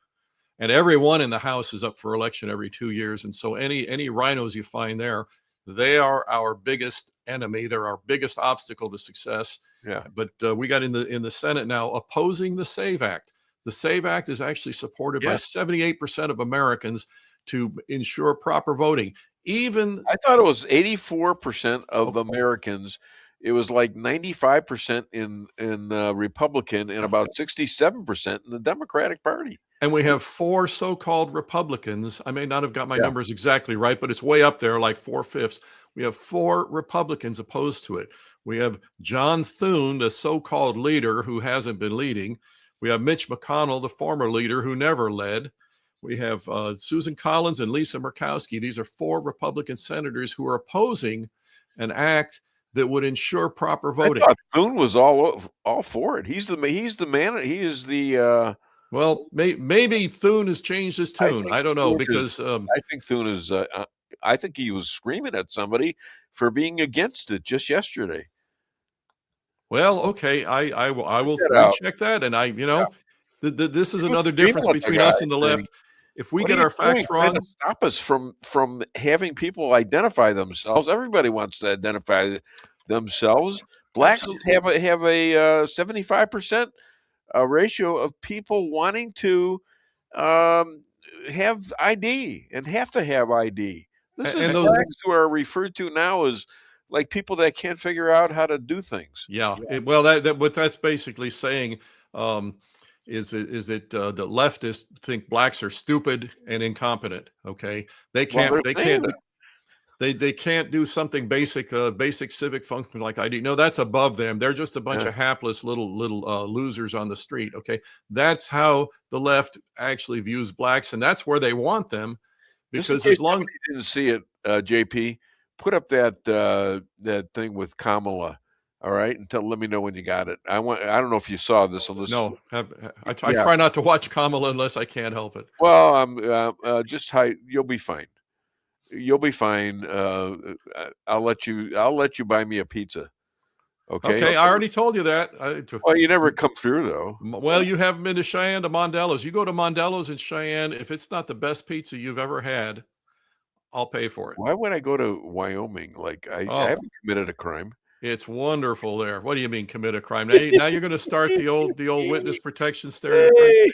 and everyone in the House is up for election every 2 years. And so any rhinos you find there, they are our biggest enemy. They're our biggest obstacle to success. Yeah. But we got in the Senate now opposing the SAVE Act. The SAVE Act is actually supported by 78% of Americans to ensure proper voting. Even I thought it was 84% of Americans. It was like 95% in Republican and about 67% in the Democratic Party. And we have 4 so-called Republicans. I may not have got my numbers exactly right, but it's way up there, like 4/5. We have 4 Republicans opposed to it. We have John Thune, the so-called leader who hasn't been leading. We have Mitch McConnell, the former leader who never led. We have Susan Collins and Lisa Murkowski. These are 4 Republican senators who are opposing an act that would ensure proper voting. I thought Thune was all for it. He's the man. He is the. Well, maybe Thune has changed his tune. I don't know Thune because I think Thune is. I think he was screaming at somebody for being against it just yesterday. Well, okay, I will check that, and this is another difference between us and the left. If we get our facts wrong, to stop us from having people identify themselves. Everybody wants to identify themselves. Blacks have a 75% ratio of people wanting to have ID and have to have ID. This is blacks who are referred to now as like people that can't figure out how to do things. Yeah. Well, what that's basically saying is that the leftists think blacks are stupid and incompetent. Okay, they can't do something basic civic function like ID. No, that's above them. They're just a bunch of hapless little losers on the street. Okay, that's how the left actually views blacks, and that's where they want them. Because as long as you didn't see it, JP, put up that thing with Kamala. All right, let me know when you got it. I don't know if you saw this. No, I try not to watch Kamala unless I can't help it. Well, just hide. You'll be fine. You'll be fine. I'll let you buy me a pizza. Okay. Okay, I already told you that. Well, you never come through though. Well, you haven't been to Cheyenne to Mondello's. You go to Mondello's in Cheyenne. If it's not the best pizza you've ever had, I'll pay for it. Why would I go to Wyoming? Like I haven't committed a crime. It's wonderful there. What do you mean commit a crime? Now you're going to start the old witness protection stereotype.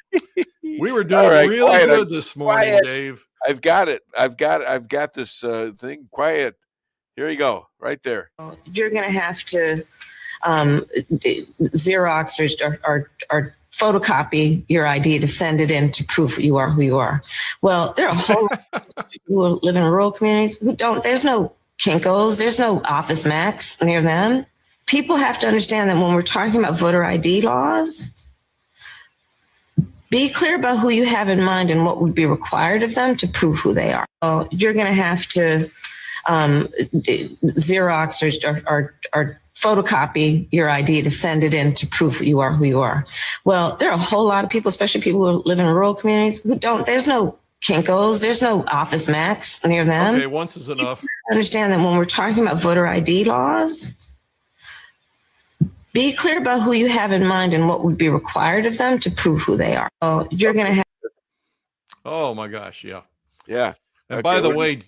We were doing really good this morning, Dave. I've got it. I've got this thing. Quiet. Here you go. Right there. You're going to have to Xerox or photocopy your ID to send it in to prove you are who you are. Well, there are a whole lot of people who live in rural communities who don't. There's no Kinko's. There's no Office Max near them. People have to understand that when we're talking about voter ID laws, be clear about who you have in mind and what would be required of them to prove who they are. Well, you're going to have to Xerox or photocopy your ID to send it in to prove you are who you are. Well, there are a whole lot of people, especially people who live in rural communities, who don't. There's no Kinko's. There's no Office Max near them. Okay, once is enough. Understand that when we're talking about voter ID laws, be clear about who you have in mind and what would be required of them to prove who they are. Oh, you're going to have. Oh my gosh, yeah. Yeah. And by the way,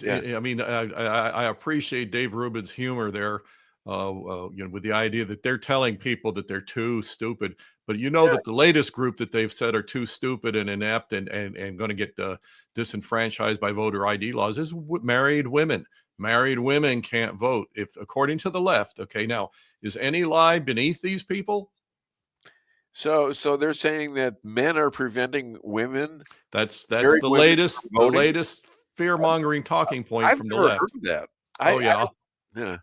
I mean, I appreciate Dave Rubin's humor there, with the idea that they're telling people that they're too stupid. But that the latest group that they've said are too stupid and inept and going to get disenfranchised by voter ID laws is married women. Married women can't vote, according to the left. Okay, now is any lie beneath these people? So they're saying that men are preventing women. That's the latest fear-mongering talking point from the left. I've never heard that. Yeah.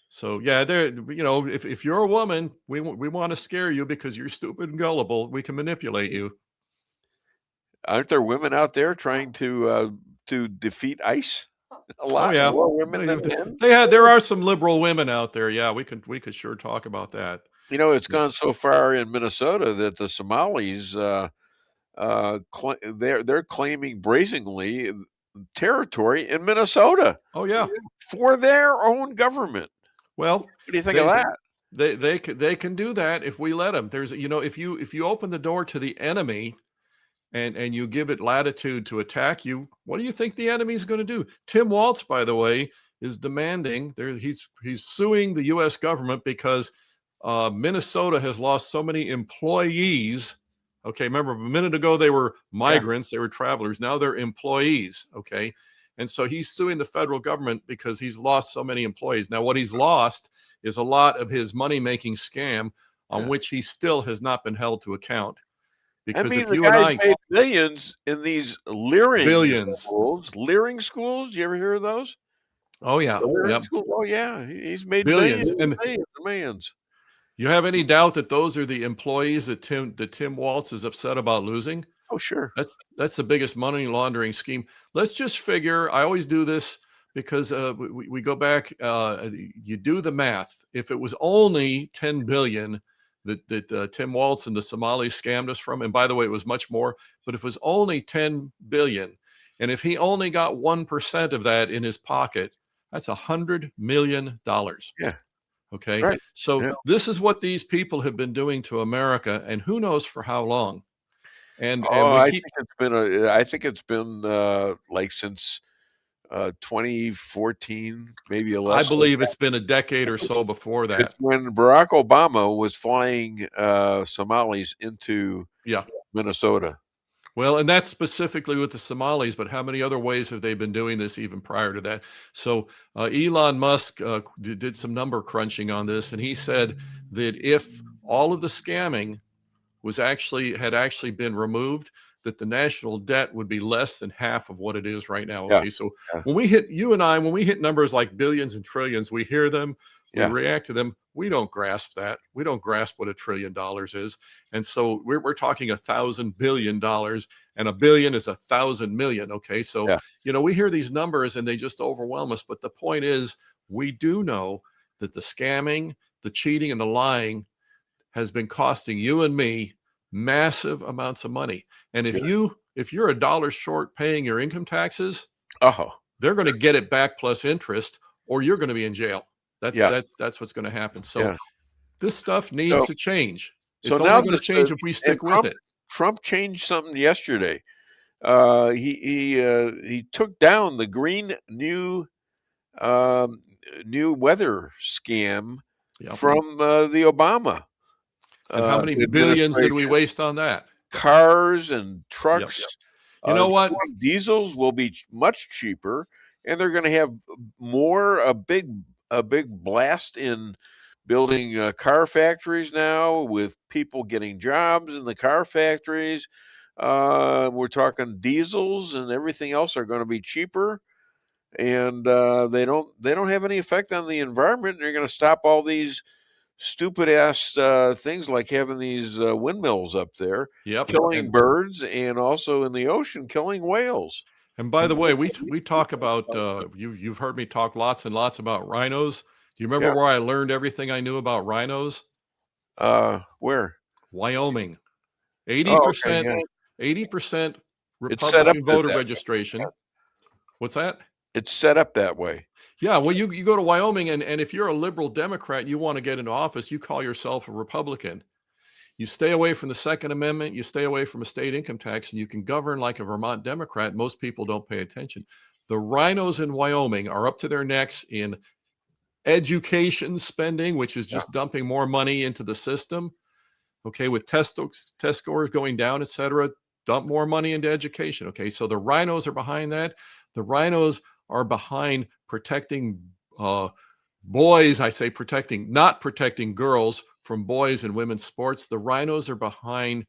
So yeah, if you're a woman, we want to scare you because you're stupid and gullible. We can manipulate you. Aren't there women out there trying to defeat ICE? A lot more women than men. There are some liberal women out there. Yeah, we could sure talk about that. It's gone so far in Minnesota that the Somalis they're claiming brazenly territory in Minnesota. Oh yeah, for their own government. Well, what do you think of that? They can do that if we let them. There's if you open the door to the enemy and you give it latitude to attack you, what do you think the enemy is going to do? Tim Walz, by the way, is demanding he's suing the U.S. government because Minnesota has lost so many employees. Okay, remember a minute ago they were migrants, they were travelers. Now they're employees. Okay, and so he's suing the federal government because he's lost so many employees. Now what he's lost is a lot of his money-making scam on which he still has not been held to account. Because if you and I made millions in these leering schools, you ever hear of those? Oh yeah, schools? Oh yeah, he's made billions and millions. You have any doubt that those are the employees that Tim Walz is upset about losing? Oh sure, that's the biggest money laundering scheme. Let's just figure. I always do this because we go back. You do the math. If it was only 10 billion. That Tim Walz and the Somalis scammed us from. And by the way, it was much more, but if it was only 10 billion, and if he only got 1% of that in his pocket, that's $100 million. Yeah. Okay. Right. So this is what these people have been doing to America, and who knows for how long. I think it's been like since 2014, maybe less. I believe it's been a decade or so before that. It's when Barack Obama was flying Somalis into Minnesota. Well, and that's specifically with the Somalis, but how many other ways have they been doing this even prior to that? So Elon Musk did some number crunching on this, and he said that if all of the scamming had actually been removed, that the national debt would be less than half of what it is right now. Okay, so when we hit when we hit numbers like billions and trillions, we hear them, we react to them. We don't grasp that. We don't grasp what $1 trillion is. And so we're talking $1,000 billion, and a billion is 1,000 million. Okay, so we hear these numbers and they just overwhelm us. But the point is, we do know that the scamming, the cheating and the lying has been costing you and me massive amounts of money. And if you're $1 short paying your income taxes, they're going to get it back plus interest, or you're going to be in jail. That's what's going to happen. So this stuff needs to change. It's only going to change if we stick with it. Trump changed something yesterday. He took down the green new weather scam from the Obama. And how many billions did we waste on that? Cars and trucks. You know what? Diesels will be much cheaper, and they're going to have a big blast in building car factories now, with people getting jobs in the car factories. We're talking diesels and everything else are going to be cheaper, and they don't have any effect on the environment. They're going to stop all these stupid ass things like having these windmills up there, killing birds, and also in the ocean killing whales. And by the way, we talk about you've heard me talk lots and lots about rhinos. Do you remember where I learned everything I knew about rhinos? Where? Wyoming. 80% Republican voter registration. What's that? It's set up that way. Yeah, well, you go to Wyoming, and if you're a liberal Democrat, you want to get into office, you call yourself a Republican. You stay away from the Second Amendment, you stay away from a state income tax, and you can govern like a Vermont Democrat. Most people don't pay attention. The rhinos in Wyoming are up to their necks in education spending, which is just dumping more money into the system. Okay, with test scores going down, et cetera, dump more money into education. Okay, so the rhinos are behind that. The rhinos are behind protecting boys. I say protecting, not protecting girls from boys and women's sports. The rhinos are behind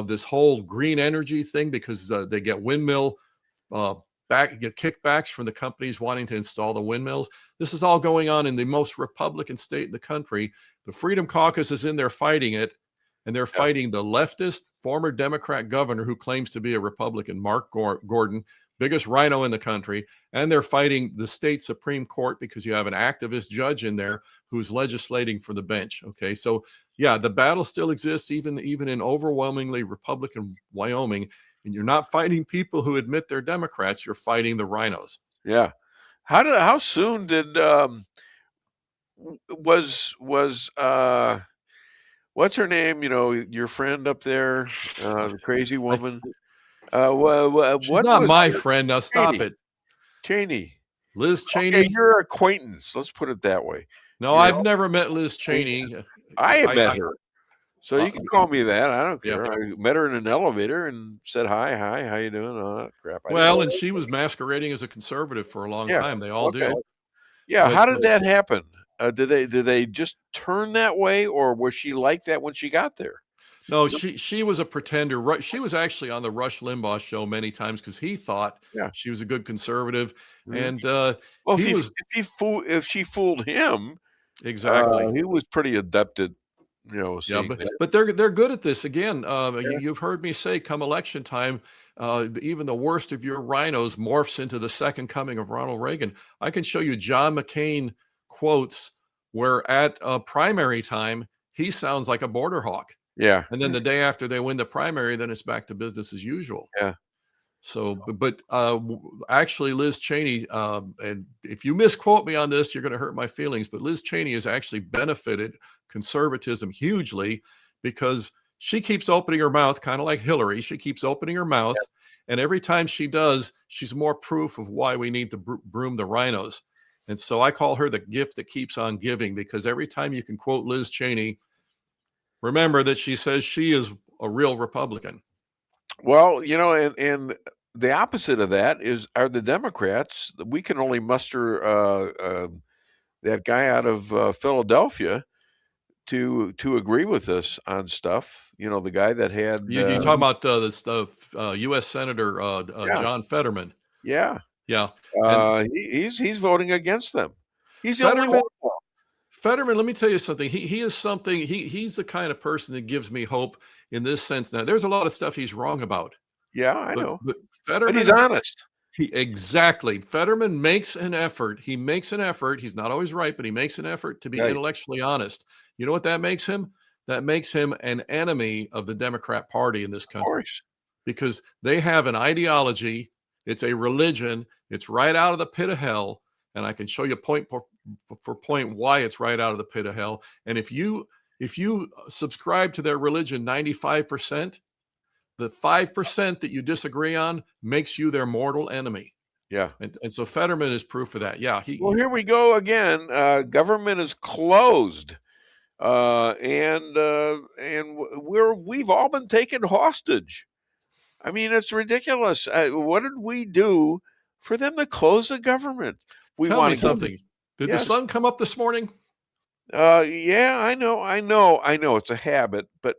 this whole green energy thing because they get windmill get kickbacks from the companies wanting to install the windmills. This is all going on in the most Republican state in the country. The Freedom Caucus is in there fighting it, and they're fighting the leftist former Democrat governor who claims to be a Republican, Mark Gordon, biggest rhino in the country, and they're fighting the state Supreme Court because you have an activist judge in there who's legislating for the bench. Okay, so yeah, the battle still exists even in overwhelmingly Republican Wyoming, and you're not fighting people who admit they're Democrats. You're fighting the rhinos. Yeah. How soon did was what's her name? You know, your friend up there, the crazy woman. She's not my friend. Now stop Cheney. it. Cheney. Liz Cheney. Okay, your acquaintance. Let's put it that way. No, I've never met Liz Cheney. I have met her. So you can call me that. I don't care. I met her in an elevator and said, hi, how you doing? All that crap. Well, and she was masquerading as a conservative for a long time. They all do. Yeah. How did that happen? Did they just turn that way, or was she like that when she got there? No, she was a pretender. She was actually on the Rush Limbaugh show many times because he thought she was a good conservative. And well, if she fooled him, exactly, he was pretty adept at but they're good at this. Again, you've heard me say, come election time, even the worst of your rhinos morphs into the second coming of Ronald Reagan. I can show you John McCain quotes where at primary time he sounds like a border hawk. Yeah. And then the day after they win the primary, then it's back to business as usual. Yeah. So, but actually Liz Cheney, and if you misquote me on this, you're going to hurt my feelings, but Liz Cheney has actually benefited conservatism hugely because she keeps opening her mouth, kind of like Hillary. She keeps opening her mouth. And every time she does, she's more proof of why we need to broom the rhinos. And so I call her the gift that keeps on giving, because every time you can quote Liz Cheney, remember that she says she is a real Republican. Well, and the opposite of that are the Democrats. We can only muster that guy out of Philadelphia to agree with us on stuff. The guy that had you talk about the U.S. Senator John Fetterman. Yeah. He's voting against them. He's the only one. Fetterman, let me tell you something. He is something. He's the kind of person that gives me hope in this sense. Now, there's a lot of stuff he's wrong about. Yeah, I know. But Fetterman, but he's honest. Exactly. Fetterman makes an effort. He makes an effort. He's not always right, but he makes an effort to be intellectually honest. You know what that makes him? That makes him an enemy of the Democrat Party in this country. Because they have an ideology. It's a religion. It's right out of the pit of hell. And I can show you point for point why it's right out of the pit of hell. And if you subscribe to their religion 95%, the 5% that you disagree on makes you their mortal enemy. Yeah. And so Fetterman is proof of that. Yeah. Well, here we go again. Government is closed. And we've all been taken hostage. I mean, it's ridiculous. What did we do for them to close the government? Tell me something. Did the sun come up this morning? Yeah, I know. It's a habit, but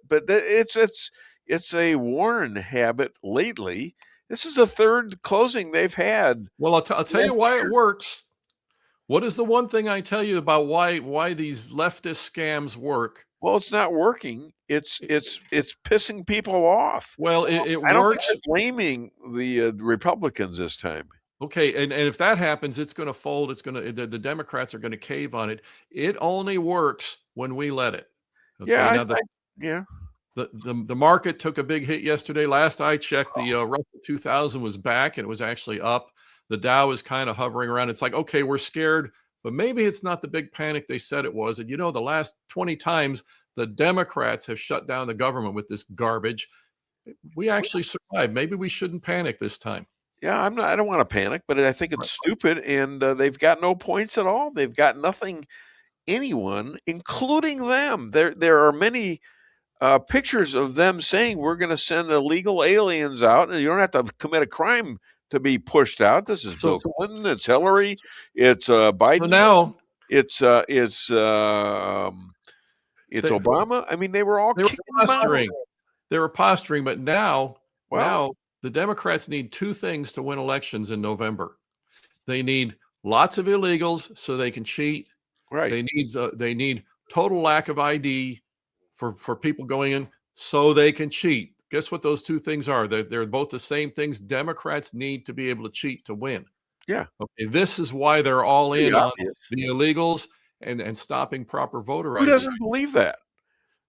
it's a worn habit lately. This is the third closing they've had. Well, I'll tell you why it works. What is the one thing I tell you about why these leftist scams work? Well, it's not working. It's pissing people off. Well, it I don't works. think they're blaming the Republicans this time. Okay, and if that happens, it's going to fold. The Democrats are going to cave on it. It only works when we let it. Okay? Yeah, The market took a big hit yesterday. Last I checked, the Russell 2000 was back and it was actually up. The Dow is kind of hovering around. It's like, okay, we're scared, but maybe it's not the big panic they said it was. And the last 20 times the Democrats have shut down the government with this garbage. We actually survived. Maybe we shouldn't panic this time. Yeah, I don't want to panic, but I think it's stupid, and they've got no points at all. They've got nothing, anyone, including them. There are many pictures of them saying we're going to send illegal aliens out, and you don't have to commit a crime to be pushed out. This is Bill Clinton, it's Hillary, it's Biden. So now it's Obama. I mean, they were posturing. They were posturing, but now the Democrats need two things to win elections in November. They need lots of illegals so they can cheat. Right. They need total lack of ID for people going in so they can cheat. Guess what those two things are? They're both the same things. Democrats need to be able to cheat to win. Yeah. Okay. This is why they're all in on obvious. the illegals and stopping proper voter Who ID. doesn't believe that?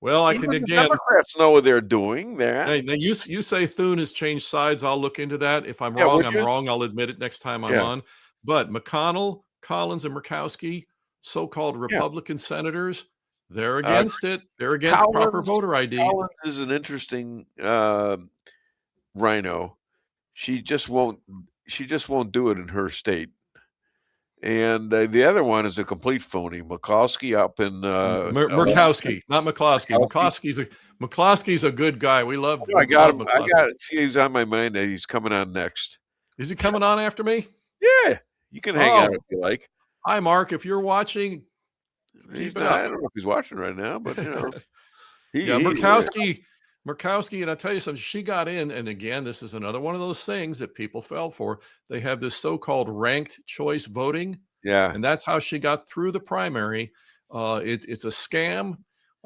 Well, Even the Democrats know what they're doing. Hey, now you say Thune has changed sides. I'll look into that. If I'm wrong, I'm wrong. I'll admit it next time I'm on. But McConnell, Collins, and Murkowski, so-called Republican senators, they're against it. They're against proper voter ID. Collins is an interesting rhino. She just won't do it in her state. And the other one is a complete phony. McCloskey up in Murkowski, not McCloskey. McCloskey's a good guy. We love. I got him. I got it. See, he's on my mind. He's coming on next. Is he coming on after me? Yeah, you can hang out if you like. Hi, Mark. If you're watching, I don't know if he's watching right now, but Murkowski, and I tell you something, she got in, and again, this is another one of those things that people fell for. They have this so-called ranked choice voting. Yeah. And that's how she got through the primary. It's a scam.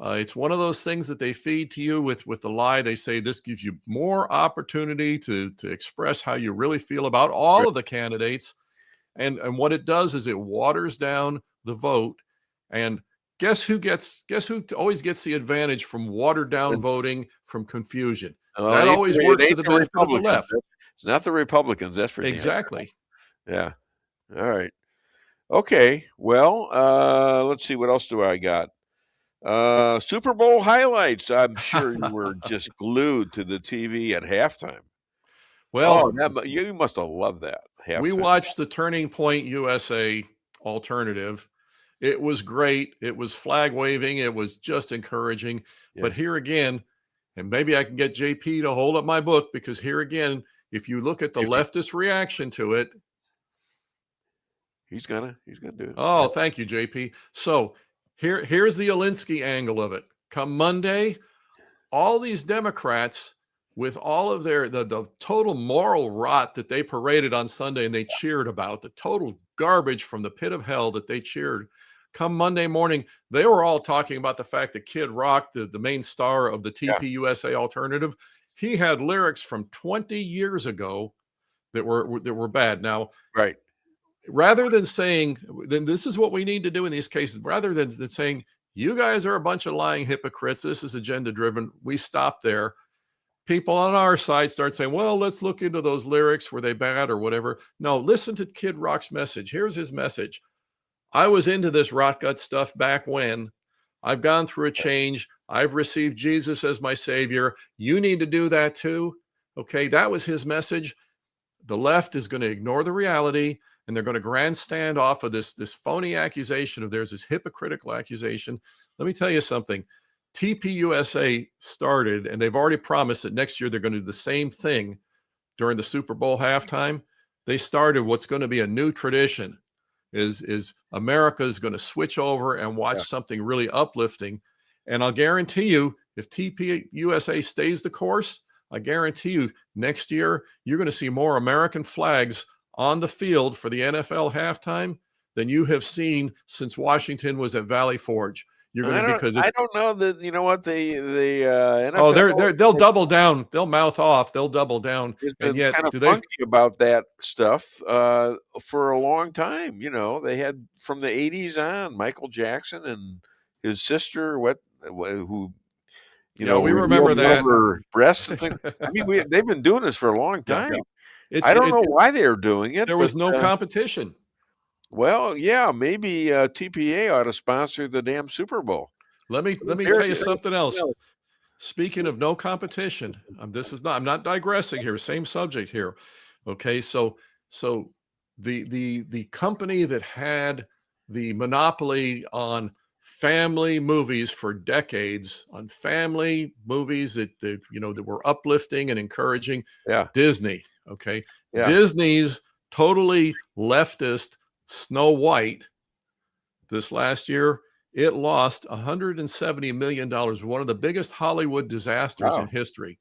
It's one of those things that they feed to you with the lie. They say this gives you more opportunity to express how you really feel about all of the candidates. And what it does is it waters down the vote. And guess who always gets the advantage from watered down voting, from confusion? That always works to the benefit of the left. It's not the Republicans, that's for exactly. Yeah. All right. Okay. Well, let's see. What else do I got? Super Bowl highlights. I'm sure you were just glued to the TV at halftime. Well, you must have loved that. Halftime. We watched the Turning Point USA alternative. It was great. It was flag waving. It was just encouraging. Yeah. But here again, and maybe I can get JP to hold up my book, because here again, if you look at the leftist reaction to it, he's gonna do it. Oh, thank you, JP. So here's the Alinsky angle of it. Come Monday, all these Democrats, with all of the total moral rot that they paraded on Sunday and they cheered about, the total garbage from the pit of hell that they cheered, come Monday morning, they were all talking about the fact that Kid Rock, the main star of the TPUSA alternative, he had lyrics from 20 years ago that were bad. Now, right. Rather than saying, then this is what we need to do in these cases, rather than saying, you guys are a bunch of lying hypocrites, this is agenda driven, we stop there. People on our side start saying, well, let's look into those lyrics. Were they bad or whatever? No, listen to Kid Rock's message. Here's his message. I was into this rot gut stuff back when. I've gone through a change. I've received Jesus as my savior. You need to do that too. Okay, that was his message. The left is going to ignore the reality, and they're going to grandstand off of this phony accusation of theirs, this hypocritical accusation. Let me tell you something. TPUSA started, and they've already promised that next year they're going to do the same thing during the Super Bowl halftime. They started what's going to be a new tradition. Is America is going to switch over and watch something really uplifting. And I'll guarantee you, if TPUSA stays the course, I guarantee you next year, you're going to see more American flags on the field for the NFL halftime than you have seen since Washington was at Valley Forge. You're going to, because I don't know that, you know what, the NFL, they'll double down. They'll mouth off. They'll double down. It's been and yet, kind of funky about that stuff for a long time. You know, they had from the 80s on Michael Jackson and his sister, who, you know, we remember that breasts and things. I mean, they've been doing this for a long time. I don't know why they're doing it. There was no competition. Well, yeah, maybe TPA ought to sponsor the damn Super Bowl. Let me tell you something else. Speaking of no competition, I'm not digressing here. Same subject here. Okay, so the company that had the monopoly on family movies for decades, on family movies that were uplifting and encouraging, Disney. Okay, Disney's totally leftist Snow White this last year, it lost $170 million, one of the biggest Hollywood disasters in history.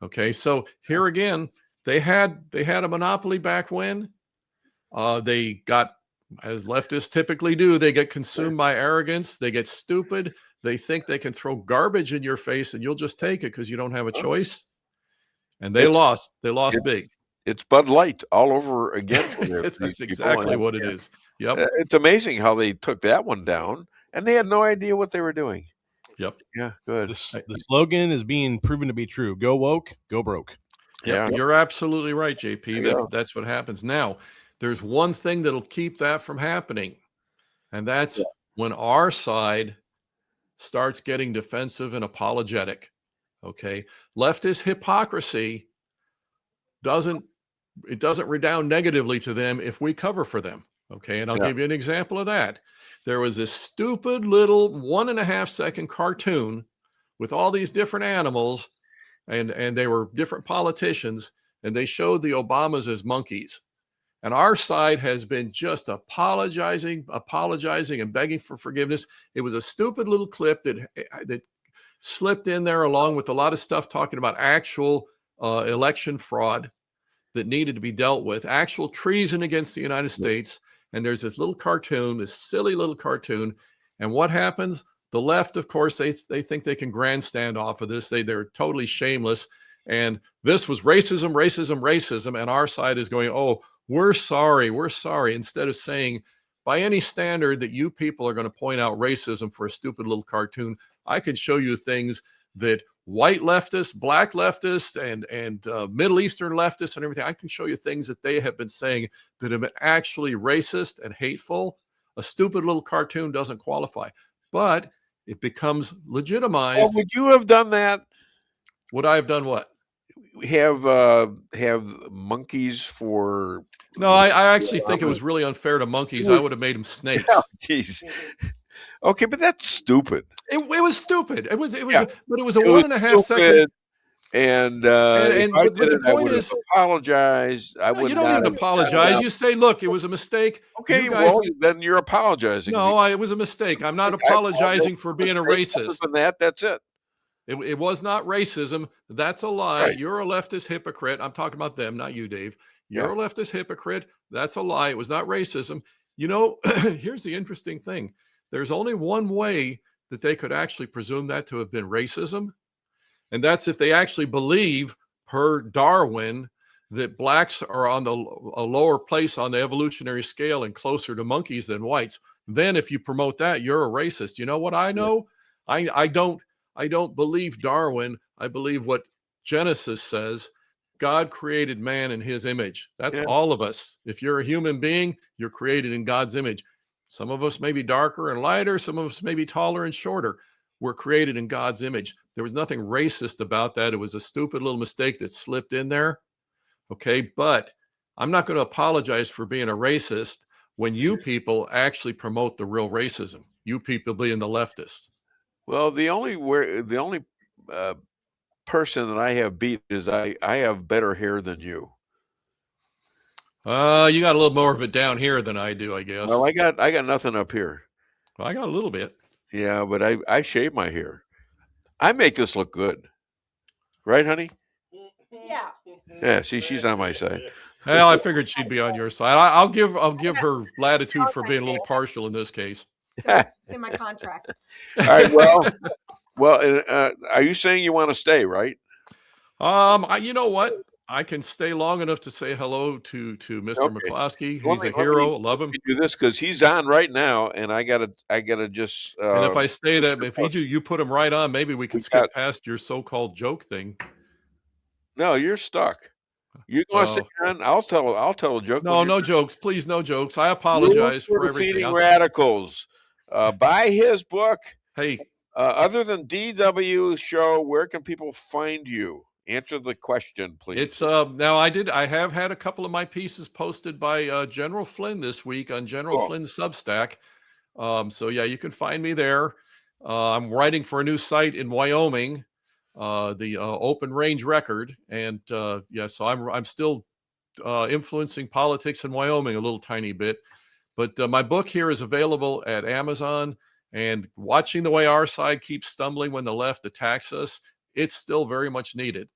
Okay, so here again, they had a monopoly back when. They got, as leftists typically do, they get consumed by arrogance. They get stupid. They think they can throw garbage in your face and you'll just take it because you don't have a choice. And they lost. They lost big. It's Bud Light all over again. For That's exactly what it is. Yep. It's amazing how they took that one down, and they had no idea what they were doing. Yep. Yeah, good. The slogan is being proven to be true. Go woke, go broke. Yeah, you're absolutely right, JP. That's what happens. Now, there's one thing that'll keep that from happening, and that's when our side starts getting defensive and apologetic. Okay, leftist hypocrisy doesn't redound negatively to them if we cover for them. Okay, and I'll give you an example of that. There was this stupid little 1.5 second cartoon with all these different animals, and they were different politicians, and they showed the Obamas as monkeys. And our side has been just apologizing and begging for forgiveness. It was a stupid little clip that slipped in there along with a lot of stuff talking about actual election fraud that needed to be dealt with, actual treason against the United States. And there's this little cartoon, this silly little cartoon. And what happens? The left, of course, they think they can grandstand off of this. They're totally shameless. And this was racism. And our side is going, oh, we're sorry. Instead of saying, by any standard that you people are going to point out racism for a stupid little cartoon, I can show you things that white leftists, black leftists, and Middle Eastern leftists and everything, I can show you things that they have been saying that have been actually racist and hateful. A stupid little cartoon doesn't qualify, but it becomes legitimized. Well, would you have done that? Would I have done what? Have monkeys for... No, I actually think it was really unfair to monkeys. I would have made them snakes. Geez. Okay, but that's stupid. It was stupid. It was, but it was a 1.5 second. And but the point is, apologize. You don't even apologize. You say, "Look, it was a mistake." Okay, well, then you're apologizing. No, it was a mistake. I'm not apologizing for being a racist. That's it. It was not racism. That's a lie. Right. You're a leftist hypocrite. I'm talking about them, not you, Dave. You're a leftist hypocrite. That's a lie. It was not racism. You know, here's the interesting thing. There's only one way that they could actually presume that to have been racism. And that's if they actually believe, per Darwin, that blacks are on a lower place on the evolutionary scale and closer to monkeys than whites, then if you promote that, you're a racist. You know what I know? I don't believe Darwin. I believe what Genesis says. God created man in his image. That's all of us. If you're a human being, you're created in God's image. Some of us may be darker and lighter. Some of us may be taller and shorter. We're created in God's image. There was nothing racist about that. It was a stupid little mistake that slipped in there. Okay, but I'm not going to apologize for being a racist when you people actually promote the real racism. You people being the leftists. Well, the only person that I have beat is I have better hair than you. You got a little more of it down here than I do, I guess. Well, I got nothing up here. Well, I got a little bit. Yeah, but I shave my hair. I make this look good, right, honey? Yeah. Yeah. See, she's on my side. Well, I figured she'd be on your side. I'll give her latitude for being a little partial in this case. It's in my contract. All right. Well, are you saying you want to stay, right? You know what? I can stay long enough to say hello to Mr. McCloskey. He's a hero. Love him. Do this because he's on right now, and I gotta just. And if I stay that, if you put him right on, maybe we can skip past your so-called joke thing. No, you're stuck. You want to stay on? I'll tell a joke. No jokes, please. No jokes. I apologize for everything. Defeating Radicals. Buy his book. Hey. Other than DW show, where can people find you? Answer the question, please. It's now I have had a couple of my pieces posted by General Flynn this week on General Flynn's Substack. So yeah, you can find me there. I'm writing for a new site in Wyoming, the Open Range Record, and so I'm still influencing politics in Wyoming a little tiny bit. But my book here is available at Amazon. And watching the way our side keeps stumbling when the left attacks us, it's still very much needed.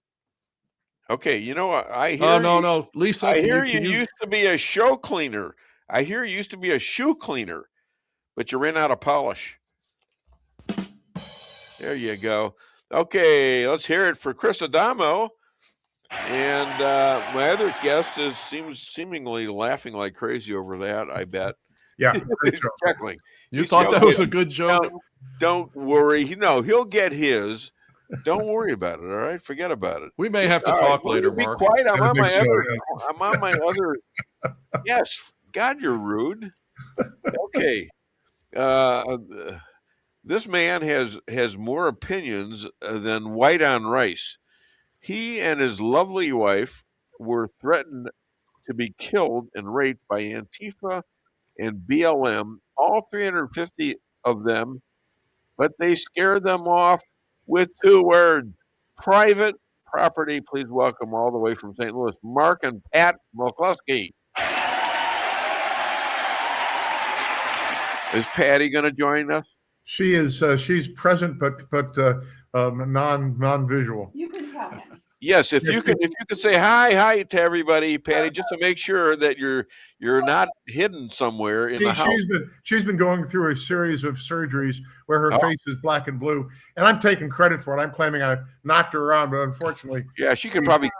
Okay, you know I hear. Oh no, Lisa. I hear you used to be a show cleaner. I hear you used to be a shoe cleaner, but you ran out of polish. There you go. Okay, let's hear it for Chris Adamo. And my other guest seems seemingly laughing like crazy over that. I bet. Yeah, he's chuckling. You thought that was a good joke? Don't worry. No, he'll get his. Don't worry about it. All right, forget about it. We may have to talk later, Mark. Be quiet. I'm on my other. Yes, God, you're rude. Okay. This man has more opinions than white on rice. He and his lovely wife were threatened to be killed and raped by Antifa and BLM, all 350 of them, but they scared them off with 2 words: private property. Please welcome all the way from St. Louis, Mark and Pat McCloskey. Is Patty going to join us? She is. She's present, but non-visual. You can tell. Yes, if you could say hi to everybody, Patty, just to make sure that you're not hidden somewhere in the house. She's been going through a series of surgeries where her face is black and blue, and I'm taking credit for it. I'm claiming I knocked her around, but unfortunately, yeah, she could probably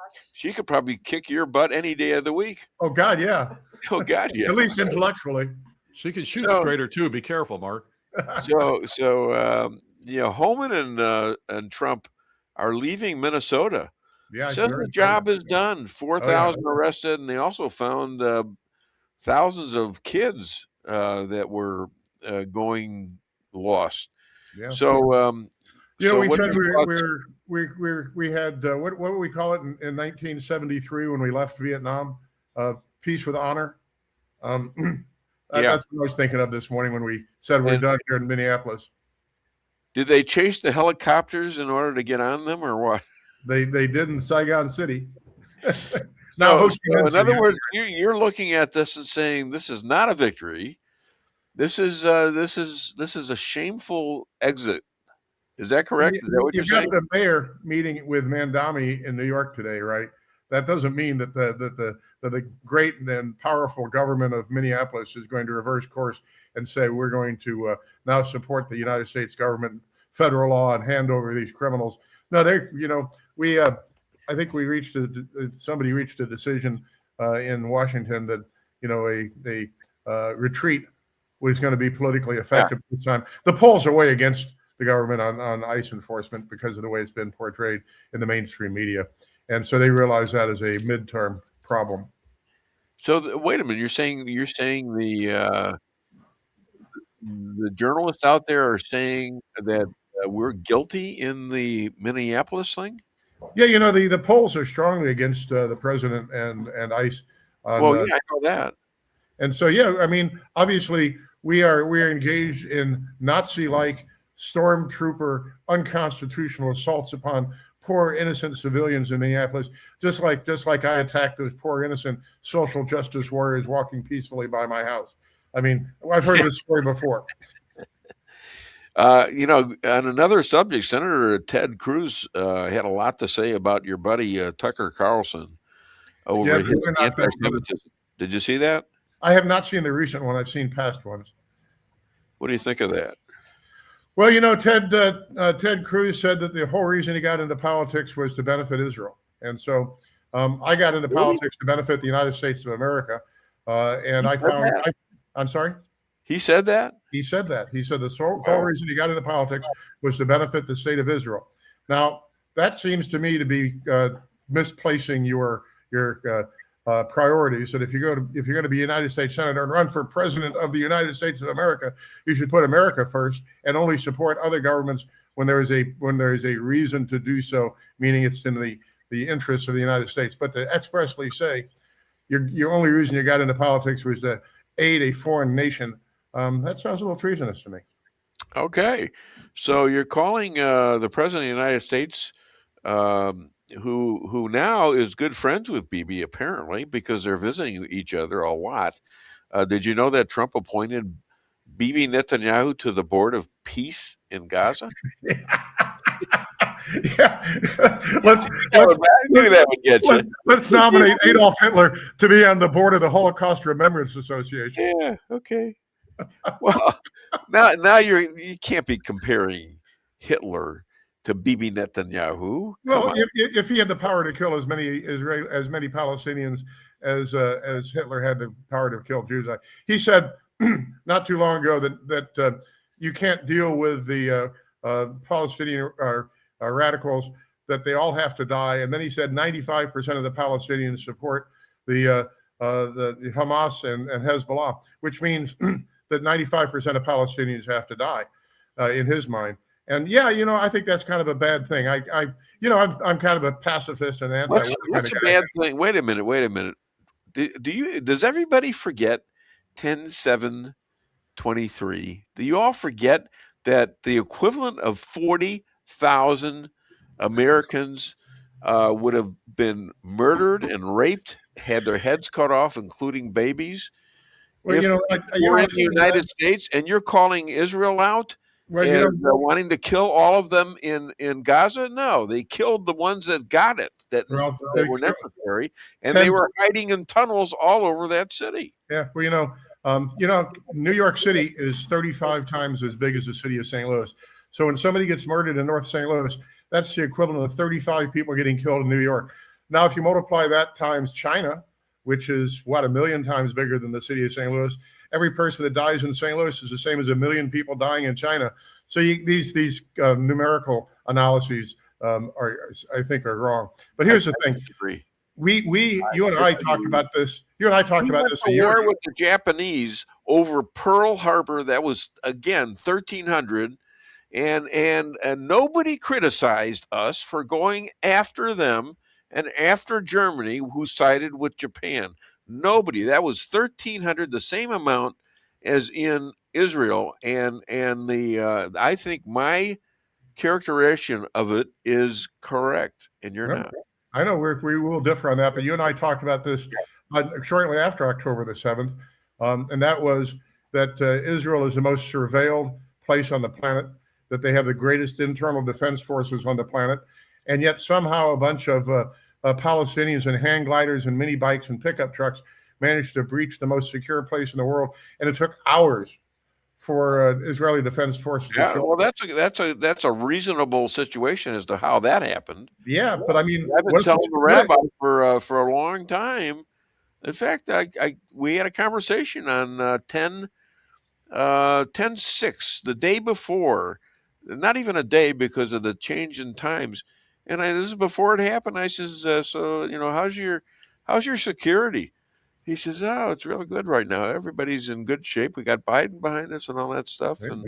kick your butt any day of the week. Oh God, yeah. Oh God, yeah. At least intellectually, she can shoot straighter too. Be careful, Mark. Homan and Trump are leaving Minnesota. Yeah, says the job is done. 4,000 arrested, and they also found thousands of kids that were going lost. Yeah. So, we had what would we call it in 1973 when we left Vietnam? Peace with honor. That's what I was thinking of this morning when we said we're done here in Minneapolis. Did they chase the helicopters in order to get on them, or what? They did in Saigon City. So in other words, you're looking at this and saying this is not a victory. This is a shameful exit. Is that correct? Is that what you're saying? Got the mayor meeting with Mandami in New York today, right? That doesn't mean that the great and powerful government of Minneapolis is going to reverse course and say we're going to now support the United States government, federal law, and hand over these criminals. No, I think somebody reached a decision in Washington that a retreat was going to be politically effective this time. The polls are way against the government on ICE enforcement because of the way it's been portrayed in the mainstream media, and so they realize that as a midterm problem. So wait a minute, you're saying the journalists out there are saying that we're guilty in the Minneapolis thing? Yeah, the polls are strongly against the president and ICE. Yeah, I know that. And so, yeah, I mean, obviously, we are engaged in Nazi-like stormtrooper unconstitutional assaults upon poor innocent civilians in Minneapolis, just like I attacked those poor innocent social justice warriors walking peacefully by my house. I mean, I've heard this story before. On another subject, Senator Ted Cruz had a lot to say about your buddy Tucker Carlson over his anti-Semitism. Did you see that? I have not seen the recent one. I've seen past ones. What do you think of that? Well, Ted Cruz said that the whole reason he got into politics was to benefit Israel. And so I got into politics to benefit the United States of America. And I found, I'm sorry? He said that? He said that. He said the whole reason he got into politics was to benefit the state of Israel. Now, that seems to me to be misplacing your priorities. That if you're going to be a United States Senator and run for President of the United States of America, you should put America first and only support other governments when there is a reason to do so, meaning it's in the interests of the United States. But to expressly say your only reason you got into politics was to aid a foreign nation, that sounds a little treasonous to me. Okay, so you're calling the President of the United States, who now is good friends with Bibi, apparently, because they're visiting each other a lot. Did you know that Trump appointed Bibi Netanyahu to the board of peace in Gaza? Let's nominate Adolf Hitler to be on the board of the Holocaust Remembrance Association. Yeah, okay. Well, now you can't be comparing Hitler to Bibi Netanyahu. Well, if he had the power to kill as many Palestinians as Hitler had the power to kill Jews, he said not too long ago that you can't deal with the Palestinian radicals, that they all have to die. And then he said 95% of the Palestinians support the Hamas and Hezbollah, which means that 95% of Palestinians have to die in his mind. And yeah, I think that's kind of a bad thing. I'm kind of a pacifist and anti. What's a bad thing? Wait a minute. Does everybody forget 10/7/23? Do you all forget that the equivalent of 40,000 Americans would have been murdered and raped, had their heads cut off, including babies? Well, you're in the United States and you're calling Israel out and wanting to kill all of them in Gaza? No, they killed the ones that got it, that were necessary, and they were hiding in tunnels all over that city. Yeah, well, New York City is 35 times as big as the city of St. Louis. So when somebody gets murdered in North St. Louis, that's the equivalent of 35 people getting killed in New York. Now, if you multiply that times China, which is 1 million times bigger than the city of St. Louis, every person that dies in St. Louis is the same as 1 million people dying in China. So these numerical analyses I think are wrong. But here's the thing: you and I talked about this. You and I talked about this a year ago. War with the Japanese over Pearl Harbor. That was again 1300. And nobody criticized us for going after them and after Germany, who sided with Japan. Nobody. That was 1,300, the same amount as in Israel. And I think my characterization of it is correct, and you're not. I know we will differ on that, but you and I talked about this shortly after October the 7th, and that was that Israel is the most surveilled place on the planet, that they have the greatest internal defense forces on the planet, and yet somehow a bunch of Palestinians in hang gliders and mini bikes and pickup trucks managed to breach the most secure place in the world, and it took hours Israeli Defense Forces. to Yeah, show well, up. that's a reasonable situation as to how that happened. Yeah, but I mean, I've been what if telling it's the rabbi for a long time. In fact, we had a conversation on 10/6, the day before, not even a day because of the change in times. And this is before it happened. I says, so how's your security? He says, oh, it's really good right now. Everybody's in good shape. We got Biden behind us and all that stuff. And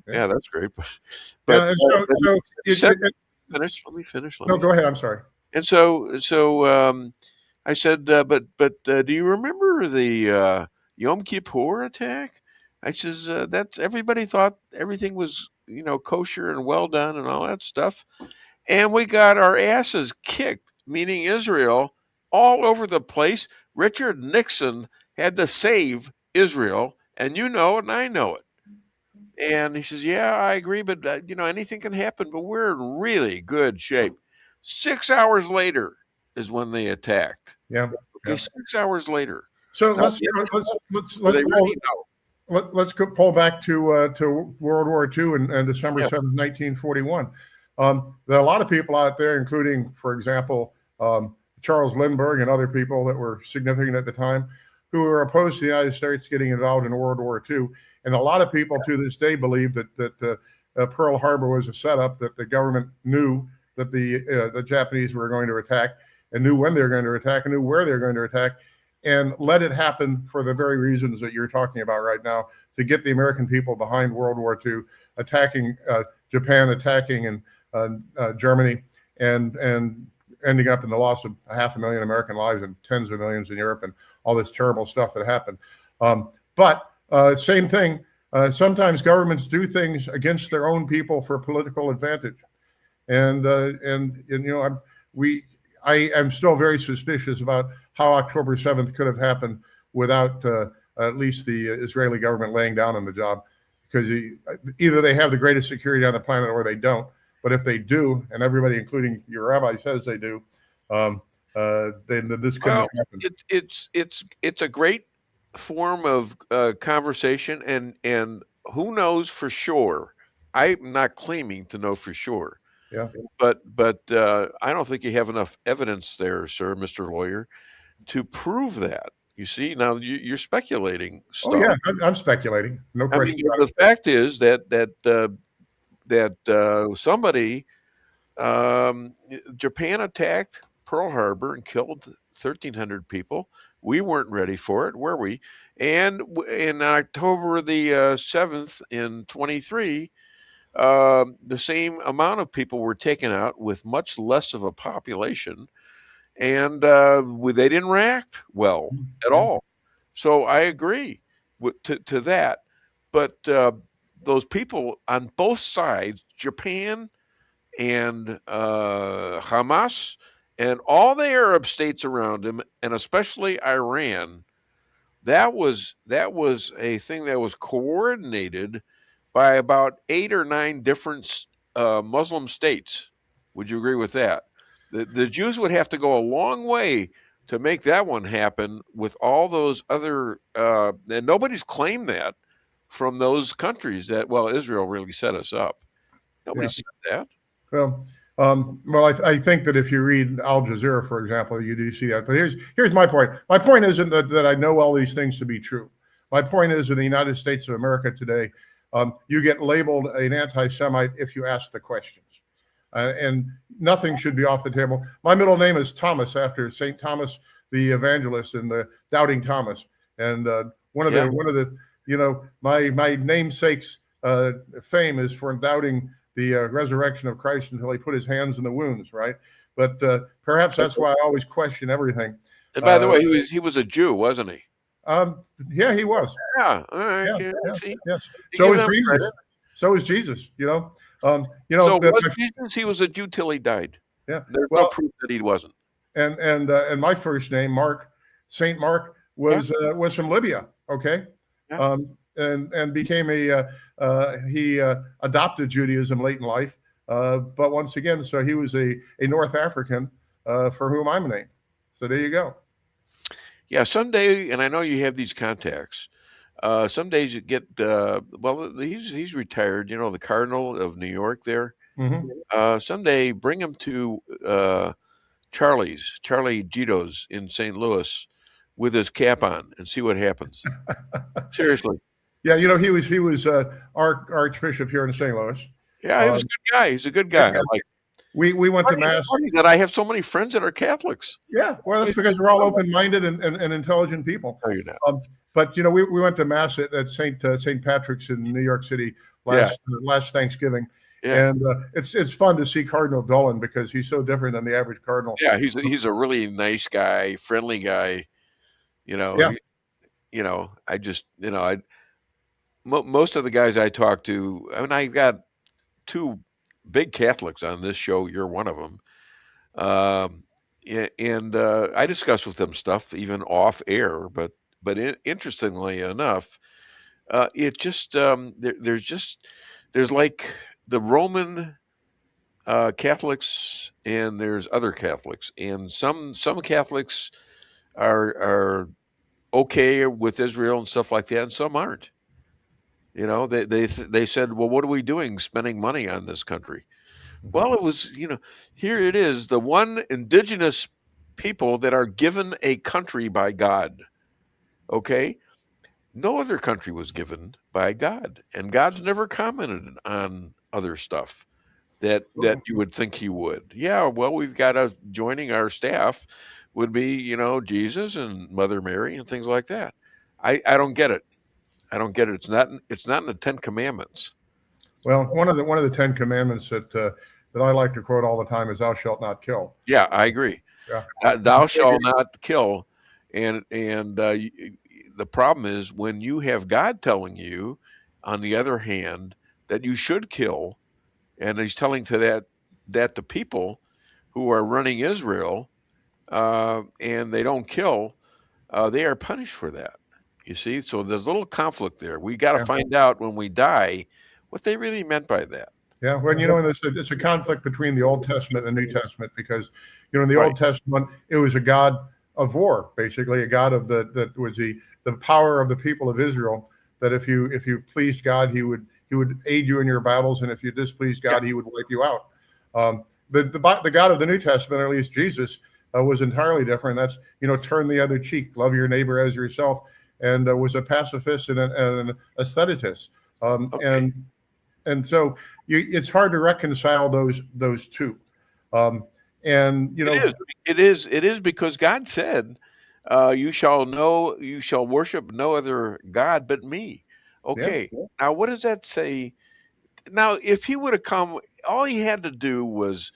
yeah, that's great. But and let me finish. No, go ahead. I'm sorry. And so I said, but do you remember the Yom Kippur attack? I says, that's everybody thought everything was, kosher and well done and all that stuff. And we got our asses kicked, meaning Israel, all over the place. Richard Nixon had to save Israel, and you know it, and I know it. And he says, yeah, I agree, but, anything can happen, but we're in really good shape. 6 hours later is when they attacked. Yeah. Okay, 6 hours later. So Now, let's go pull back to World War II and December 7th, 1941. There are a lot of people out there, including, for example, Charles Lindbergh and other people that were significant at the time, who were opposed to the United States getting involved in World War II. And a lot of people to this day believe that Pearl Harbor was a setup, that the government knew that the Japanese were going to attack, and knew when they were going to attack, and knew where they were going to attack, and let it happen for the very reasons that you're talking about right now, to get the American people behind World War II, attacking Japan, attacking Germany, and ending up in the loss of 500,000 American lives and tens of millions in Europe, and all this terrible stuff that happened. But same thing. Sometimes governments do things against their own people for political advantage, and I am still very suspicious about how October 7th could have happened without at least the Israeli government laying down on the job, because either they have the greatest security on the planet or they don't. But if they do, and everybody, including your rabbi, says they do, then this couldn't have happened. It's a great form of conversation, and who knows for sure. I'm not claiming to know for sure. Yeah. But I don't think you have enough evidence there, sir, Mr. Lawyer, to prove that. You see, now you're speculating stuff. Oh yeah, I'm speculating. No question. The fact is that somebody, Japan attacked Pearl Harbor and killed 1,300 people. We weren't ready for it, were we? And in October the 7th in 23, the same amount of people were taken out with much less of a population, and they didn't react well at all. So I agree to that. But those people on both sides, Japan and Hamas, and all the Arab states around him, and especially Iran, that was a thing that was coordinated by about 8 or 9 different Muslim states. Would you agree with that? The Jews would have to go a long way to make that one happen with all those other, and nobody's claimed that from those countries that, well, Israel really set us up. Nobody said that. Well, I think that if you read Al Jazeera, for example, you do see that. But here's my point. My point isn't that I know all these things to be true. My point is, in the United States of America today, you get labeled an anti-Semite if you ask the questions. And nothing should be off the table. My middle name is Thomas, after St. Thomas the Evangelist and the Doubting Thomas. And one of the my namesake's fame is for doubting the resurrection of Christ until he put his hands in the wounds, right? But perhaps that's why I always question everything. And by the way, he was a Jew, wasn't he? Yeah, he was. Yeah. All right. Yes. So was Jesus. So was Jesus. So was Jesus? He was a Jew till he died. Yeah. There's no proof that he wasn't. And my first name, Mark, Saint Mark, was from Libya. Okay. Yeah. And became he adopted Judaism late in life. But once again, so he was a North African for whom I'm named. So there you go. Yeah, someday, and I know you have these contacts, Some days you get well. He's retired. You know, the Cardinal of New York. There. Someday bring him to Charlie Gito's in St. Louis with his cap on and see what happens. Seriously. Yeah, you know, he was Archbishop here in St. Louis. Yeah, he was a good guy. He's a good guy. Like, we went to mass. That I have so many friends that are Catholics. Yeah, well, that's because we're all open-minded and intelligent people. No, you're not. But you know, we went to mass at St. Patrick's in New York City last Thanksgiving. Yeah. And it's fun to see Cardinal Dolan because he's so different than the average cardinal. Yeah, he's a really nice guy, friendly guy. You know, I just, most of the guys I talk to, I mean, I got two big Catholics on this show. You're one of them. And I discuss with them stuff even off air, but interestingly enough, it just, there's like the Roman Catholics and there's other Catholics, and some Catholics are okay with Israel and stuff like that, and some aren't. You know, they said, well, what are we doing spending money on this country? Well, it was, here it is, the one indigenous people that are given a country by God. Okay? No other country was given by God, and God's never commented on other stuff that you would think he would. Yeah, well, we've got joining our staff would be, Jesus and Mother Mary and things like that. I don't get it. I don't get it. It's not in the 10 Commandments. Well, one of the 10 Commandments that I like to quote all the time is "Thou shalt not kill." Yeah, I agree. Yeah. Thou shalt not kill, and the problem is when you have God telling you, on the other hand, that you should kill, and he's telling that to people who are running Israel, and they don't kill, they are punished for that. You see, so there's a little conflict there. We got to find out when we die what they really meant by that. Yeah, well, it's a conflict between the Old Testament and the New Testament because, in the Old Testament, it was a God of war, basically, a God that was the power of the people of Israel, that if you pleased God, he would aid you in your battles, and if you displeased God, he would wipe you out. The God of the New Testament, or at least Jesus, was entirely different. That's, turn the other cheek, love your neighbor as yourself, and was a pacifist and an aesthetist. And so it's hard to reconcile those two. It is because God said, you shall worship no other God but me. Okay. Yeah. Now, what does that say? Now, if he would have come, all he had to do was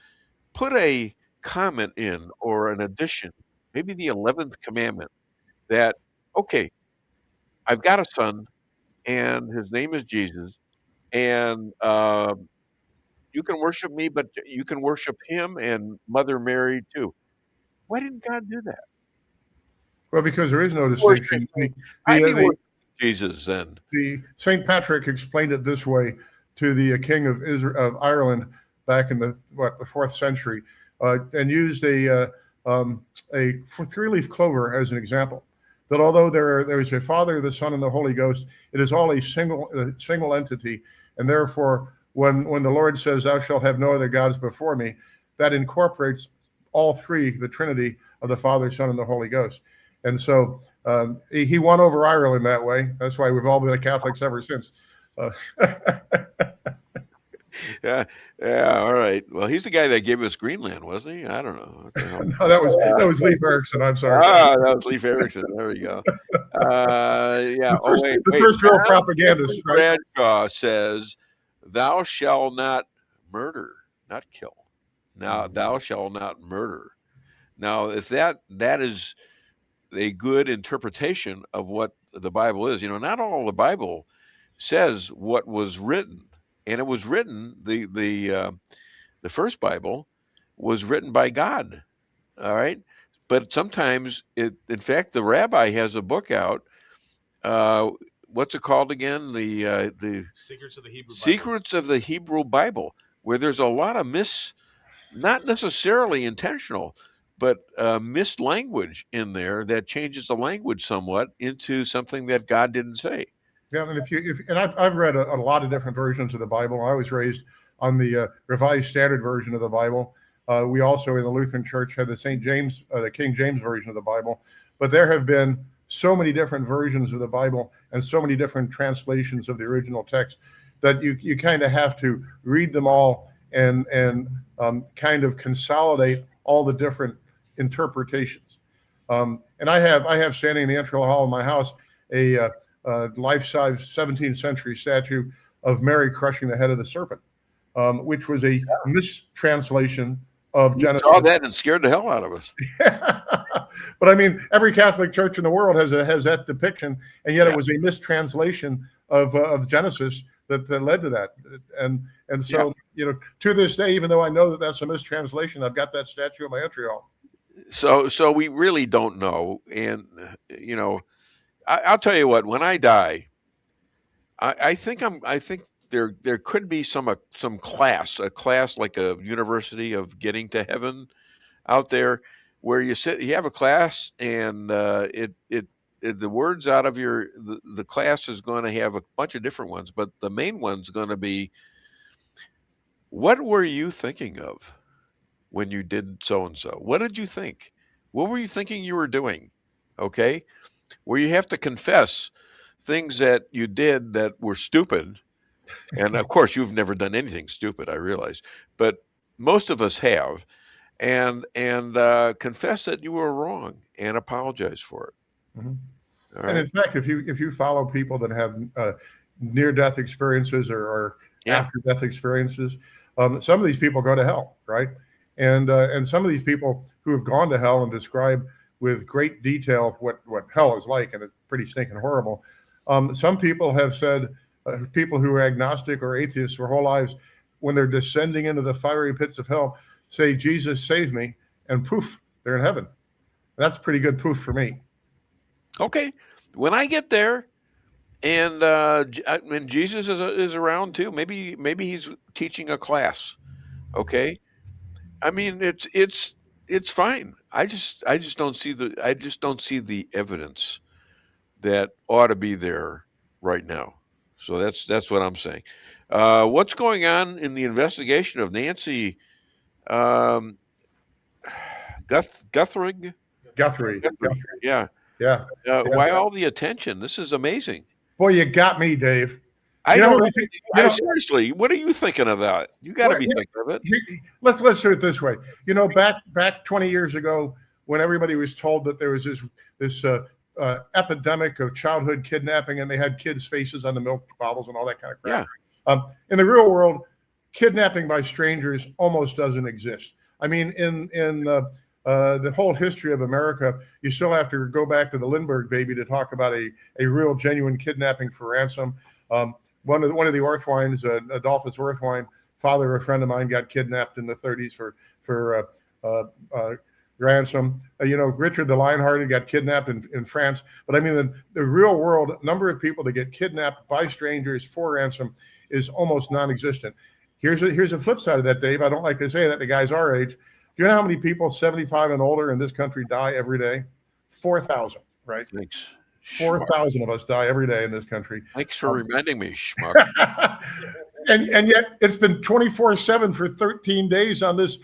put a comment in or an addition, maybe the 11th commandment, that, okay, I've got a son and his name is Jesus, and you can worship me, but you can worship him and Mother Mary too. Why didn't God do that? Well, because there is no distinction. Jesus then. The St. Patrick explained it this way to the king of Ireland back in the 4th century, and used a 3-leaf clover as an example. That although there is a Father, the Son, and the Holy Ghost, it is all a single entity, and therefore, when the Lord says, "Thou shalt have no other gods before me," that incorporates all three, the Trinity of the Father, Son, and the Holy Ghost. And so he won over Ireland that way. That's why we've all been Catholics ever since. Yeah. All right. Well, he's the guy that gave us Greenland, wasn't he? I don't know. What the hell? No, that was Leif Erikson. I'm sorry. That was Leif Erikson. There we go. Yeah. The first real propagandist. Right? Bradshaw says, "Thou shalt not murder, not kill. Now, thou shalt not murder." Now, if that is a good interpretation of what the Bible is, not all the Bible says what was written. And it was written, the first Bible was written by God, all right? But sometimes, in fact, the rabbi has a book out. What's it called again? The Secrets of the Hebrew Bible. Secrets of the Hebrew Bible, where there's a lot of not necessarily intentional, but missed language in there that changes the language somewhat into something that God didn't say. Yeah, and I've read a lot of different versions of the Bible. I was raised on the Revised Standard Version of the Bible. We also in the Lutheran Church had the the King James Version of the Bible. But there have been so many different versions of the Bible and so many different translations of the original text that you kind of have to read them all and kind of consolidate all the different interpretations. And I have standing in the entry hall of my house a life-size 17th century statue of Mary crushing the head of the serpent, which was a mistranslation of Genesis. You saw that and scared the hell out of us. But I mean, every Catholic church in the world has that depiction, and yet it was a mistranslation of Genesis that led to that. And so, to this day, even though I know that that's a mistranslation, I've got that statue in my entry hall. So we really don't know, and I'll tell you what. When I die, I think there could be a class like a university of getting to heaven out there, where you have a class, and the words out of the class is going to have a bunch of different ones, but the main one's going to be, what were you thinking of when you did so and so? What did you think? What were you thinking you were doing? Okay, where you have to confess things that you did that were stupid. And of course, you've never done anything stupid, I realize, but most of us have, and confess that you were wrong and apologize for it. Mm-hmm. Right. And in fact, if you follow people that have near-death experiences or after-death experiences, some of these people go to hell, right? And some of these people who have gone to hell and describe with great detail what hell is like, and it's pretty stinking horrible. Some people have said, people who are agnostic or atheists their whole lives, when they're descending into the fiery pits of hell, say, Jesus, save me, and poof, they're in heaven. That's pretty good proof for me. Okay. When I get there, and Jesus is around too, maybe he's teaching a class. Okay. I mean, it's fine. I just don't see the evidence that ought to be there right now. So that's what I'm saying. What's going on in the investigation of Nancy Guthrie? Guthrie. Yeah. Yeah. Why all the attention? This is amazing. Boy, you got me, Dave. Seriously, what are you thinking of that? You got to be thinking of it. Let's do it this way. Back 20 years ago, when everybody was told that there was this epidemic of childhood kidnapping, and they had kids' faces on the milk bottles and all that kind of crap. Yeah. In the real world, kidnapping by strangers almost doesn't exist. I mean, in the whole history of America, you still have to go back to the Lindbergh baby to talk about a real, genuine kidnapping for ransom. One of the Orthwines, Adolphus Orthwine, father of a friend of mine, got kidnapped in the 30s for ransom. Richard the Lionhearted got kidnapped in France. But I mean, the real world number of people that get kidnapped by strangers for ransom is almost non-existent. Here's a flip side of that, Dave. I don't like to say that to guys our age. Do you know how many people 75 and older in this country die every day? 4,000, right? Thanks. 4,000 of us die every day in this country. Thanks for reminding me, schmuck. and yet it's been 24/7 for 13 days on this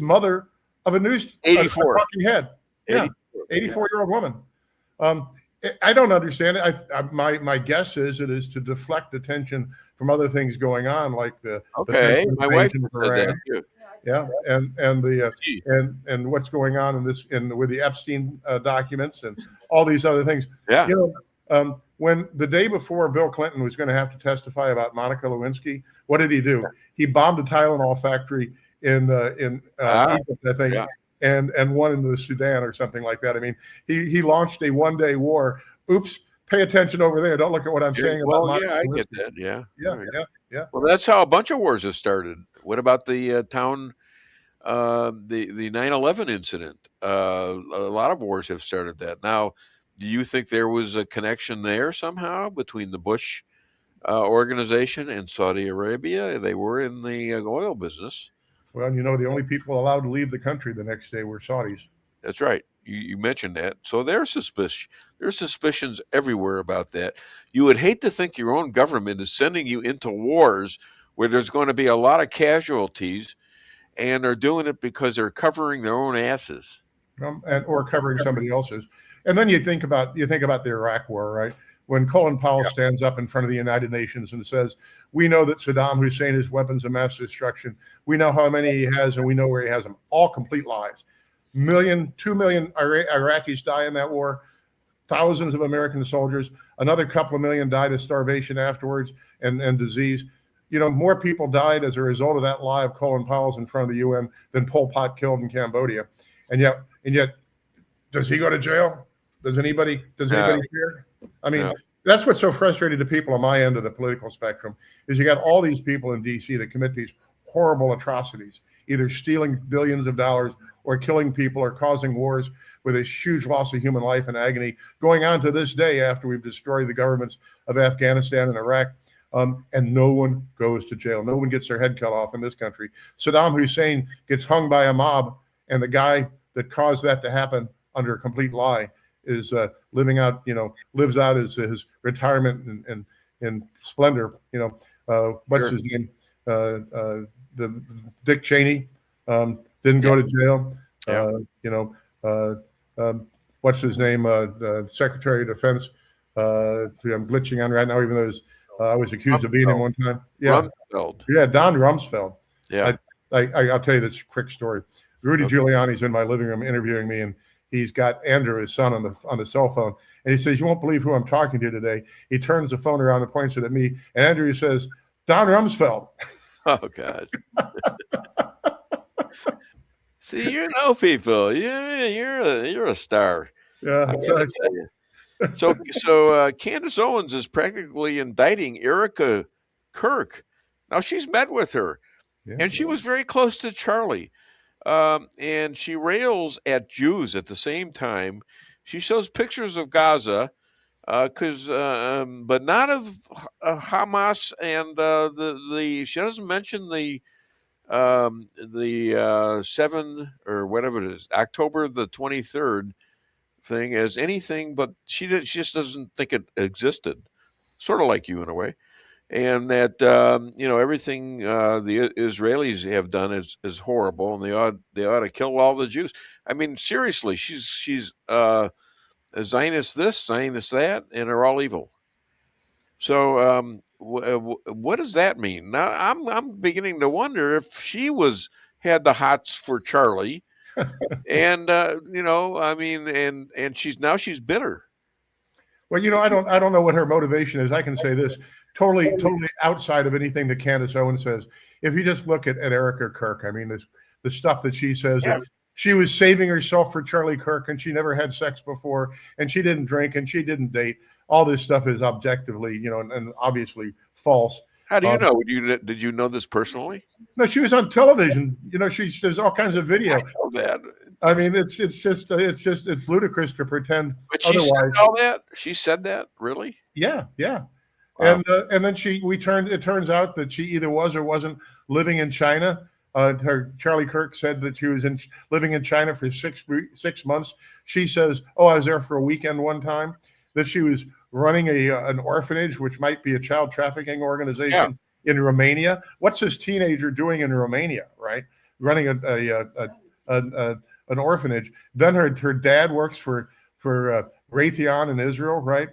mother of a news 84 fucking head. 84-year-old woman. I don't understand it. My guess is it is to deflect attention from other things going on, like my wife said that too. Yeah, and what's going on with the Epstein documents and all these other things. Yeah. When the day before Bill Clinton was going to have to testify about Monica Lewinsky, what did he do? He bombed a Tylenol factory in Egypt, I think, and one in the Sudan or something like that. I mean, he launched a one-day war. Oops. Pay attention over there. Don't look at what I'm saying about Monica I Lewinsky. get that. Yeah. Yeah. Well, that's how a bunch of wars have started. What about the town, the 9/11 incident? A lot of wars have started that. Now, do you think there was a connection there somehow between the Bush organization and Saudi Arabia? They were in the oil business. Well, the only people allowed to leave the country the next day were Saudis. That's right. You mentioned that. So there's suspicions everywhere about that. You would hate to think your own government is sending you into wars where there's going to be a lot of casualties, and they're doing it because they're covering their own asses. Or covering somebody else's. And then you think about the Iraq War, right? When Colin Powell stands up in front of the United Nations and says, "We know that Saddam Hussein has weapons of mass destruction. We know how many he has, and we know where he has them." All complete lies. 2 million Iraqis die in that war. Thousands of American soldiers. Another couple of million died of starvation afterwards and disease. More people died as a result of that lie of Colin Powell's in front of the UN than Pol Pot killed in Cambodia. And yet, does he go to jail? Does anybody care? I mean, that's what's so frustrating to people on my end of the political spectrum is you got all these people in D.C. that commit these horrible atrocities, either stealing billions of dollars or killing people or causing wars with a huge loss of human life and agony going on to this day after we've destroyed the governments of Afghanistan and Iraq. And no one goes to jail. No one gets their head cut off in this country. Saddam Hussein gets hung by a mob, and the guy that caused that to happen under a complete lie is lives out his retirement in splendor. What's his name? The Dick Cheney didn't go to jail. What's his name? Secretary of Defense. I'm glitching on right now, even though I was accused of being him one time. Yeah, Rumsfeld. Yeah, Don Rumsfeld. Yeah, I'll tell you this quick story. Rudy Giuliani's in my living room interviewing me, and he's got Andrew, his son, on the cell phone, and he says, "You won't believe who I'm talking to today." He turns the phone around and points it at me, and Andrew says, "Don Rumsfeld." Oh God. See, people. You're a star. Yeah. So Candace Owens is practically indicting Erica Kirk. Now she's met with her, and she was very close to Charlie, and she rails at Jews at the same time. She shows pictures of Gaza, but not of Hamas, and she doesn't mention the 7 or whatever it is, October the 23rd. Thing as anything, but she just doesn't think it existed, sort of like you in a way, and that everything the Israelis have done is horrible, and they ought to kill all the Jews. I mean, seriously, she's a Zionist this, Zionist that, and they're all evil. So what does that mean? Now I'm beginning to wonder if she had the hots for Charlie. And and she's bitter. Well, I don't know what her motivation is. I can say this totally outside of anything that Candace Owens says. If you just look at Erica Kirk, I mean, the stuff that she says that she was saving herself for Charlie Kirk, and she never had sex before, and she didn't drink, and she didn't date. All this stuff is objectively, and obviously false. How do you know? Did you know this personally? No, she was on television. There's all kinds of video. I know that. I mean, it's ludicrous to pretend. But she said all that. She said that, really? Yeah. Wow. And then it turns out that she either was or wasn't living in China. Charlie Kirk said that she was living in China for 6 months. She says, "Oh, I was there for a weekend one time." That she was running an orphanage, which might be a child trafficking organization in Romania. What's this teenager doing in Romania, right? Running an orphanage. Then her dad works for Raytheon in Israel, right,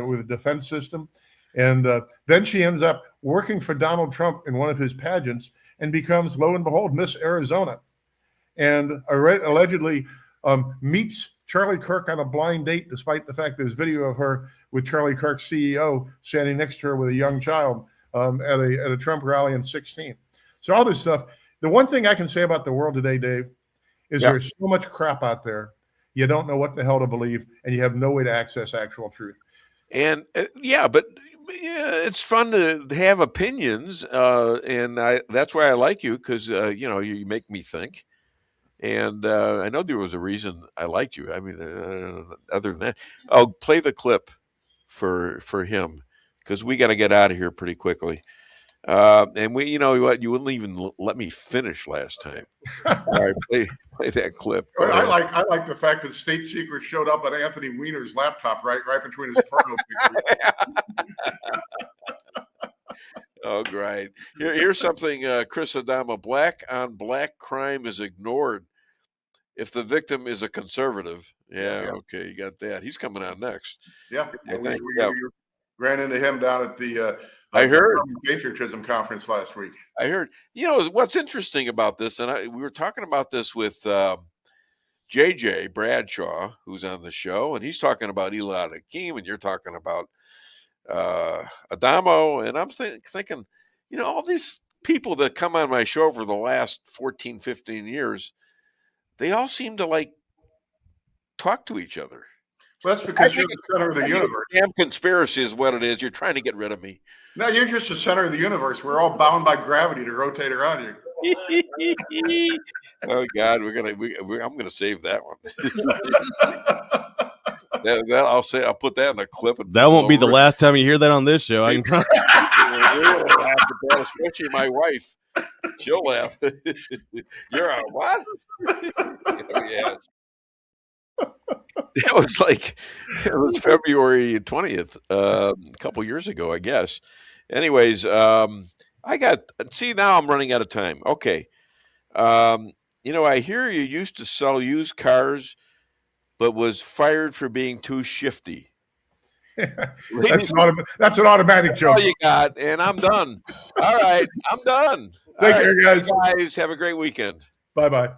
with a defense system. And then she ends up working for Donald Trump in one of his pageants and becomes, lo and behold, Miss Arizona. And allegedly meets Charlie Kirk on a blind date, despite the fact there's video of her with Charlie Kirk's CEO standing next to her with a young child at a Trump rally in 2016. So all this stuff. The one thing I can say about the world today, Dave, is there's so much crap out there. You don't know what the hell to believe, and you have no way to access actual truth. And but it's fun to have opinions, and that's why I like you, because you make me think. And I know there was a reason I liked you. I mean, other than that, I'll play the clip for him, because we got to get out of here pretty quickly. And we, you know what, you wouldn't even let me finish last time. All right, play that clip. I like the fact that state secrets showed up on Anthony Weiner's laptop right between his porno pictures. Oh, great. Here's something, Chris Adamo. Black on black crime is ignored if the victim is a conservative. Yeah. Okay, you got that. He's coming on next. Yeah. We ran into him down at the I heard patriotism conference last week. I heard. You know what's interesting about this, and we were talking about this with JJ Bradshaw, who's on the show, and he's talking about Elad Hakeem, and you're talking about Adamo, and I'm thinking, you know, all these people that come on my show for the last 14, 15 years, they all seem to like talk to each other. Well, that's because you're the center of the universe. Damn conspiracy is what it is. You're trying to get rid of me. No, you're just the center of the universe. We're all bound by gravity to rotate around you. Oh God, I'm gonna save that one. I'll put that in the clip. That won't be the last time you hear that on this show. I can promise. Especially my wife. She'll laugh. You're on what? Yeah. It was February 20th, a couple years ago, I guess. Anyways, now I'm running out of time. Okay. You know, I hear you used to sell used cars, but was fired for being too shifty. That's an automatic joke. All you got, and I'm done. All right, I'm done. Take care, guys. Guys, have a great weekend. Bye-bye.